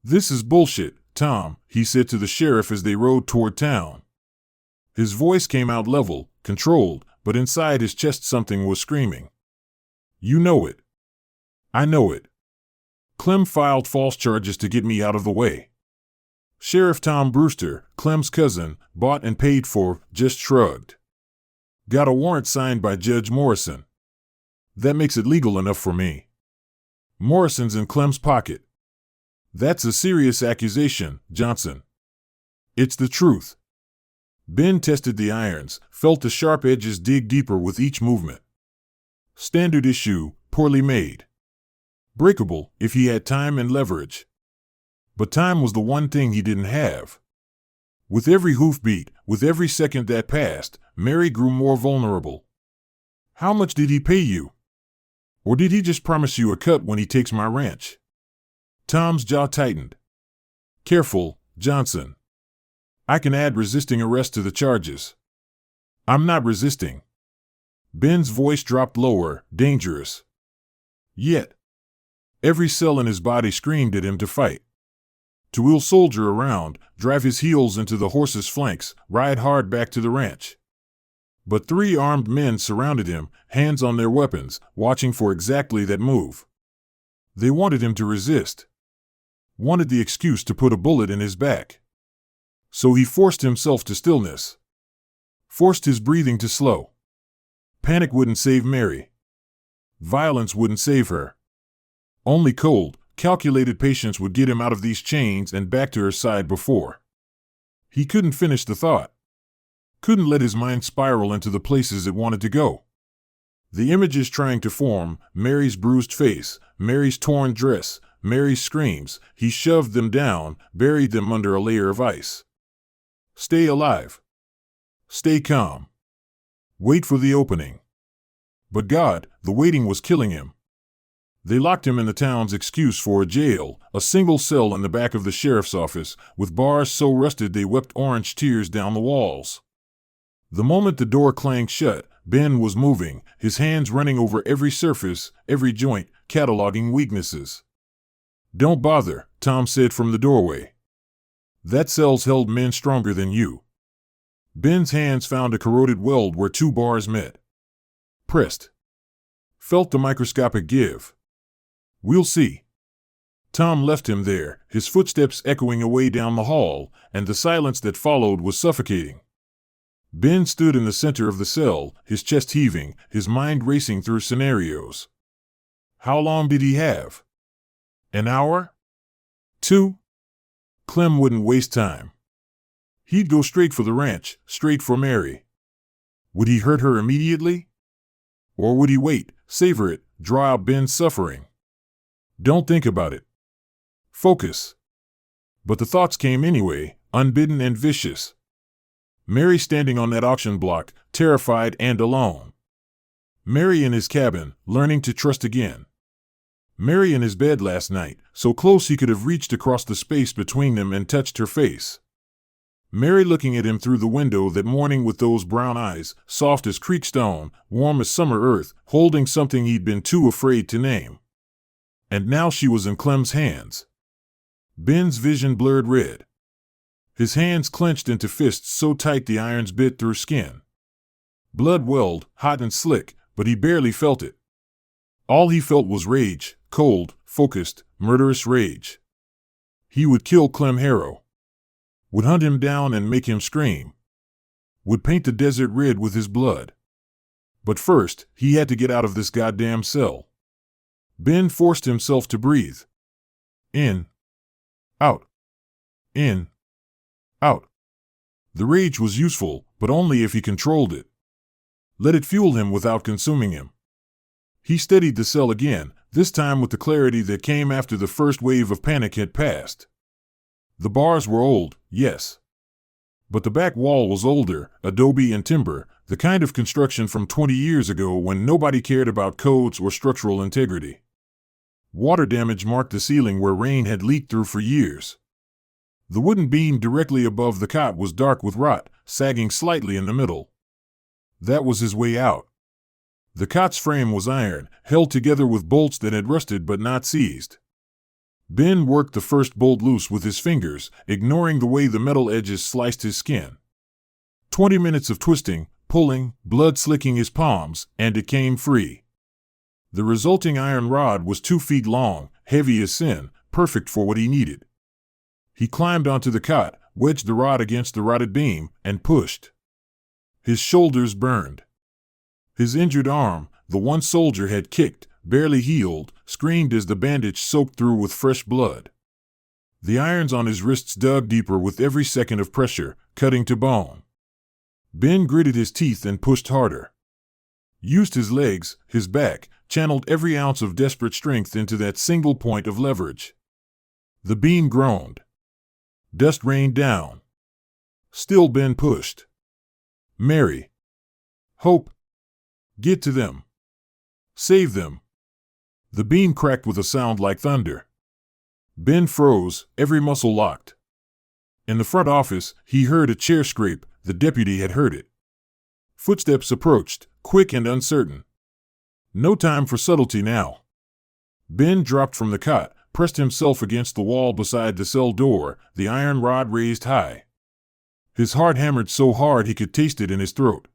S1: "This is bullshit, Tom," he said to the sheriff as they rode toward town. His voice came out level, controlled, but inside his chest something was screaming. "You know it. I know it. Clem filed false charges to get me out of the way." Sheriff Tom Brewster, Clem's cousin, bought and paid for, just shrugged. "Got a warrant signed by Judge Morrison. That makes it legal enough for me. Morrison's in Clem's pocket. That's a serious accusation, Johnson." "It's the truth." Ben tested the irons, felt the sharp edges dig deeper with each movement. Standard issue, poorly made. Breakable, if he had time and leverage. But time was the one thing he didn't have. With every hoofbeat, with every second that passed, Mary grew more vulnerable. "How much did he pay you? Or did he just promise you a cut when he takes my ranch?" Tom's jaw tightened. "Careful, Johnson. I can add resisting arrest to the charges." "I'm not resisting." Ben's voice dropped lower, dangerous. Yet, every cell in his body screamed at him to fight. To wheel soldier around, drive his heels into the horse's flanks, ride hard back to the ranch. But 3 armed men surrounded him, hands on their weapons, watching for exactly that move. They wanted him to resist. Wanted the excuse to put a bullet in his back. So he forced himself to stillness. Forced his breathing to slow. Panic wouldn't save Mary. Violence wouldn't save her. Only cold, calculated patience would get him out of these chains and back to her side before. He couldn't finish the thought. Couldn't let his mind spiral into the places it wanted to go. The images trying to form, Mary's bruised face, Mary's torn dress, Mary's screams, he shoved them down, buried them under a layer of ice. Stay alive. Stay calm. Wait for the opening. But God, the waiting was killing him. They locked him in the town's excuse for a jail, a single cell in the back of the sheriff's office, with bars so rusted they wept orange tears down the walls. The moment the door clanged shut, Ben was moving, his hands running over every surface, every joint, cataloging weaknesses. "Don't bother," Tom said from the doorway. "That cell's held men stronger than you." Ben's hands found a corroded weld where 2 bars met. Pressed. Felt the microscopic give. "We'll see." Tom left him there, his footsteps echoing away down the hall, and the silence that followed was suffocating. Ben stood in the center of the cell, his chest heaving, his mind racing through scenarios. How long did he have? An hour? 2? Clem wouldn't waste time. He'd go straight for the ranch, straight for Mary. Would he hurt her immediately? Or would he wait, savor it, draw out Ben's suffering? Don't think about it. Focus. But the thoughts came anyway, unbidden and vicious. Mary standing on that auction block, terrified and alone. Mary in his cabin, learning to trust again. Mary in his bed last night, so close he could have reached across the space between them and touched her face. Mary looking at him through the window that morning with those brown eyes, soft as creek stone, warm as summer earth, holding something he'd been too afraid to name. And now she was in Clem's hands. Ben's vision blurred red. His hands clenched into fists so tight the irons bit through skin. Blood welled, hot and slick, but he barely felt it. All he felt was rage, cold, focused, murderous rage. He would kill Clem Harrow. Would hunt him down and make him scream. Would paint the desert red with his blood. But first, he had to get out of this goddamn cell. Ben forced himself to breathe. In. Out. In. Out. The rage was useful, but only if he controlled it. Let it fuel him without consuming him. He steadied the cell again, this time with the clarity that came after the first wave of panic had passed. The bars were old, yes. But the back wall was older, adobe and timber, the kind of construction from 20 years ago when nobody cared about codes or structural integrity. Water damage marked the ceiling where rain had leaked through for years. The wooden beam directly above the cot was dark with rot, sagging slightly in the middle. That was his way out. The cot's frame was iron, held together with bolts that had rusted but not seized. Ben worked the first bolt loose with his fingers, ignoring the way the metal edges sliced his skin. 20 minutes of twisting, pulling, blood slicking his palms, and it came free. The resulting iron rod was 2 feet long, heavy as sin, perfect for what he needed. He climbed onto the cot, wedged the rod against the rotted beam, and pushed. His shoulders burned. His injured arm, the one soldier had kicked, barely healed, screamed as the bandage soaked through with fresh blood. The irons on his wrists dug deeper with every second of pressure, cutting to bone. Ben gritted his teeth and pushed harder. Used his legs, his back, channeled every ounce of desperate strength into that single point of leverage. The beam groaned. Dust rained down. Still Ben pushed. Mary. Hope. Get to them. Save them. The beam cracked with a sound like thunder. Ben froze, every muscle locked. In the front office, he heard a chair scrape. The deputy had heard it. Footsteps approached, quick and uncertain. No time for subtlety now. Ben dropped from the cot, pressed himself against the wall beside the cell door, the iron rod raised high. His heart hammered so hard he could taste it in his throat.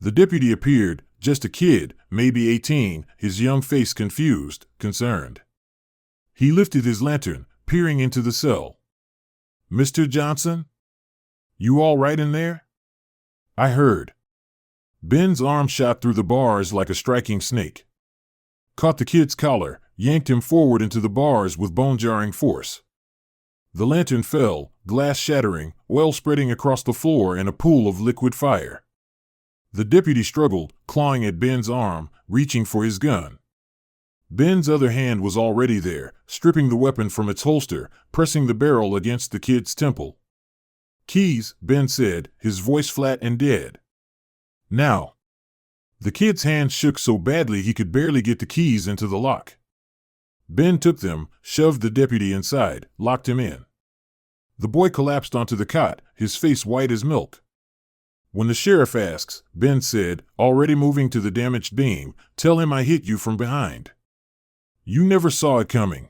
S1: The deputy appeared, just a kid, maybe 18, his young face confused, concerned. He lifted his lantern, peering into the cell. "Mr. Johnson? You all right in there?" "I heard." Ben's arm shot through the bars like a striking snake. Caught the kid's collar, yanked him forward into the bars with bone-jarring force. The lantern fell, glass shattering, oil spreading across the floor in a pool of liquid fire. The deputy struggled, clawing at Ben's arm, reaching for his gun. Ben's other hand was already there, stripping the weapon from its holster, pressing the barrel against the kid's temple. "Keys," Ben said, his voice flat and dead. "Now." The kid's hand shook so badly he could barely get the keys into the lock. Ben took them, shoved the deputy inside, locked him in. The boy collapsed onto the cot, his face white as milk. "When the sheriff asks," Ben said, already moving to the damaged beam, "tell him I hit you from behind. You never saw it coming.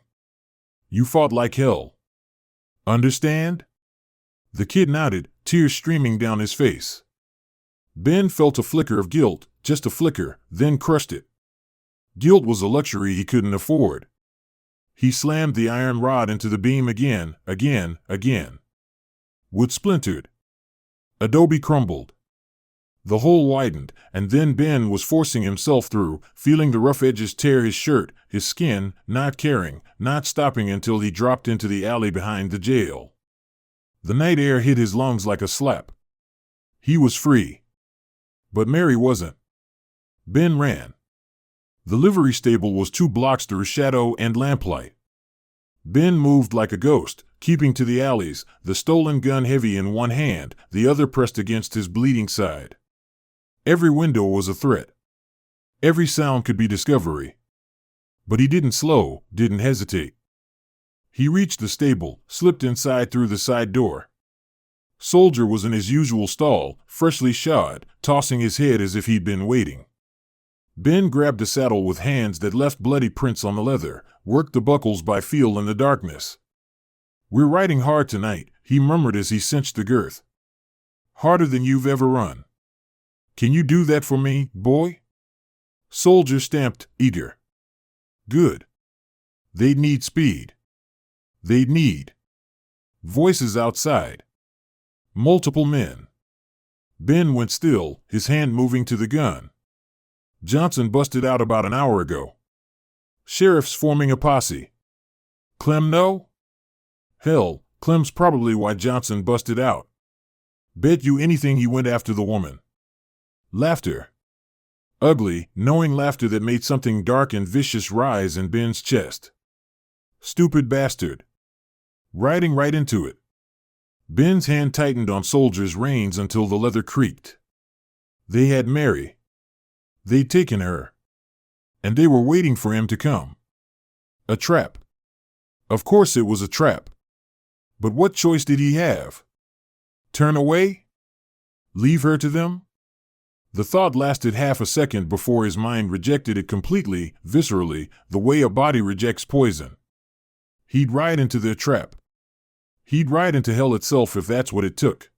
S1: You fought like hell. Understand?" The kid nodded, tears streaming down his face. Ben felt a flicker of guilt, just a flicker, then crushed it. Guilt was a luxury he couldn't afford. He slammed the iron rod into the beam again. Wood splintered. Adobe crumbled. The hole widened, and then Ben was forcing himself through, feeling the rough edges tear his shirt, his skin, not caring, not stopping until he dropped into the alley behind the jail. The night air hit his lungs like a slap. He was free. But Mary wasn't. Ben ran. The livery stable was 2 blocks through shadow and lamplight. Ben moved like a ghost, keeping to the alleys, the stolen gun heavy in one hand, the other pressed against his bleeding side. Every window was a threat. Every sound could be discovery. But he didn't slow, didn't hesitate. He reached the stable, slipped inside through the side door. Soldier was in his usual stall, freshly shod, tossing his head as if he'd been waiting. Ben grabbed the saddle with hands that left bloody prints on the leather, worked the buckles by feel in the darkness. "We're riding hard tonight," he murmured as he cinched the girth. "Harder than you've ever run. Can you do that for me, boy?" Soldier stamped, eager. "Good. They'd need speed. They'd need." Voices outside. Multiple men. Ben went still, his hand moving to the gun. "Johnson busted out about an hour ago. Sheriff's forming a posse. Clem know? Hell, Clem's probably why Johnson busted out. Bet you anything he went after the woman. Laughter. Ugly, knowing laughter that made something dark and vicious rise in Ben's chest. Stupid bastard. Riding right into it. Ben's hand tightened on Soldier's reins until the leather creaked. They had Mary. They'd taken her. And they were waiting for him to come. A trap. Of course it was a trap. But what choice did he have? Turn away? Leave her to them? The thought lasted half a second before his mind rejected it completely, viscerally, the way a body rejects poison. He'd ride into their trap. He'd ride into hell itself if that's what it took.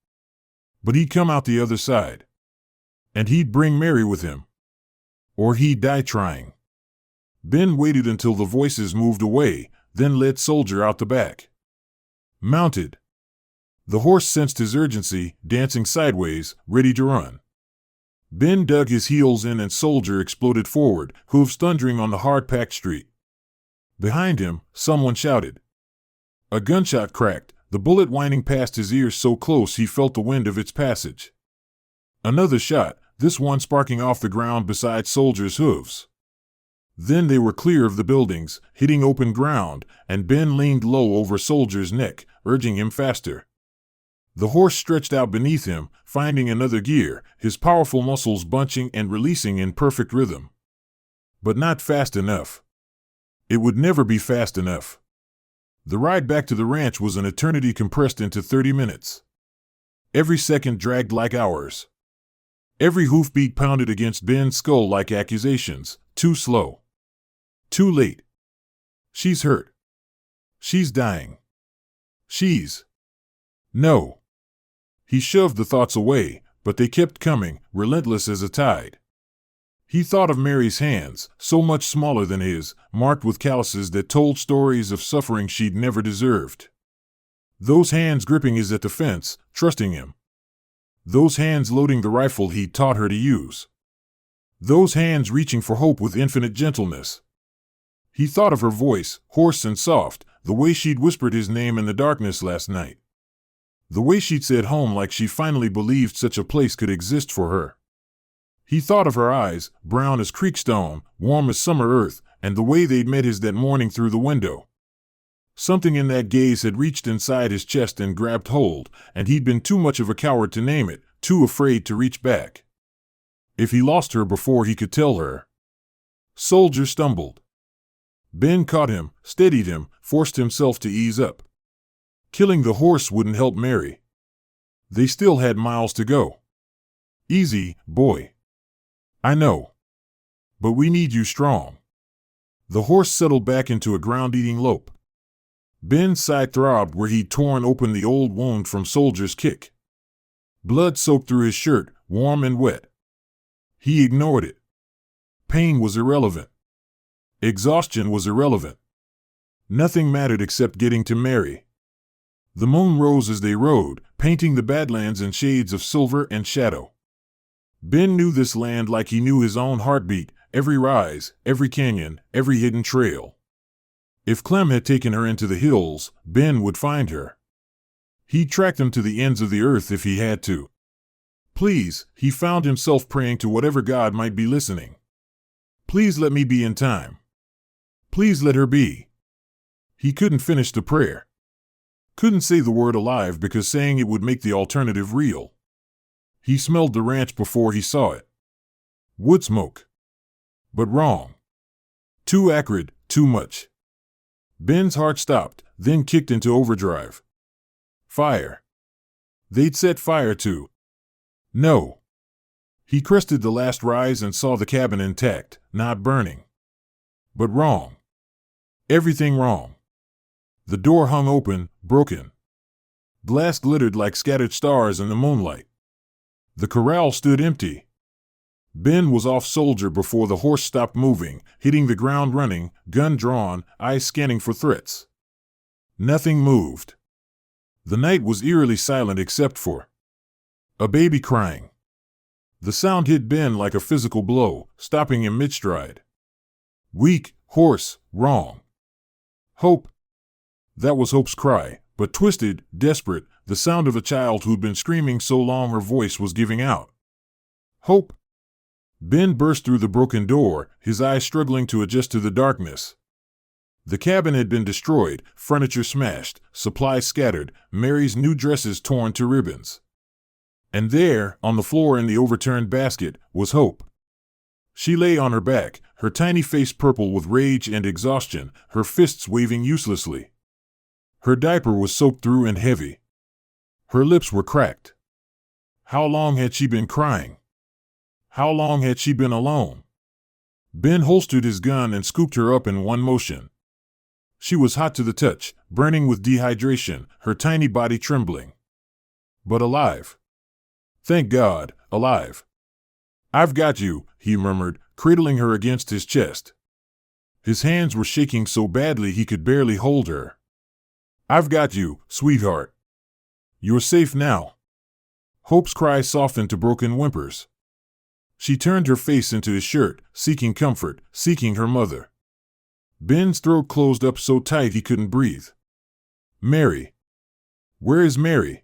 S1: But he'd come out the other side. And he'd bring Mary with him. Or he'd die trying. Ben waited until the voices moved away, then led Soldier out the back. Mounted. The horse sensed his urgency, dancing sideways, ready to run. Ben dug his heels in and Soldier exploded forward, hooves thundering on the hard-packed street. Behind him, someone shouted. A gunshot cracked, the bullet whining past his ears so close he felt the wind of its passage. Another shot, this one sparking off the ground beside Soldier's hooves. Then they were clear of the buildings, hitting open ground, and Ben leaned low over Soldier's neck, urging him faster. The horse stretched out beneath him, finding another gear, his powerful muscles bunching and releasing in perfect rhythm. But not fast enough. It would never be fast enough. The ride back to the ranch was an eternity compressed into 30 minutes. Every second dragged like hours. Every hoofbeat pounded against Ben's skull like accusations. Too slow. Too late. She's hurt. She's dying. She's... No. He shoved the thoughts away, but they kept coming, relentless as a tide. He thought of Mary's hands, so much smaller than his, marked with calluses that told stories of suffering she'd never deserved. Those hands gripping his at the fence, trusting him. Those hands loading the rifle he'd taught her to use. Those hands reaching for hope with infinite gentleness. He thought of her voice, hoarse and soft, the way she'd whispered his name in the darkness last night. The way she'd said home like she finally believed such a place could exist for her. He thought of her eyes, brown as creek stone, warm as summer earth, and the way they'd met his that morning through the window. Something in that gaze had reached inside his chest and grabbed hold, and he'd been too much of a coward to name it, too afraid to reach back. If he lost her before he could tell her. Soldier stumbled. Ben caught him, steadied him, forced himself to ease up. Killing the horse wouldn't help Mary. They still had miles to go. Easy, boy. I know. But we need you strong. The horse settled back into a ground-eating lope. Ben's side throbbed where he'd torn open the old wound from Soldier's kick. Blood soaked through his shirt, warm and wet. He ignored it. Pain was irrelevant. Exhaustion was irrelevant. Nothing mattered except getting to Mary. The moon rose as they rode, painting the Badlands in shades of silver and shadow. Ben knew this land like he knew his own heartbeat, every rise, every canyon, every hidden trail. If Clem had taken her into the hills, Ben would find her. He'd track them to the ends of the earth if he had to. Please, he found himself praying to whatever God might be listening. Please let me be in time. Please let her be. He couldn't finish the prayer. Couldn't say the word alive because saying it would make the alternative real. He smelled the ranch before he saw it. Wood smoke. But wrong. Too acrid, too much. Ben's heart stopped, then kicked into overdrive. Fire. They'd set fire to. No. He crested the last rise and saw the cabin intact, not burning. But wrong. Everything wrong. The door hung open, broken. Glass glittered like scattered stars in the moonlight. The corral stood empty. Ben was off Soldier before the horse stopped moving, hitting the ground running, gun drawn, eyes scanning for threats. Nothing moved. The night was eerily silent except for a baby crying. The sound hit Ben like a physical blow, stopping him mid-stride. Weak, hoarse, wrong. Hope. That was Hope's cry, but twisted, desperate, the sound of a child who'd been screaming so long her voice was giving out. Hope! Ben burst through the broken door, his eyes struggling to adjust to the darkness. The cabin had been destroyed, furniture smashed, supplies scattered, Mary's new dresses torn to ribbons. And there, on the floor in the overturned basket, was Hope. She lay on her back, her tiny face purple with rage and exhaustion, her fists waving uselessly. Her diaper was soaked through and heavy. Her lips were cracked. How long had she been crying? How long had she been alone? Ben holstered his gun and scooped her up in one motion. She was hot to the touch, burning with dehydration, her tiny body trembling. But alive. Thank God, alive. I've got you, he murmured, cradling her against his chest. His hands were shaking so badly he could barely hold her. I've got you, sweetheart. You're safe now. Hope's cry softened to broken whimpers. She turned her face into his shirt, seeking comfort, seeking her mother. Ben's throat closed up so tight he couldn't breathe. Mary. Where is Mary?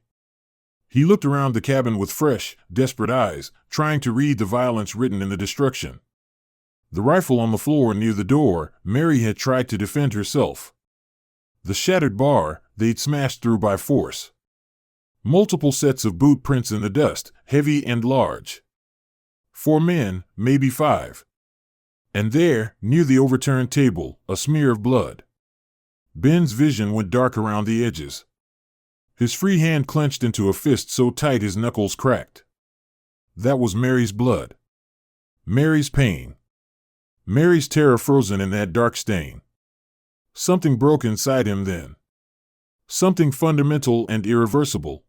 S1: He looked around the cabin with fresh, desperate eyes, trying to read the violence written in the destruction. The rifle on the floor near the door, Mary had tried to defend herself. The shattered bar, they'd smashed through by force. Multiple sets of boot prints in the dust, heavy and large. 4 men, maybe 5. And there, near the overturned table, a smear of blood. Ben's vision went dark around the edges. His free hand clenched into a fist so tight his knuckles cracked. That was Mary's blood. Mary's pain. Mary's terror frozen in that dark stain. Something broke inside him then. Something fundamental and irreversible.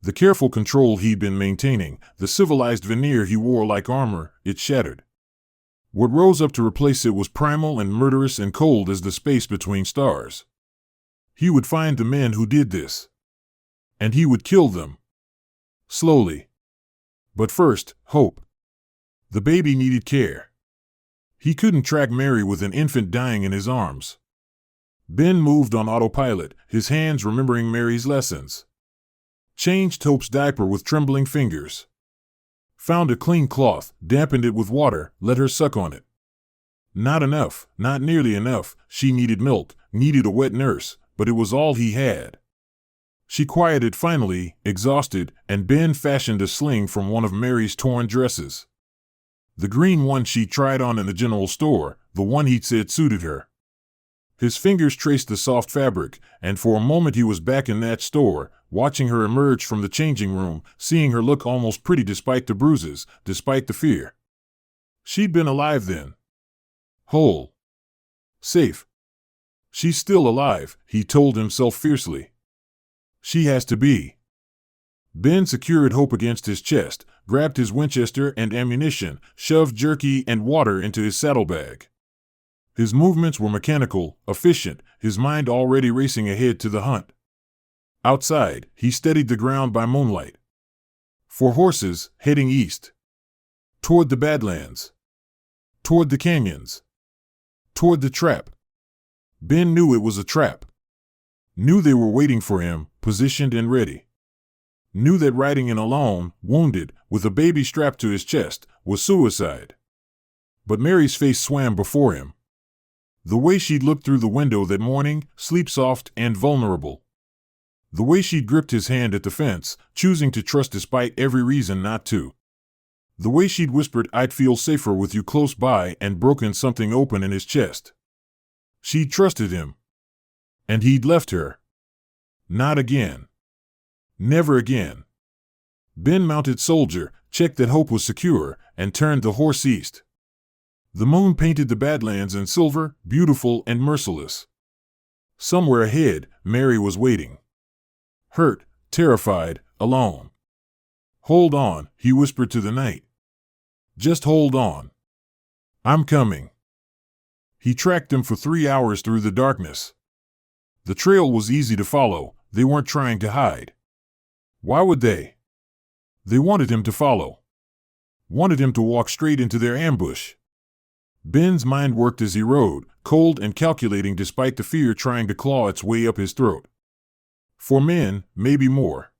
S1: The careful control he'd been maintaining, the civilized veneer he wore like armor, it shattered. What rose up to replace it was primal and murderous and cold as the space between stars. He would find the men who did this. And he would kill them. Slowly. But first, Hope. The baby needed care. He couldn't track Mary with an infant dying in his arms. Ben moved on autopilot, his hands remembering Mary's lessons. Changed Hope's diaper with trembling fingers. Found a clean cloth, dampened it with water, let her suck on it. Not enough, not nearly enough. She needed milk, needed a wet nurse, but it was all he had. She quieted finally, exhausted, and Ben fashioned a sling from one of Mary's torn dresses. The green one she tried on in the general store, the one he'd said suited her. His fingers traced the soft fabric, and for a moment he was back in that store, watching her emerge from the changing room, seeing her look almost pretty despite the bruises, despite the fear. She'd been alive then. Whole. Safe. She's still alive, he told himself fiercely. She has to be. Ben secured Hope against his chest, grabbed his Winchester and ammunition, shoved jerky and water into his saddlebag. His movements were mechanical, efficient, his mind already racing ahead to the hunt. Outside, he steadied the ground by moonlight. 4 horses, heading east. Toward the Badlands. Toward the canyons. Toward the trap. Ben knew it was a trap. Knew they were waiting for him, positioned and ready. Knew that riding in alone, wounded, with a baby strapped to his chest, was suicide. But Mary's face swam before him. The way she'd looked through the window that morning, sleep-soft and vulnerable. The way she'd gripped his hand at the fence, choosing to trust despite every reason not to. The way she'd whispered, "I'd feel safer with you close by," and broken something open in his chest. She'd trusted him. And he'd left her. Not again. Never again. Ben mounted Soldier, checked that Hope was secure, and turned the horse east. The moon painted the Badlands in silver, beautiful and merciless. Somewhere ahead, Mary was waiting. Hurt, terrified, alone. "Hold on," he whispered to the night. "Just hold on. I'm coming." He tracked them for 3 hours through the darkness. The trail was easy to follow, they weren't trying to hide. Why would they? They wanted him to follow. Wanted him to walk straight into their ambush. Ben's mind worked as he rode, cold and calculating despite the fear trying to claw its way up his throat. 4 men, maybe more.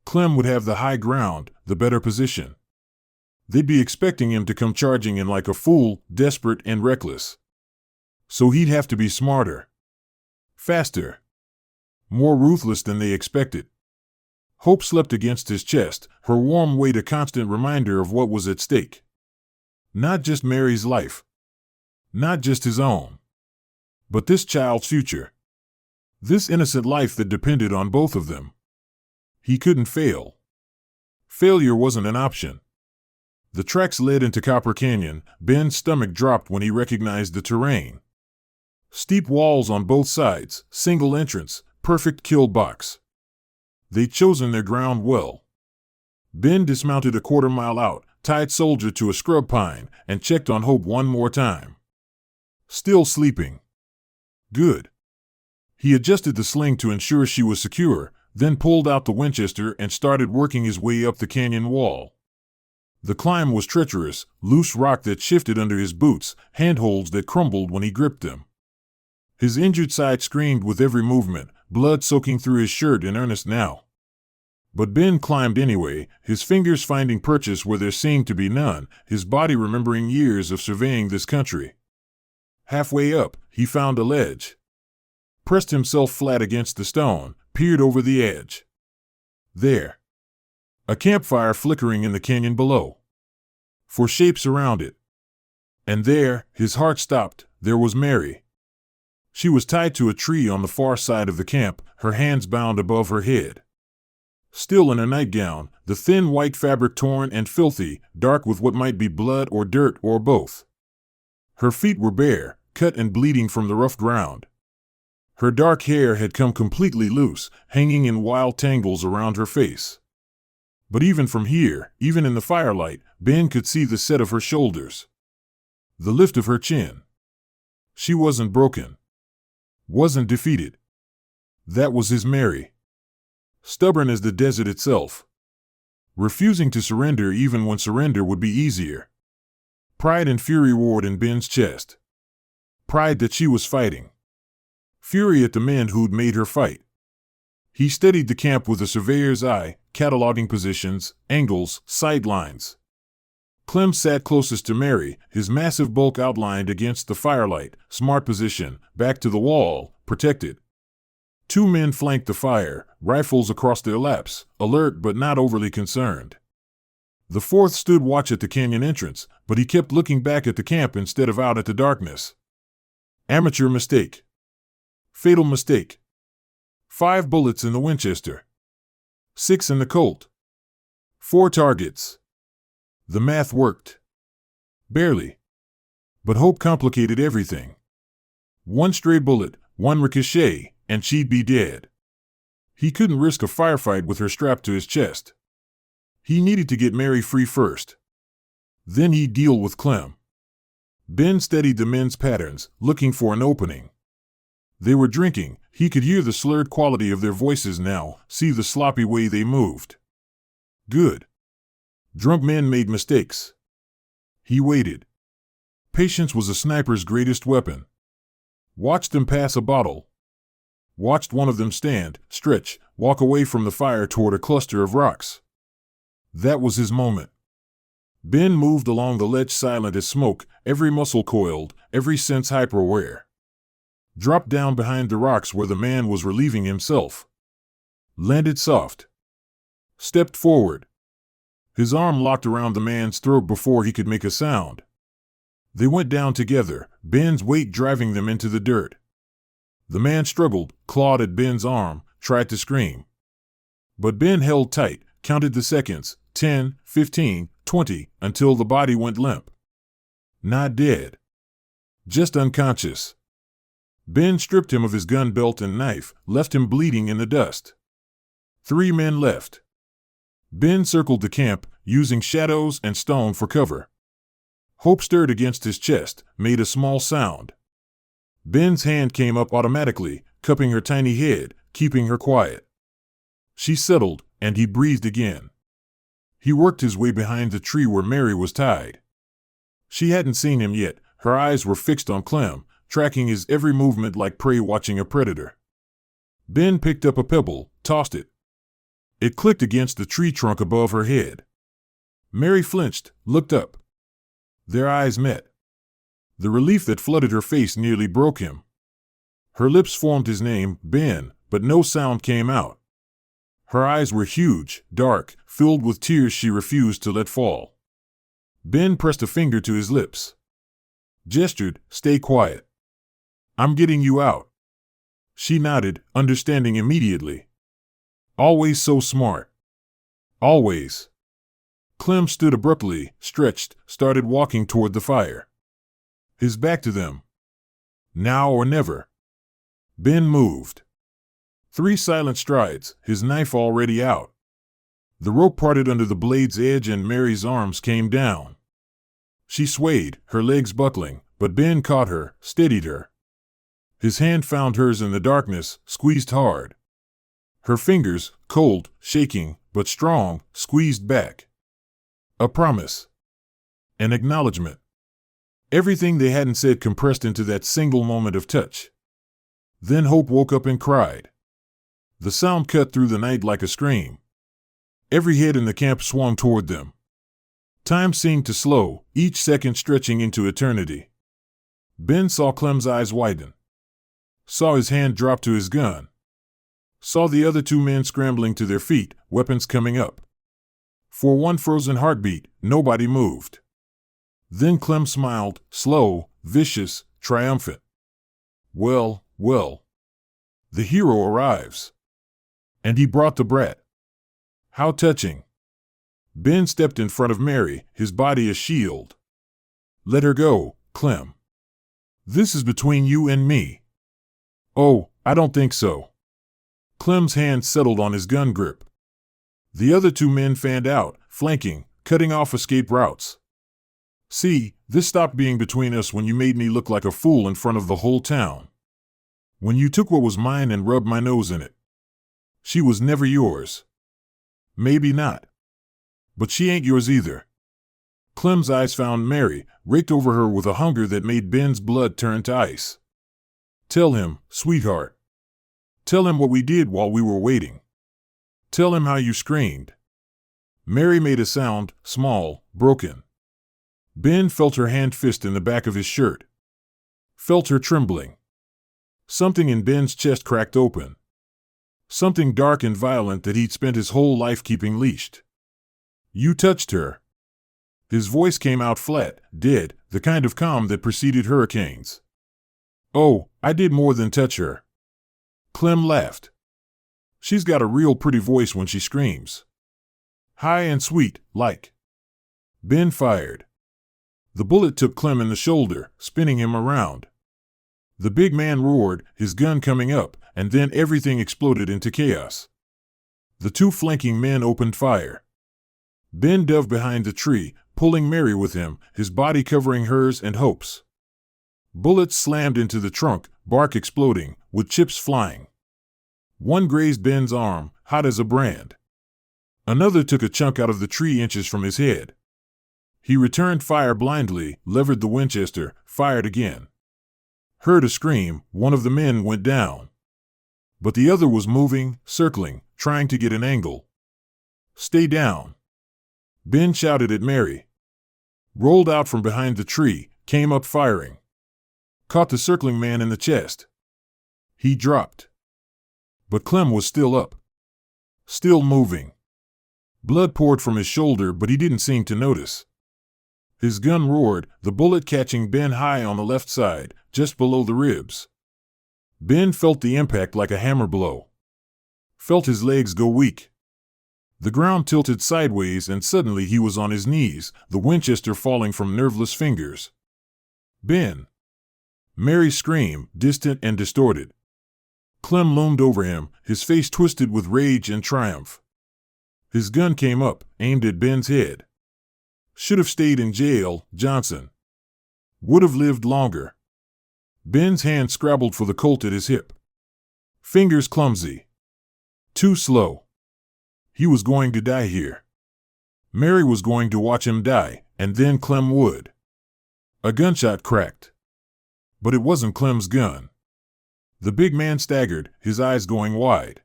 S1: Clem would have the high ground, the better position. They'd be expecting him to come charging in like a fool, desperate and reckless. So he'd have to be smarter. Faster. More ruthless than they expected. Hope slept against his chest, her warm weight a constant reminder of what was at stake. Not just Mary's life. Not just his own. But this child's future. This innocent life that depended on both of them. He couldn't fail. Failure wasn't an option. The tracks led into Copper Canyon. Ben's stomach dropped when he recognized the terrain. Steep walls on both sides, single entrance, perfect kill box. They'd chosen their ground well. Ben dismounted a quarter-mile out, tied Soldier to a scrub pine, and checked on Hope one more time. Still sleeping. Good. He adjusted the sling to ensure she was secure, then pulled out the Winchester and started working his way up the canyon wall. The climb was treacherous, loose rock that shifted under his boots, handholds that crumbled when he gripped them. His injured side screamed with every movement, blood soaking through his shirt in earnest now. But Ben climbed anyway, his fingers finding purchase where there seemed to be none, his body remembering years of surveying this country. Halfway up, he found a ledge. Pressed himself flat against the stone, peered over the edge. There. A campfire flickering in the canyon below. 4 shapes around it. And there, his heart stopped, there was Mary. She was tied to a tree on the far side of the camp, her hands bound above her head. Still in a nightgown, the thin white fabric torn and filthy, dark with what might be blood or dirt or both. Her feet were bare, cut and bleeding from the rough ground. Her dark hair had come completely loose, hanging in wild tangles around her face. But even from here, even in the firelight, Ben could see the set of her shoulders. The lift of her chin. She wasn't broken. Wasn't defeated. That was his Mary. Stubborn as the desert itself. Refusing to surrender even when surrender would be easier. Pride and fury roared in Ben's chest. Pride that she was fighting. Fury at the men who'd made her fight. He studied the camp with a surveyor's eye, cataloging positions, angles, sightlines. Clem sat closest to Mary, his massive bulk outlined against the firelight, smart position, back to the wall, protected. 2 men flanked the fire, rifles across their laps, alert but not overly concerned. The 4th stood watch at the canyon entrance, but he kept looking back at the camp instead of out at the darkness. Amateur mistake. Fatal mistake. 5 bullets in the Winchester. 6 in the Colt. 4 targets. The math worked. Barely. But hope complicated everything. 1 stray bullet, 1 ricochet, and she'd be dead. He couldn't risk a firefight with her strapped to his chest. He needed to get Mary free first. Then he'd deal with Clem. Ben studied the men's patterns, looking for an opening. They were drinking. He could hear the slurred quality of their voices now, see the sloppy way they moved. Good. Drunk men made mistakes. He waited. Patience was a sniper's greatest weapon. Watched them pass a bottle. Watched one of them stand, stretch, walk away from the fire toward a cluster of rocks. That was his moment. Ben moved along the ledge silent as smoke, every muscle coiled, every sense hyper-aware. Dropped down behind the rocks where the man was relieving himself. Landed soft. Stepped forward. His arm locked around the man's throat before he could make a sound. They went down together, Ben's weight driving them into the dirt. The man struggled, clawed at Ben's arm, tried to scream. But Ben held tight, counted the seconds, 10, 15, 20, until the body went limp. Not dead. Just unconscious. Ben stripped him of his gun belt and knife, left him bleeding in the dust. 3 men left. Ben circled the camp, using shadows and stone for cover. Hope stirred against his chest, made a small sound. Ben's hand came up automatically, cupping her tiny head, keeping her quiet. She settled, and he breathed again. He worked his way behind the tree where Mary was tied. She hadn't seen him yet, Her eyes were fixed on Clem, tracking his every movement like prey watching a predator. Ben picked up a pebble, tossed it. It clicked against the tree trunk above her head. Mary flinched, looked up. Their eyes met. The relief that flooded her face nearly broke him. Her lips formed his name, Ben, but no sound came out. Her eyes were huge, dark, filled with tears she refused to let fall. Ben pressed a finger to his lips. Gestured, "Stay quiet. I'm getting you out." She nodded, understanding immediately. Always so smart. Always. Clem stood abruptly, stretched, started walking toward the fire. His back to them. Now or never. Ben moved. 3 silent strides, his knife already out. The rope parted under the blade's edge and Mary's arms came down. She swayed, her legs buckling, but Ben caught her, steadied her. His hand found hers in the darkness, squeezed hard. Her fingers, cold, shaking, but strong, squeezed back. A promise. An acknowledgement. Everything they hadn't said compressed into that single moment of touch. Then Hope woke up and cried. The sound cut through the night like a scream. Every head in the camp swung toward them. Time seemed to slow, each second stretching into eternity. Ben saw Clem's eyes widen. Saw his hand drop to his gun. Saw the other 2 men scrambling to their feet, weapons coming up. For one frozen heartbeat, nobody moved. Then Clem smiled, slow, vicious, triumphant. Well, well. The hero arrives. And he brought the brat. How touching. Ben stepped in front of Mary, his body a shield. Let her go, Clem. This is between you and me. Oh, I don't think so. Clem's hand settled on his gun grip. The other 2 men fanned out, flanking, cutting off escape routes. See, this stopped being between us when you made me look like a fool in front of the whole town. When you took what was mine and rubbed my nose in it. She was never yours. Maybe not. But she ain't yours either. Clem's eyes found Mary, raked over her with a hunger that made Ben's blood turn to ice. Tell him, sweetheart. Tell him what we did while we were waiting. Tell him how you screamed. Mary made a sound, small, broken. Ben felt her hand fist in the back of his shirt. Felt her trembling. Something in Ben's chest cracked open. Something dark and violent that he'd spent his whole life keeping leashed. You touched her. His voice came out flat, dead, the kind of calm that preceded hurricanes. Oh, I did more than touch her. Clem laughed. She's got a real pretty voice when she screams. High and sweet, like. Ben fired. The bullet took Clem in the shoulder, spinning him around. The big man roared, his gun coming up, and then everything exploded into chaos. The 2 flanking men opened fire. Ben dove behind the tree, pulling Mary with him, his body covering hers and Hope's. Bullets slammed into the trunk, bark exploding, with chips flying. One grazed Ben's arm, hot as a brand. Another took a chunk out of the tree inches from his head. He returned fire blindly, levered the Winchester, fired again. Heard a scream, one of the men went down. But the other was moving, circling, trying to get an angle. Stay down. Ben shouted at Mary. Rolled out from behind the tree, came up firing. Caught the circling man in the chest. He dropped. But Clem was still up. Still moving. Blood poured from his shoulder, but he didn't seem to notice. His gun roared, the bullet catching Ben high on the left side, just below the ribs. Ben felt the impact like a hammer blow. Felt his legs go weak. The ground tilted sideways and suddenly he was on his knees, the Winchester falling from nerveless fingers. Ben. Mary's scream, distant and distorted. Clem loomed over him, his face twisted with rage and triumph. His gun came up, aimed at Ben's head. Should have stayed in jail, Johnson. Would have lived longer. Ben's hand scrabbled for the Colt at his hip. Fingers clumsy. Too slow. He was going to die here. Mary was going to watch him die, and then Clem would. A gunshot cracked. But it wasn't Clem's gun. The big man staggered, his eyes going wide.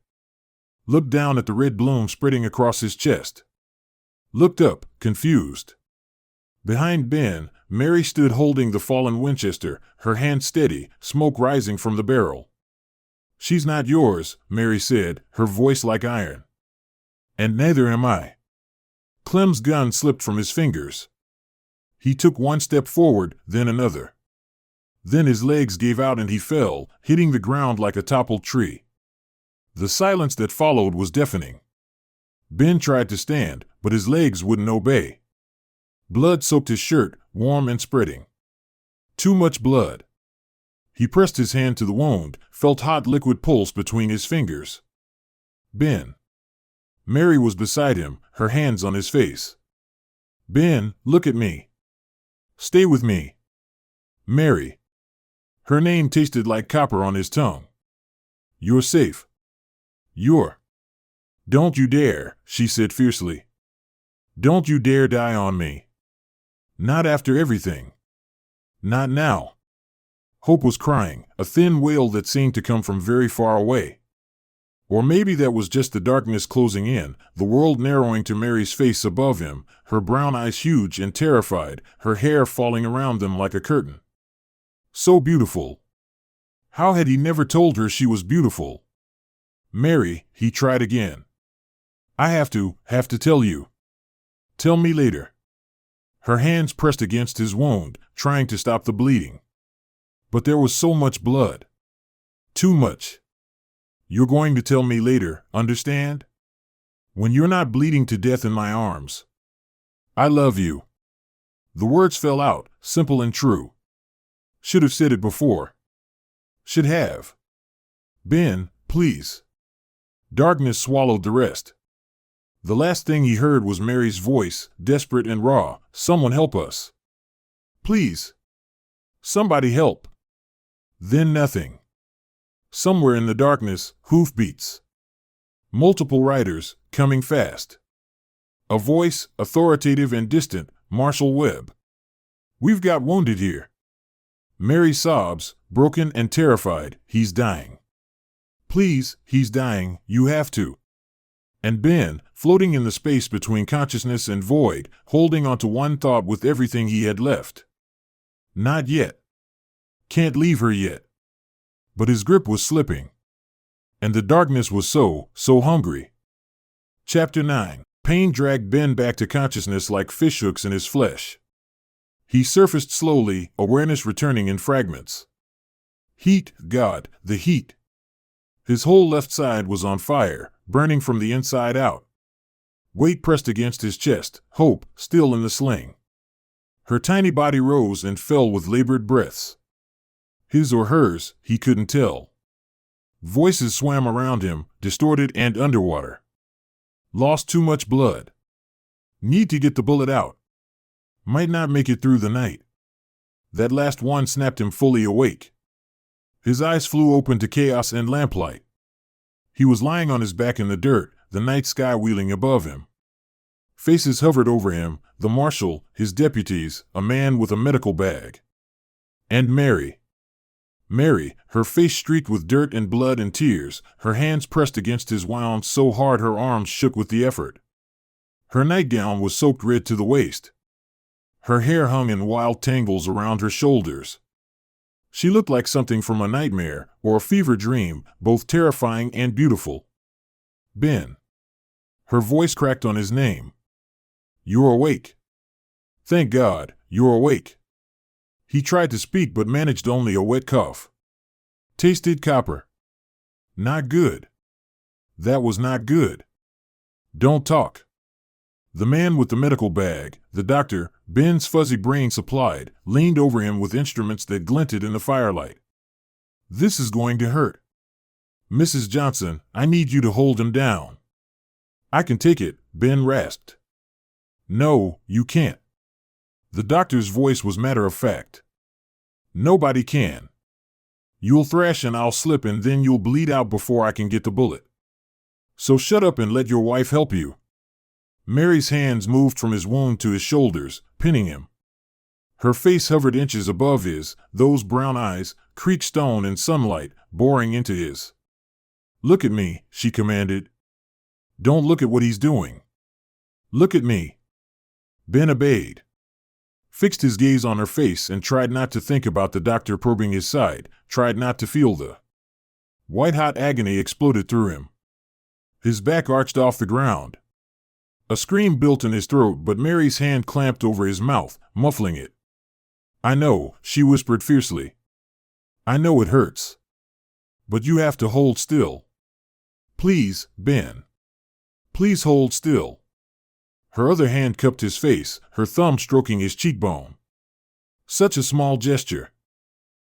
S1: Looked down at the red bloom spreading across his chest. Looked up, confused. Behind Ben, Mary stood holding the fallen Winchester, her hand steady, smoke rising from the barrel. "She's not yours," Mary said, her voice like iron. "And neither am I." Clem's gun slipped from his fingers. He took one step forward, then another. Then his legs gave out and he fell, hitting the ground like a toppled tree. The silence that followed was deafening. Ben tried to stand, but his legs wouldn't obey. Blood soaked his shirt, warm and spreading. Too much blood. He pressed his hand to the wound, felt hot liquid pulse between his fingers. "Ben." Mary was beside him, her hands on his face. "Ben, look at me. Stay with me." "Mary." Her name tasted like copper on his tongue. "You're safe. You're—" "Don't you dare," she said fiercely. "Don't you dare die on me. Not after everything. Not now." Hope was crying, a thin wail that seemed to come from very far away. Or maybe that was just the darkness closing in, the world narrowing to Mary's face above him, her brown eyes huge and terrified, her hair falling around them like a curtain. So beautiful. How had he never told her she was beautiful? "Mary," he tried again. "I have to tell you. Tell me later." Her hands pressed against his wound, trying to stop the bleeding. But there was so much blood. Too much. "You're going to tell me later, understand? When you're not bleeding to death in my arms. I love you." The words fell out, simple and true. Should have said it before. Should have. "Ben, please." Darkness swallowed the rest. The last thing he heard was Mary's voice, desperate and raw. "Someone help us. Please. Somebody help." Then nothing. Somewhere in the darkness, hoofbeats. Multiple riders, coming fast. A voice, authoritative and distant, "Marshal Webb. We've got wounded here." Mary sobs, broken and terrified, "He's dying. Please, he's dying, you have to." And Ben, floating in the space between consciousness and void, holding onto one thought with everything he had left. Not yet. Can't leave her yet. But his grip was slipping. And the darkness was so hungry. Chapter 9. Pain dragged Ben back to consciousness like fishhooks in his flesh. He surfaced slowly, awareness returning in fragments. Heat, God, the heat. His whole left side was on fire, burning from the inside out. Weight pressed against his chest, hope still in the sling. Her tiny body rose and fell with labored breaths. His or hers, he couldn't tell. Voices swam around him, distorted and underwater. Lost too much blood. Need to get the bullet out. Might not make it through the night. That last one snapped him fully awake. His eyes flew open to chaos and lamplight. He was lying on his back in the dirt, the night sky wheeling above him. Faces hovered over him, the marshal, his deputies, a man with a medical bag. And Mary. Mary, her face streaked with dirt and blood and tears, her hands pressed against his wound so hard her arms shook with the effort. Her nightgown was soaked red to the waist. Her hair hung in wild tangles around her shoulders. She looked like something from a nightmare or a fever dream, both terrifying and beautiful. "Ben." Her voice cracked on his name. "You're awake. Thank God, you're awake." He tried to speak but managed only a wet cough. Tasted copper. Not good. That was not good. "Don't talk." The man with the medical bag, the doctor, Ben's fuzzy brain supplied, leaned over him with instruments that glinted in the firelight. "This is going to hurt. Mrs. Johnson, I need you to hold him down." "I can take it," Ben rasped. "No, you can't." The doctor's voice was matter of fact. "Nobody can. You'll thrash and I'll slip and then you'll bleed out before I can get the bullet. So shut up and let your wife help you." Mary's hands moved from his wound to his shoulders, pinning him. Her face hovered inches above his, those brown eyes, creek stone in sunlight, boring into his. "Look at me," she commanded. "Don't look at what he's doing. Look at me." Ben obeyed, fixed his gaze on her face, and tried not to think about the doctor probing his side, tried not to feel the white-hot agony exploded through him. His back arched off the ground. A scream built in his throat, but Mary's hand clamped over his mouth, muffling it. "I know," she whispered fiercely. "I know it hurts. But you have to hold still. Please, Ben. Please hold still." Her other hand cupped his face, her thumb stroking his cheekbone. Such a small gesture.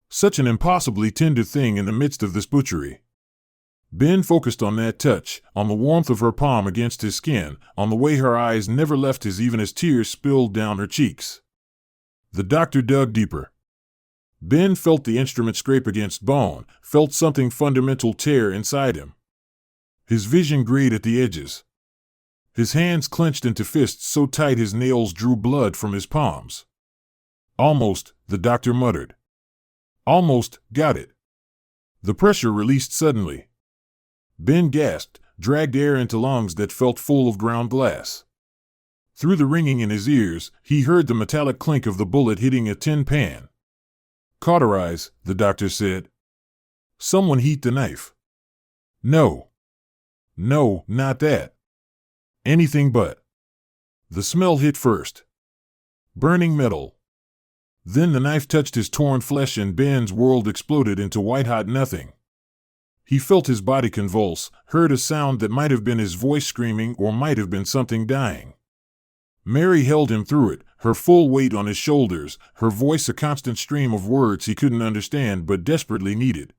S1: Such an impossibly tender thing in the midst of this butchery. Ben focused on that touch, on the warmth of her palm against his skin, on the way her eyes never left his even as tears spilled down her cheeks. The doctor dug deeper. Ben felt the instrument scrape against bone, felt something fundamental tear inside him. His vision grayed at the edges. His hands clenched into fists so tight his nails drew blood from his palms. "Almost," the doctor muttered. "Almost got it." The pressure released suddenly. Ben gasped, dragged air into lungs that felt full of ground glass. Through the ringing in his ears, he heard the metallic clink of the bullet hitting a tin pan. "Cauterize," the doctor said. "Someone heat the knife." "No. No, not that. Anything but." The smell hit first. Burning metal. Then the knife touched his torn flesh and Ben's world exploded into white-hot nothing. He felt his body convulse, heard a sound that might have been his voice screaming or might have been something dying. Mary held him through it, her full weight on his shoulders, her voice a constant stream of words he couldn't understand but desperately needed.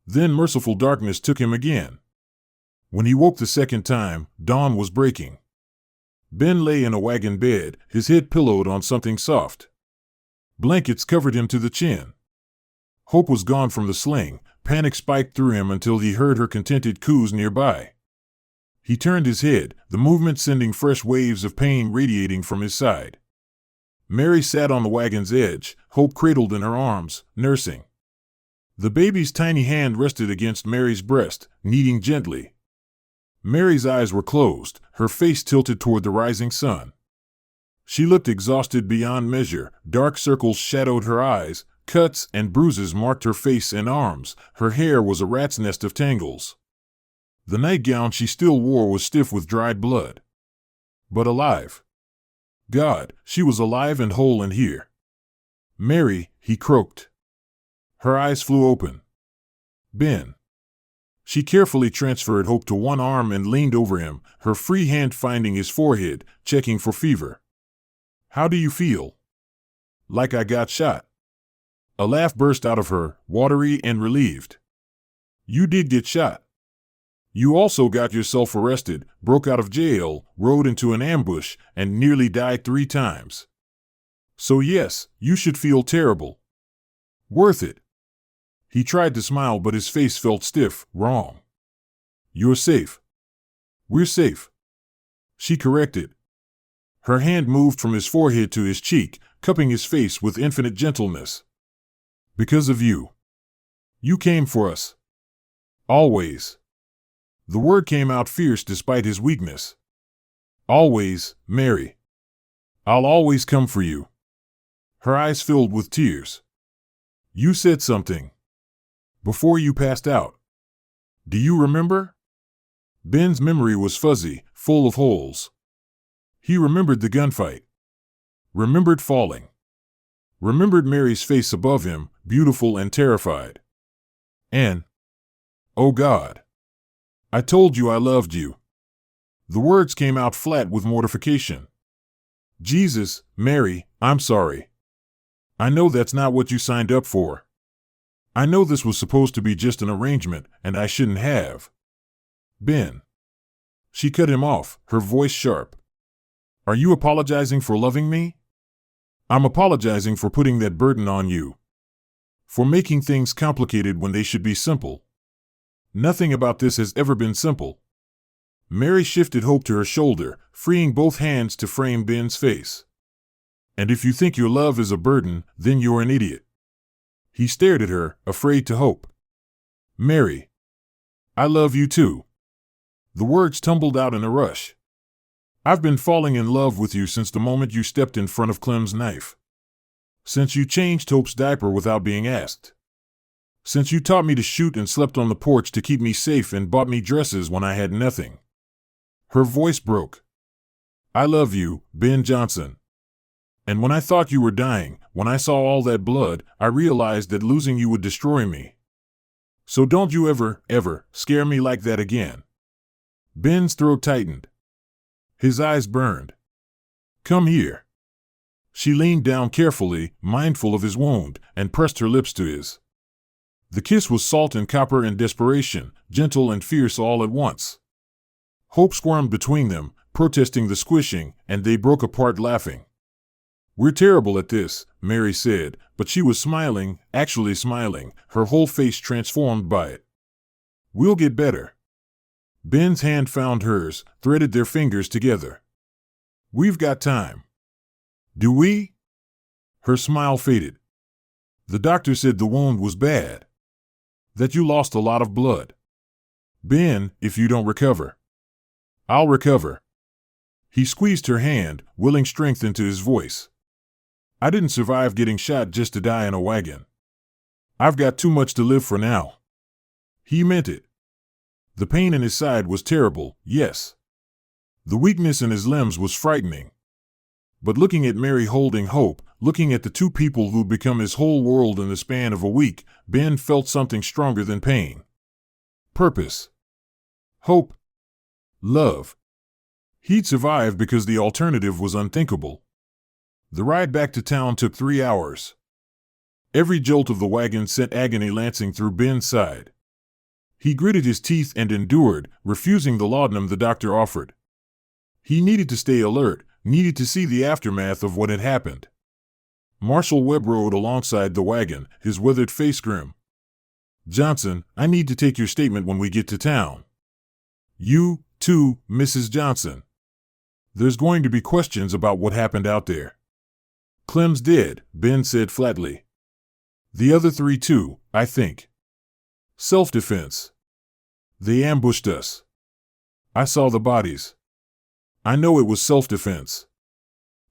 S1: Then merciful darkness took him again. When he woke the second time, dawn was breaking. Ben lay in a wagon bed, his head pillowed on something soft. Blankets covered him to the chin. Hope was gone from the sling, panic spiked through him until he heard her contented coos nearby. He turned his head, the movement sending fresh waves of pain radiating from his side. Mary sat on the wagon's edge, Hope cradled in her arms, nursing. The baby's tiny hand rested against Mary's breast, kneading gently. Mary's eyes were closed, her face tilted toward the rising sun. She looked exhausted beyond measure, dark circles shadowed her eyes, cuts and bruises marked her face and arms, her hair was a rat's nest of tangles. The nightgown she still wore was stiff with dried blood. But alive. God, she was alive and whole and here. "Mary," he croaked. Her eyes flew open. "Ben." She carefully transferred Hope to one arm and leaned over him, her free hand finding his forehead, checking for fever. "How do you feel?" "Like I got shot." A laugh burst out of her, watery and relieved. "You did get shot. You also got yourself arrested, broke out of jail, rode into an ambush, and nearly died 3 times. So yes, you should feel terrible. Worth it." He tried to smile, but his face felt stiff, wrong. "You're safe. We're safe," she corrected. Her hand moved from his forehead to his cheek, cupping his face with infinite gentleness. "Because of you. You came for us. Always." The word came out fierce despite his weakness. "Always, Mary. I'll always come for you." Her eyes filled with tears. "You said something. Before you passed out. Do you remember?" Ben's memory was fuzzy, full of holes. He remembered the gunfight. Remembered falling. Remembered Mary's face above him, beautiful and terrified. And, "Oh God. I told you I loved you." The words came out flat with mortification. "Jesus, Mary, I'm sorry. I know that's not what you signed up for. I know this was supposed to be just an arrangement, and I shouldn't have." "Ben." She cut him off, her voice sharp. "Are you apologizing for loving me?" "I'm apologizing for putting that burden on you. For making things complicated when they should be simple. Nothing about this has ever been simple." Mary shifted Hope to her shoulder, freeing both hands to frame Ben's face. And if you think your love is a burden, then you're an idiot. He stared at her, afraid to hope. Mary. I love you too. The words tumbled out in a rush. I've been falling in love with you since the moment you stepped in front of Clem's knife. Since you changed Hope's diaper without being asked. Since you taught me to shoot and slept on the porch to keep me safe and bought me dresses when I had nothing. Her voice broke. I love you, Ben Johnson. And when I thought you were dying, when I saw all that blood, I realized that losing you would destroy me. So don't you ever scare me like that again. Ben's throat tightened. His eyes burned. Come here. She leaned down carefully, mindful of his wound, and pressed her lips to his. The kiss was salt and copper and desperation, gentle and fierce all at once. Hope squirmed between them, protesting the squishing, and they broke apart laughing. We're terrible at this, Mary said, but she was smiling, actually smiling, her whole face transformed by it. We'll get better. Ben's hand found hers, threaded their fingers together. We've got time. Do we? Her smile faded. The doctor said the wound was bad. That you lost a lot of blood. Ben, if you don't recover. I'll recover. He squeezed her hand, willing strength into his voice. I didn't survive getting shot just to die in a wagon. I've got too much to live for now. He meant it. The pain in his side was terrible, yes. The weakness in his limbs was frightening. But looking at Mary holding Hope, looking at the two people who'd become his whole world in the span of a week, Ben felt something stronger than pain. Purpose. Hope. Love. He'd survived because the alternative was unthinkable. The ride back to town took 3 hours. Every jolt of the wagon sent agony lancing through Ben's side. He gritted his teeth and endured, refusing the laudanum the doctor offered. He needed to stay alert, needed to see the aftermath of what had happened. Marshal Webb rode alongside the wagon, his withered face grim. Johnson, I need to take your statement when we get to town. You, too, Mrs. Johnson. There's going to be questions about what happened out there. Clem's dead, Ben said flatly. The other 3 too, I think. Self-defense. They ambushed us. I saw the bodies. I know it was self-defense.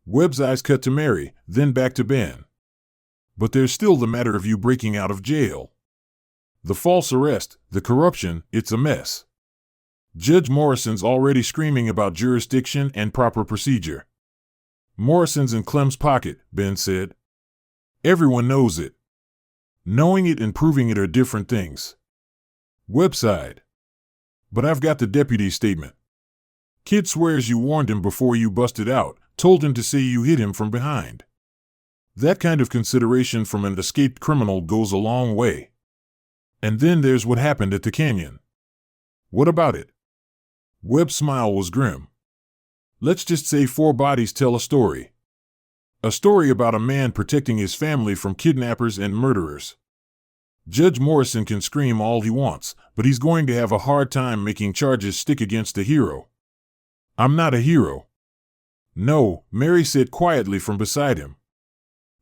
S1: Webb's eyes cut to Mary, then back to Ben. But there's still the matter of you breaking out of jail. The false arrest, the corruption, it's a mess. Judge Morrison's already screaming about jurisdiction and proper procedure. Morrison's in Clem's pocket, Ben said. Everyone knows it. Knowing it and proving it are different things. Webb sighed. But I've got the deputy's statement. Kid swears you warned him before you busted out, told him to say you hit him from behind. That kind of consideration from an escaped criminal goes a long way. And then there's what happened at the canyon. What about it? Webb's smile was grim. Let's just say 4 bodies tell a story. A story about a man protecting his family from kidnappers and murderers. Judge Morrison can scream all he wants, but he's going to have a hard time making charges stick against a hero. I'm not a hero. No, Mary said quietly from beside him.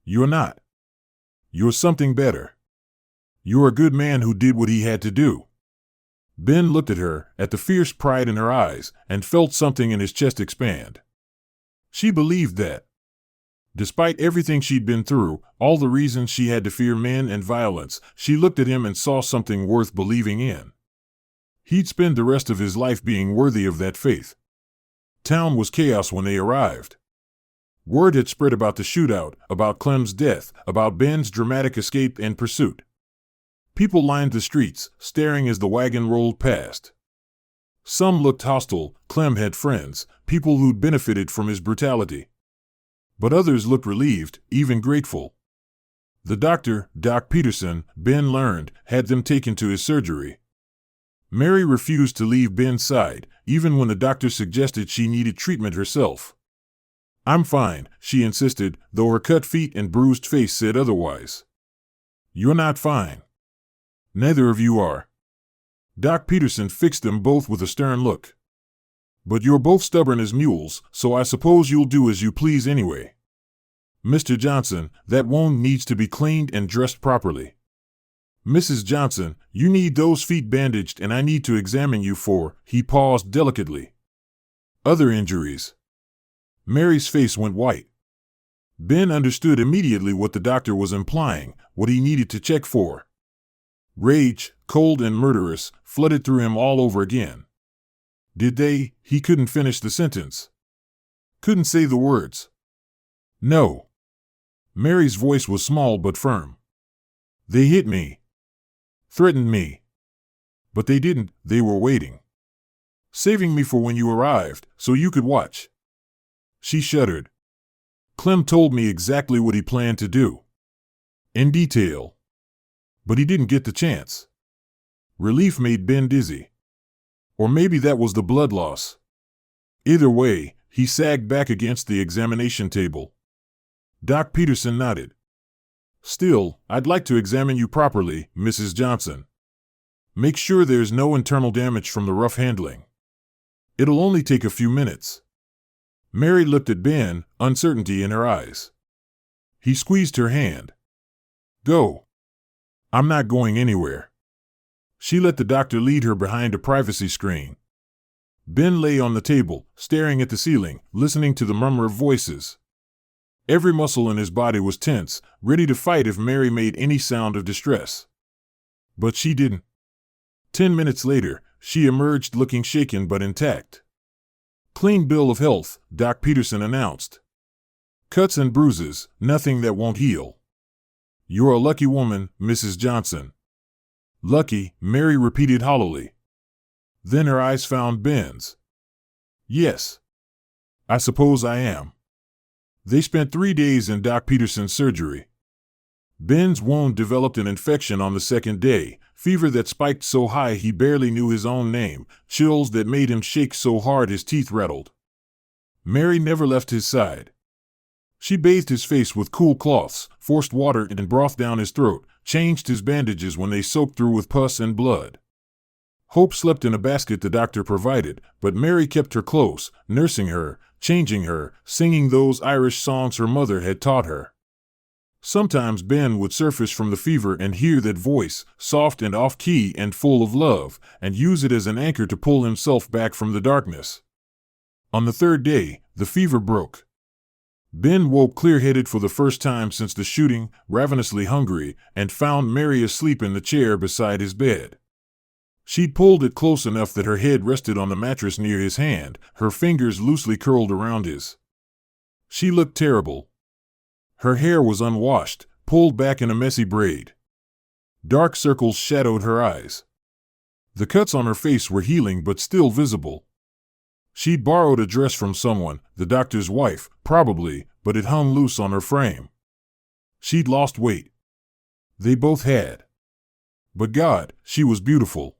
S1: You're not. You're something better. You're a good man who did what he had to do. Ben looked at her, at the fierce pride in her eyes, and felt something in his chest expand. She believed that. Despite everything she'd been through, all the reasons she had to fear men and violence, she looked at him and saw something worth believing in. He'd spend the rest of his life being worthy of that faith. Town was chaos when they arrived. Word had spread about the shootout, about Clem's death, about Ben's dramatic escape and pursuit. People lined the streets, staring as the wagon rolled past. Some looked hostile. Clem had friends, people who'd benefited from his brutality. But others looked relieved, even grateful. The doctor, Doc Peterson, Ben learned, had them taken to his surgery. Mary refused to leave Ben's side, even when the doctor suggested she needed treatment herself. I'm fine, she insisted, though her cut feet and bruised face said otherwise. You're not fine. Neither of you are. Doc Peterson fixed them both with a stern look. But you're both stubborn as mules, so I suppose you'll do as you please anyway. Mr. Johnson, that wound needs to be cleaned and dressed properly. Mrs. Johnson, you need those feet bandaged and I need to examine you for," he paused delicately, "other injuries." Mary's face went white. Ben understood immediately what the doctor was implying, what he needed to check for. Rage, cold and murderous, flooded through him all over again. He couldn't finish the sentence. Couldn't say the words. "No." Mary's voice was small but firm. "They hit me. Threatened me. But they didn't, they were waiting. Saving me for when you arrived, so you could watch." She shuddered. "Clem told me exactly what he planned to do. In detail. But he didn't get the chance." Relief made Ben dizzy. Or maybe that was the blood loss. Either way, he sagged back against the examination table. Doc Peterson nodded. "Still, I'd like to examine you properly, Mrs. Johnson. Make sure there's no internal damage from the rough handling. It'll only take a few minutes." Mary looked at Ben, uncertainty in her eyes. He squeezed her hand. "Go. I'm not going anywhere." She let the doctor lead her behind a privacy screen. Ben lay on the table, staring at the ceiling, listening to the murmur of voices. Every muscle in his body was tense, ready to fight if Mary made any sound of distress. But she didn't. 10 minutes later, she emerged looking shaken but intact. "Clean bill of health," Doc Peterson announced. "Cuts and bruises, nothing that won't heal. You're a lucky woman, Mrs. Johnson." "Lucky," Mary repeated hollowly. Then her eyes found Ben's. "Yes. I suppose I am." They spent 3 days in Doc Peterson's surgery. Ben's wound developed an infection on the second day, fever that spiked so high he barely knew his own name, chills that made him shake so hard his teeth rattled. Mary never left his side. She bathed his face with cool cloths, forced water and broth down his throat, changed his bandages when they soaked through with pus and blood. Hope slept in a basket the doctor provided, but Mary kept her close, nursing her, changing her, singing those Irish songs her mother had taught her. Sometimes Ben would surface from the fever and hear that voice, soft and off-key and full of love, and use it as an anchor to pull himself back from the darkness. On the 3rd day, the fever broke. Ben woke clear-headed for the first time since the shooting, ravenously hungry, and found Mary asleep in the chair beside his bed. She'd pulled it close enough that her head rested on the mattress near his hand, her fingers loosely curled around his. She looked terrible. Her hair was unwashed, pulled back in a messy braid. Dark circles shadowed her eyes. The cuts on her face were healing but still visible. She'd borrowed a dress from someone, the doctor's wife, probably, but it hung loose on her frame. She'd lost weight. They both had. But God, she was beautiful.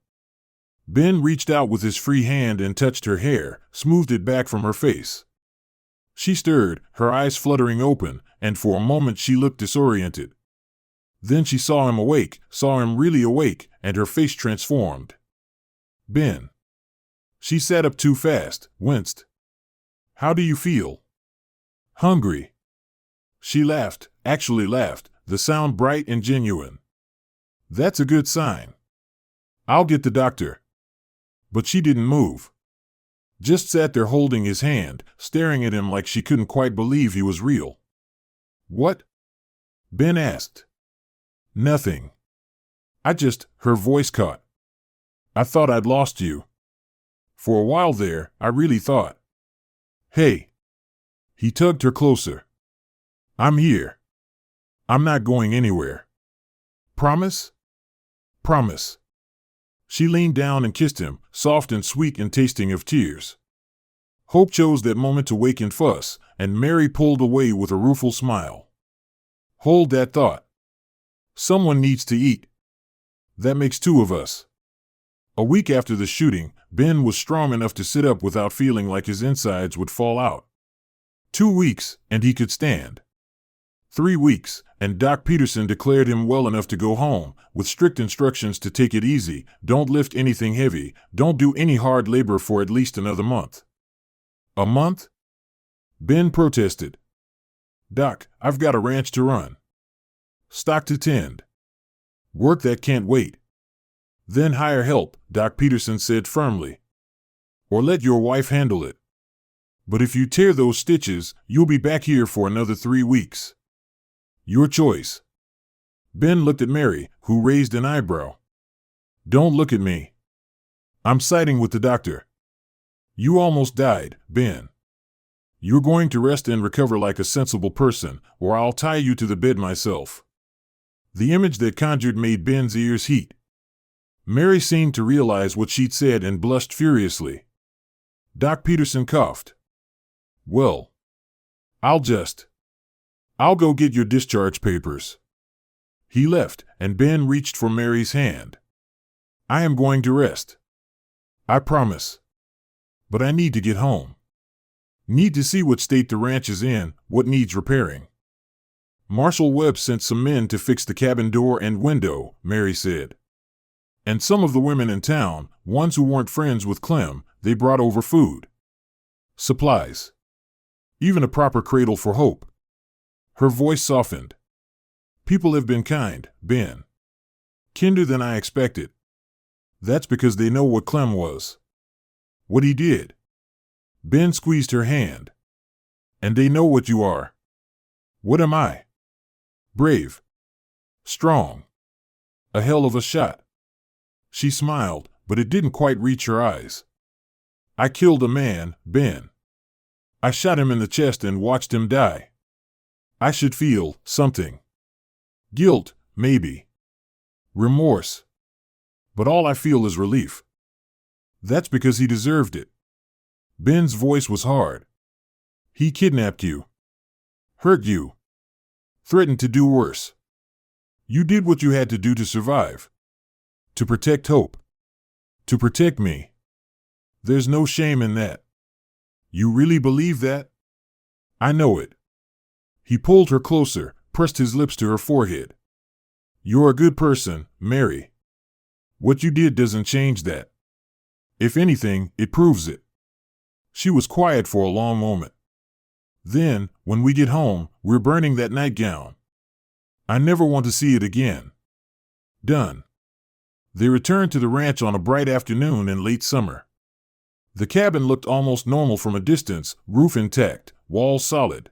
S1: Ben reached out with his free hand and touched her hair, smoothed it back from her face. She stirred, her eyes fluttering open, and for a moment she looked disoriented. Then she saw him awake, saw him really awake, and her face transformed. "Ben." She sat up too fast, winced. "How do you feel?" "Hungry." She laughed, actually laughed, the sound bright and genuine. "That's a good sign. I'll get the doctor." But she didn't move. Just sat there holding his hand, staring at him like she couldn't quite believe he was real. "What?" Ben asked. "Nothing. Her voice caught. "I thought I'd lost you. For a while there, I really thought." "Hey." He tugged her closer. "I'm here. I'm not going anywhere. Promise?" "Promise." She leaned down and kissed him, soft and sweet and tasting of tears. Hope chose that moment to wake and fuss, and Mary pulled away with a rueful smile. "Hold that thought. Someone needs to eat. That makes 2 of us." A week after the shooting, Ben was strong enough to sit up without feeling like his insides would fall out. 2 weeks, and he could stand. 3 weeks, and Doc Peterson declared him well enough to go home, with strict instructions to take it easy, don't lift anything heavy, don't do any hard labor for at least another month. A month? Ben protested. Doc, I've got a ranch to run. Stock to tend. Work that can't wait. Then hire help, Doc Peterson said firmly. Or let your wife handle it. But if you tear those stitches, you'll be back here for another 3 weeks. Your choice. Ben looked at Mary, who raised an eyebrow. Don't look at me. I'm siding with the doctor. You almost died, Ben. You're going to rest and recover like a sensible person, or I'll tie you to the bed myself. The image that conjured made Ben's ears heat. Mary seemed to realize what she'd said and blushed furiously. Doc Peterson coughed. Well, I'll go get your discharge papers. He left, and Ben reached for Mary's hand. I am going to rest. I promise. But I need to get home. Need to see what state the ranch is in, what needs repairing. Marshal Webb sent some men to fix the cabin door and window, Mary said. And some of the women in town, ones who weren't friends with Clem, they brought over food. Supplies. Even a proper cradle for hope. Her voice softened. People have been kind, Ben. Kinder than I expected. That's because they know what Clem was. What he did. Ben squeezed her hand. And they know what you are. What am I? Brave. Strong. A hell of a shot. She smiled, but it didn't quite reach her eyes. I killed a man, Ben. I shot him in the chest and watched him die. I should feel something. Guilt, maybe. Remorse. But all I feel is relief. That's because he deserved it. Ben's voice was hard. He kidnapped you. Hurt you. Threatened to do worse. You did what you had to do to survive. To protect Hope. To protect me. There's no shame in that. You really believe that? I know it. He pulled her closer, pressed his lips to her forehead. You're a good person, Mary. What you did doesn't change that. If anything, it proves it. She was quiet for a long moment. Then, when we get home, we're burning that nightgown. I never want to see it again. Done. They returned to the ranch on a bright afternoon in late summer. The cabin looked almost normal from a distance, roof intact, walls solid.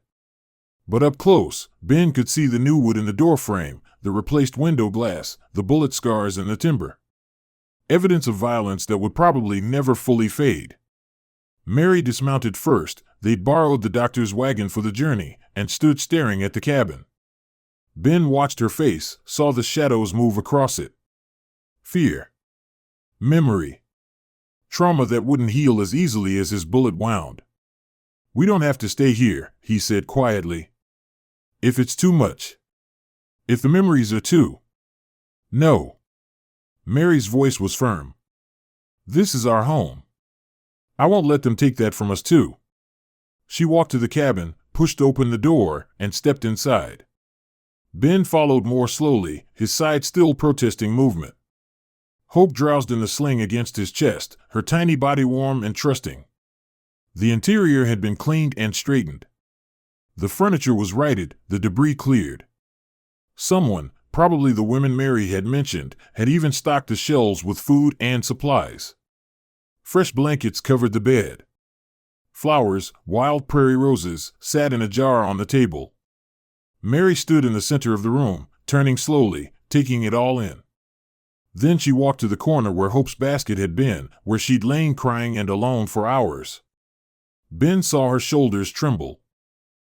S1: But up close, Ben could see the new wood in the doorframe, the replaced window glass, the bullet scars in the timber. Evidence of violence that would probably never fully fade. Mary dismounted first. They'd borrowed the doctor's wagon for the journey, and stood staring at the cabin. Ben watched her face, saw the shadows move across it. Fear. Memory. Trauma that wouldn't heal as easily as his bullet wound. We don't have to stay here, he said quietly. If it's too much. If the memories are too. No. Mary's voice was firm. This is our home. I won't let them take that from us too. She walked to the cabin, pushed open the door, and stepped inside. Ben followed more slowly, his side still protesting movement. Hope drowsed in the sling against his chest, her tiny body warm and trusting. The interior had been cleaned and straightened. The furniture was righted, the debris cleared. Someone, probably the women Mary had mentioned, had even stocked the shelves with food and supplies. Fresh blankets covered the bed. Flowers, wild prairie roses, sat in a jar on the table. Mary stood in the center of the room, turning slowly, taking it all in. Then she walked to the corner where Hope's basket had been, where she'd lain crying and alone for hours. Ben saw her shoulders tremble.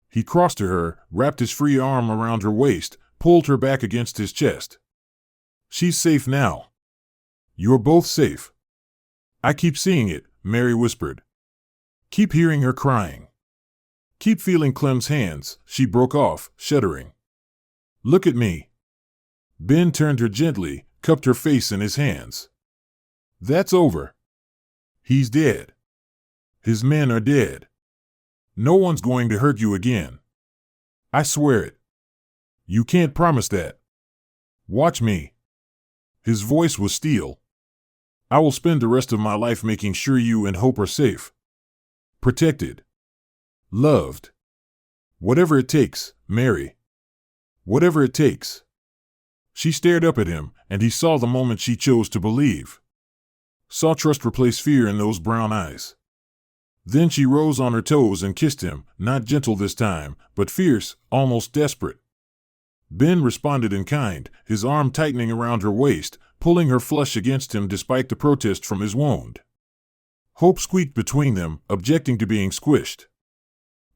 S1: He crossed to her, wrapped his free arm around her waist, pulled her back against his chest. She's safe now. You're both safe. I keep seeing it, Mary whispered. Keep hearing her crying. Keep feeling Clem's hands, she broke off, shuddering. Look at me. Ben turned her gently, cupped her face in his hands. That's over. He's dead. His men are dead. No one's going to hurt you again. I swear it. You can't promise that. Watch me. His voice was steel. I will spend the rest of my life making sure you and Hope are safe. Protected. Loved. Whatever it takes, Mary. Whatever it takes. She stared up at him, and he saw the moment she chose to believe. Saw trust replace fear in those brown eyes. Then she rose on her toes and kissed him, not gentle this time, but fierce, almost desperate. Ben responded in kind, his arm tightening around her waist, pulling her flush against him despite the protest from his wound. Hope squeaked between them, objecting to being squished.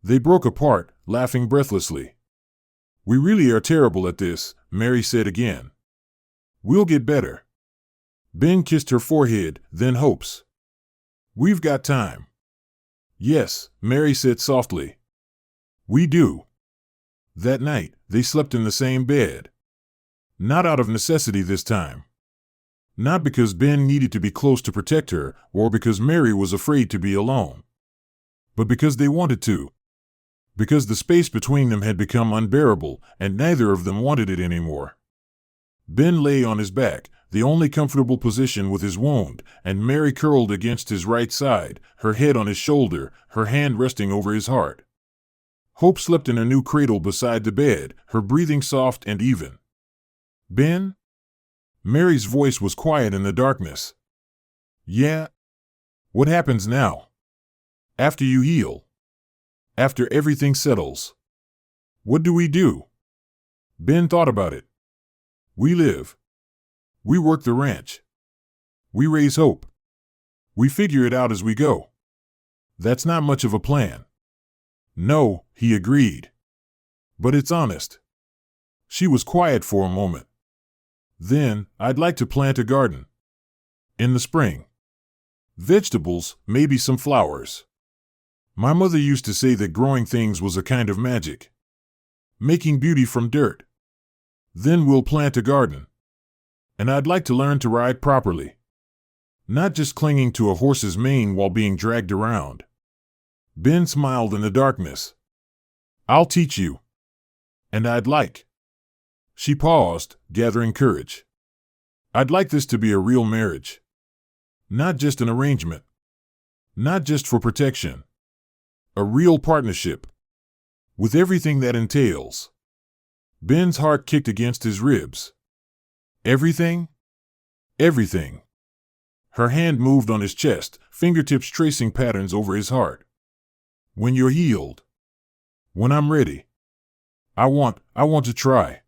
S1: They broke apart, laughing breathlessly. "We really are terrible at this," Mary said again. "We'll get better." Ben kissed her forehead, then Hope's. "We've got time." "Yes," Mary said softly. "We do." That night, they slept in the same bed. Not out of necessity this time. Not because Ben needed to be close to protect her, or because Mary was afraid to be alone. But because they wanted to. Because the space between them had become unbearable, and neither of them wanted it anymore. Ben lay on his back, the only comfortable position with his wound, and Mary curled against his right side, her head on his shoulder, her hand resting over his heart. Hope slept in a new cradle beside the bed, her breathing soft and even. "Ben?" Mary's voice was quiet in the darkness. "Yeah? What happens now? After you heal? After everything settles? What do we do?" Ben thought about it. "We live. We work the ranch. We raise Hope. We figure it out as we go. That's not much of a plan." "No," he agreed. "But it's honest." She was quiet for a moment. "Then, I'd like to plant a garden. In the spring. Vegetables, maybe some flowers. My mother used to say that growing things was a kind of magic. Making beauty from dirt. Then we'll plant a garden. And I'd like to learn to ride properly. Not just clinging to a horse's mane while being dragged around." Ben smiled in the darkness. "I'll teach you. And I'd like." She paused, gathering courage. "I'd like this to be a real marriage. Not just an arrangement. Not just for protection. A real partnership. With everything that entails." Ben's heart kicked against his ribs. "Everything?" "Everything." Her hand moved on his chest, fingertips tracing patterns over his heart. "When you're healed. When I'm ready. I want to try.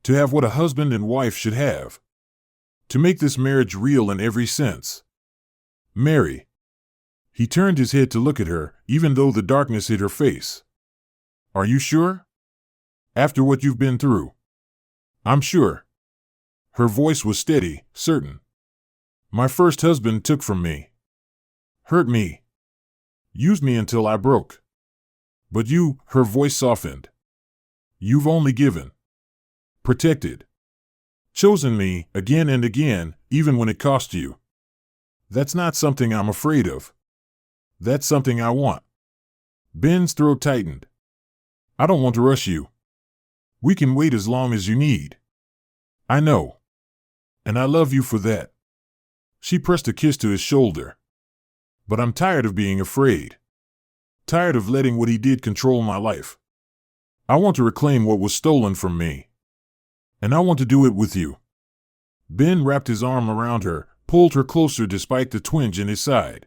S1: To have what a husband and wife should have. To make this marriage real in every sense. Mary." He turned his head to look at her, even though the darkness hid her face. "Are you sure? After what you've been through?" "I'm sure." Her voice was steady, certain. "My first husband took from me. Hurt me. Used me until I broke. But you," her voice softened. "You've only given. Protected. Chosen me, again and again, even when it cost you. That's not something I'm afraid of. That's something I want." Ben's throat tightened. "I don't want to rush you. We can wait as long as you need. I know. And I love you for that." She pressed a kiss to his shoulder. "But I'm tired of being afraid. Tired of letting what he did control my life. I want to reclaim what was stolen from me. And I want to do it with you." Ben wrapped his arm around her, pulled her closer despite the twinge in his side.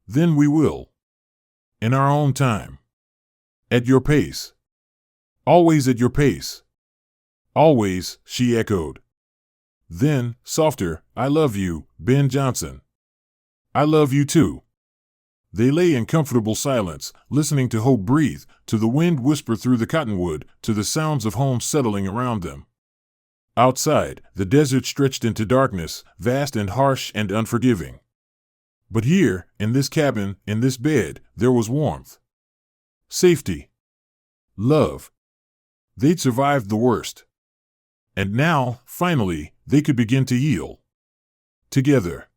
S1: "Then we will. In our own time. At your pace. Always at your pace." "Always," she echoed. Then, softer, "I love you, Ben Johnson. I love you too." They lay in comfortable silence, listening to Hope breathe, to the wind whisper through the cottonwood, to the sounds of home settling around them. Outside, the desert stretched into darkness, vast and harsh and unforgiving. But here, in this cabin, in this bed, there was warmth. Safety. Love. They'd survived the worst. And now, finally, they could begin to heal. Together.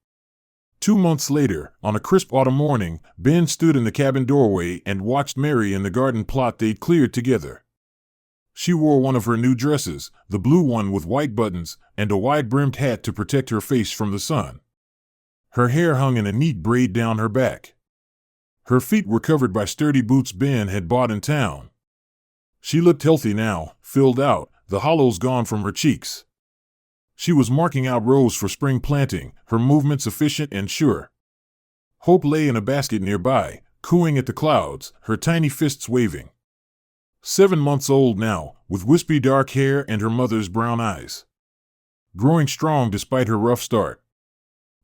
S1: 2 months later, on a crisp autumn morning, Ben stood in the cabin doorway and watched Mary in the garden plot they'd cleared together. She wore one of her new dresses, the blue one with white buttons, and a wide-brimmed hat to protect her face from the sun. Her hair hung in a neat braid down her back. Her feet were covered by sturdy boots Ben had bought in town. She looked healthy now, filled out, the hollows gone from her cheeks. She was marking out rows for spring planting, her movements efficient and sure. Hope lay in a basket nearby, cooing at the clouds, her tiny fists waving. 7 months old now, with wispy dark hair and her mother's brown eyes. Growing strong despite her rough start.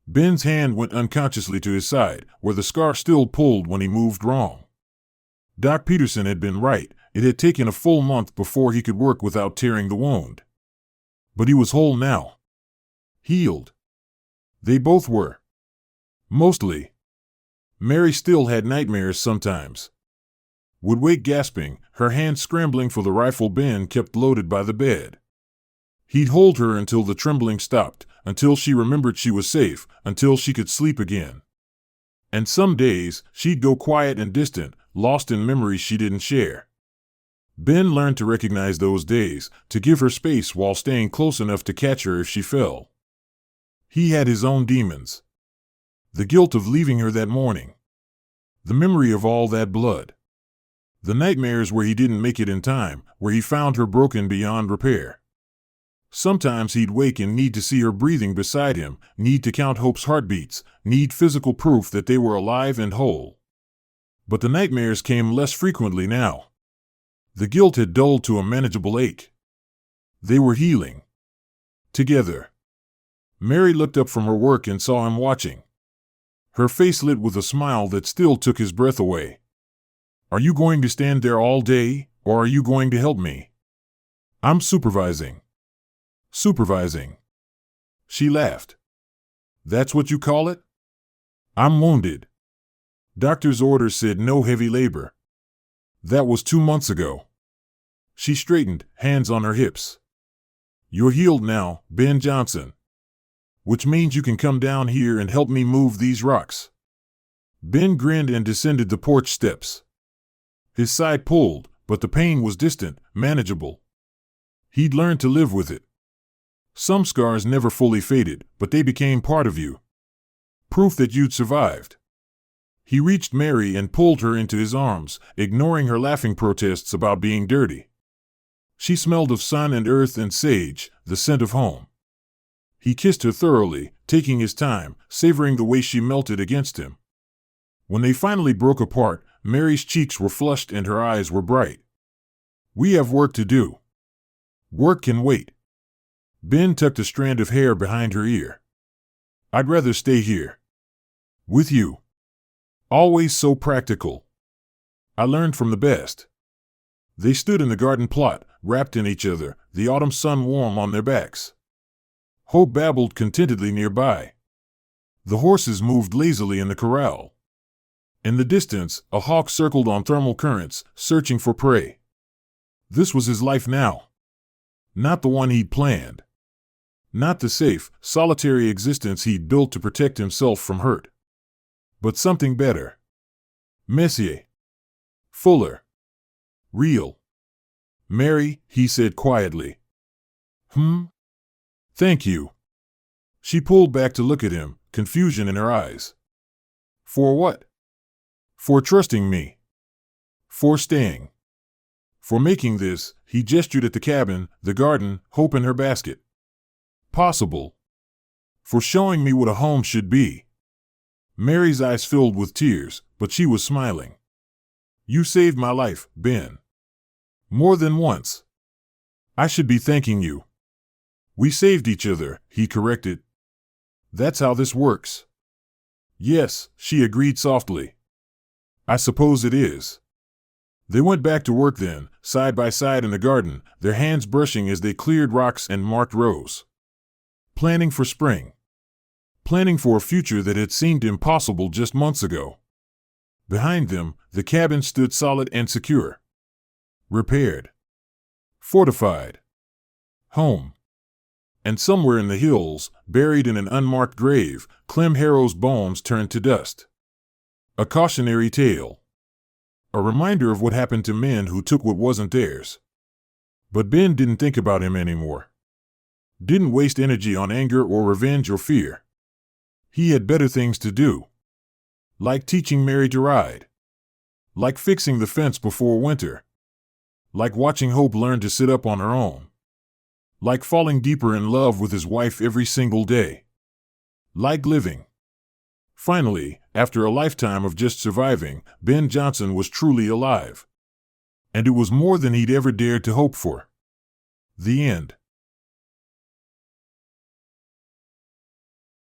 S1: Ben's hand went unconsciously to his side, where the scar still pulled when he moved wrong. Doc Peterson had been right. It had taken a full month before he could work without tearing the wound. But he was whole now. Healed. They both were. Mostly. Mary still had nightmares sometimes. Would wake gasping, her hand scrambling for the rifle Ben kept loaded by the bed. He'd hold her until the trembling stopped, until she remembered she was safe, until she could sleep again. And some days, she'd go quiet and distant, lost in memories she didn't share. Ben learned to recognize those days, to give her space while staying close enough to catch her if she fell. He had his own demons. The guilt of leaving her that morning. The memory of all that blood. The nightmares where he didn't make it in time, where he found her broken beyond repair. Sometimes he'd wake and need to see her breathing beside him, need to count Hope's heartbeats, need physical proof that they were alive and whole. But the nightmares came less frequently now. The guilt had dulled to a manageable ache. They were healing. Together. Mary looked up from her work and saw him watching. Her face lit with a smile that still took his breath away. "Are you going to stand there all day, or are you going to help me?" "I'm supervising." "Supervising." She laughed. "That's what you call it?" "I'm wounded. Doctor's orders said no heavy labor." "That was 2 months ago." She straightened, hands on her hips. "You're healed now, Ben Johnson. Which means you can come down here and help me move these rocks." Ben grinned and descended the porch steps. His side pulled, but the pain was distant, manageable. He'd learned to live with it. Some scars never fully faded, but they became part of you. Proof that you'd survived. He reached Mary and pulled her into his arms, ignoring her laughing protests about being dirty. She smelled of sun and earth and sage, the scent of home. He kissed her thoroughly, taking his time, savoring the way she melted against him. When they finally broke apart, Mary's cheeks were flushed and her eyes were bright. "We have work to do." "Work can wait." Ben tucked a strand of hair behind her ear. "I'd rather stay here. With you. Always so practical. I learned from the best." They stood in the garden plot, wrapped in each other, the autumn sun warm on their backs. Hope babbled contentedly nearby. The horses moved lazily in the corral. In the distance, a hawk circled on thermal currents, searching for prey. This was his life now. Not the one he'd planned. Not the safe, solitary existence he'd built to protect himself from hurt. But something better. Messier. Fuller. Real. "Mary," he said quietly. "Thank you." She pulled back to look at him, confusion in her eyes. "For what?" "For trusting me. For staying. For making this," he gestured at the cabin, the garden, Hope in her basket. "Possible. For showing me what a home should be." Mary's eyes filled with tears, but she was smiling. "You saved my life, Ben. More than once. I should be thanking you." "We saved each other," he corrected. "That's how this works." "Yes," she agreed softly. "I suppose it is." They went back to work then, side by side in the garden, their hands brushing as they cleared rocks and marked rows. Planning for spring. Planning for a future that had seemed impossible just months ago. Behind them, the cabin stood solid and secure. Repaired. Fortified. Home. And somewhere in the hills, buried in an unmarked grave, Clem Harrow's bones turned to dust. A cautionary tale. A reminder of what happened to men who took what wasn't theirs. But Ben didn't think about him anymore. Didn't waste energy on anger or revenge or fear. He had better things to do. Like teaching Mary to ride. Like fixing the fence before winter. Like watching Hope learn to sit up on her own. Like falling deeper in love with his wife every single day. Like living. Finally, after a lifetime of just surviving, Ben Johnson was truly alive. And it was more than he'd ever dared to hope for. The end.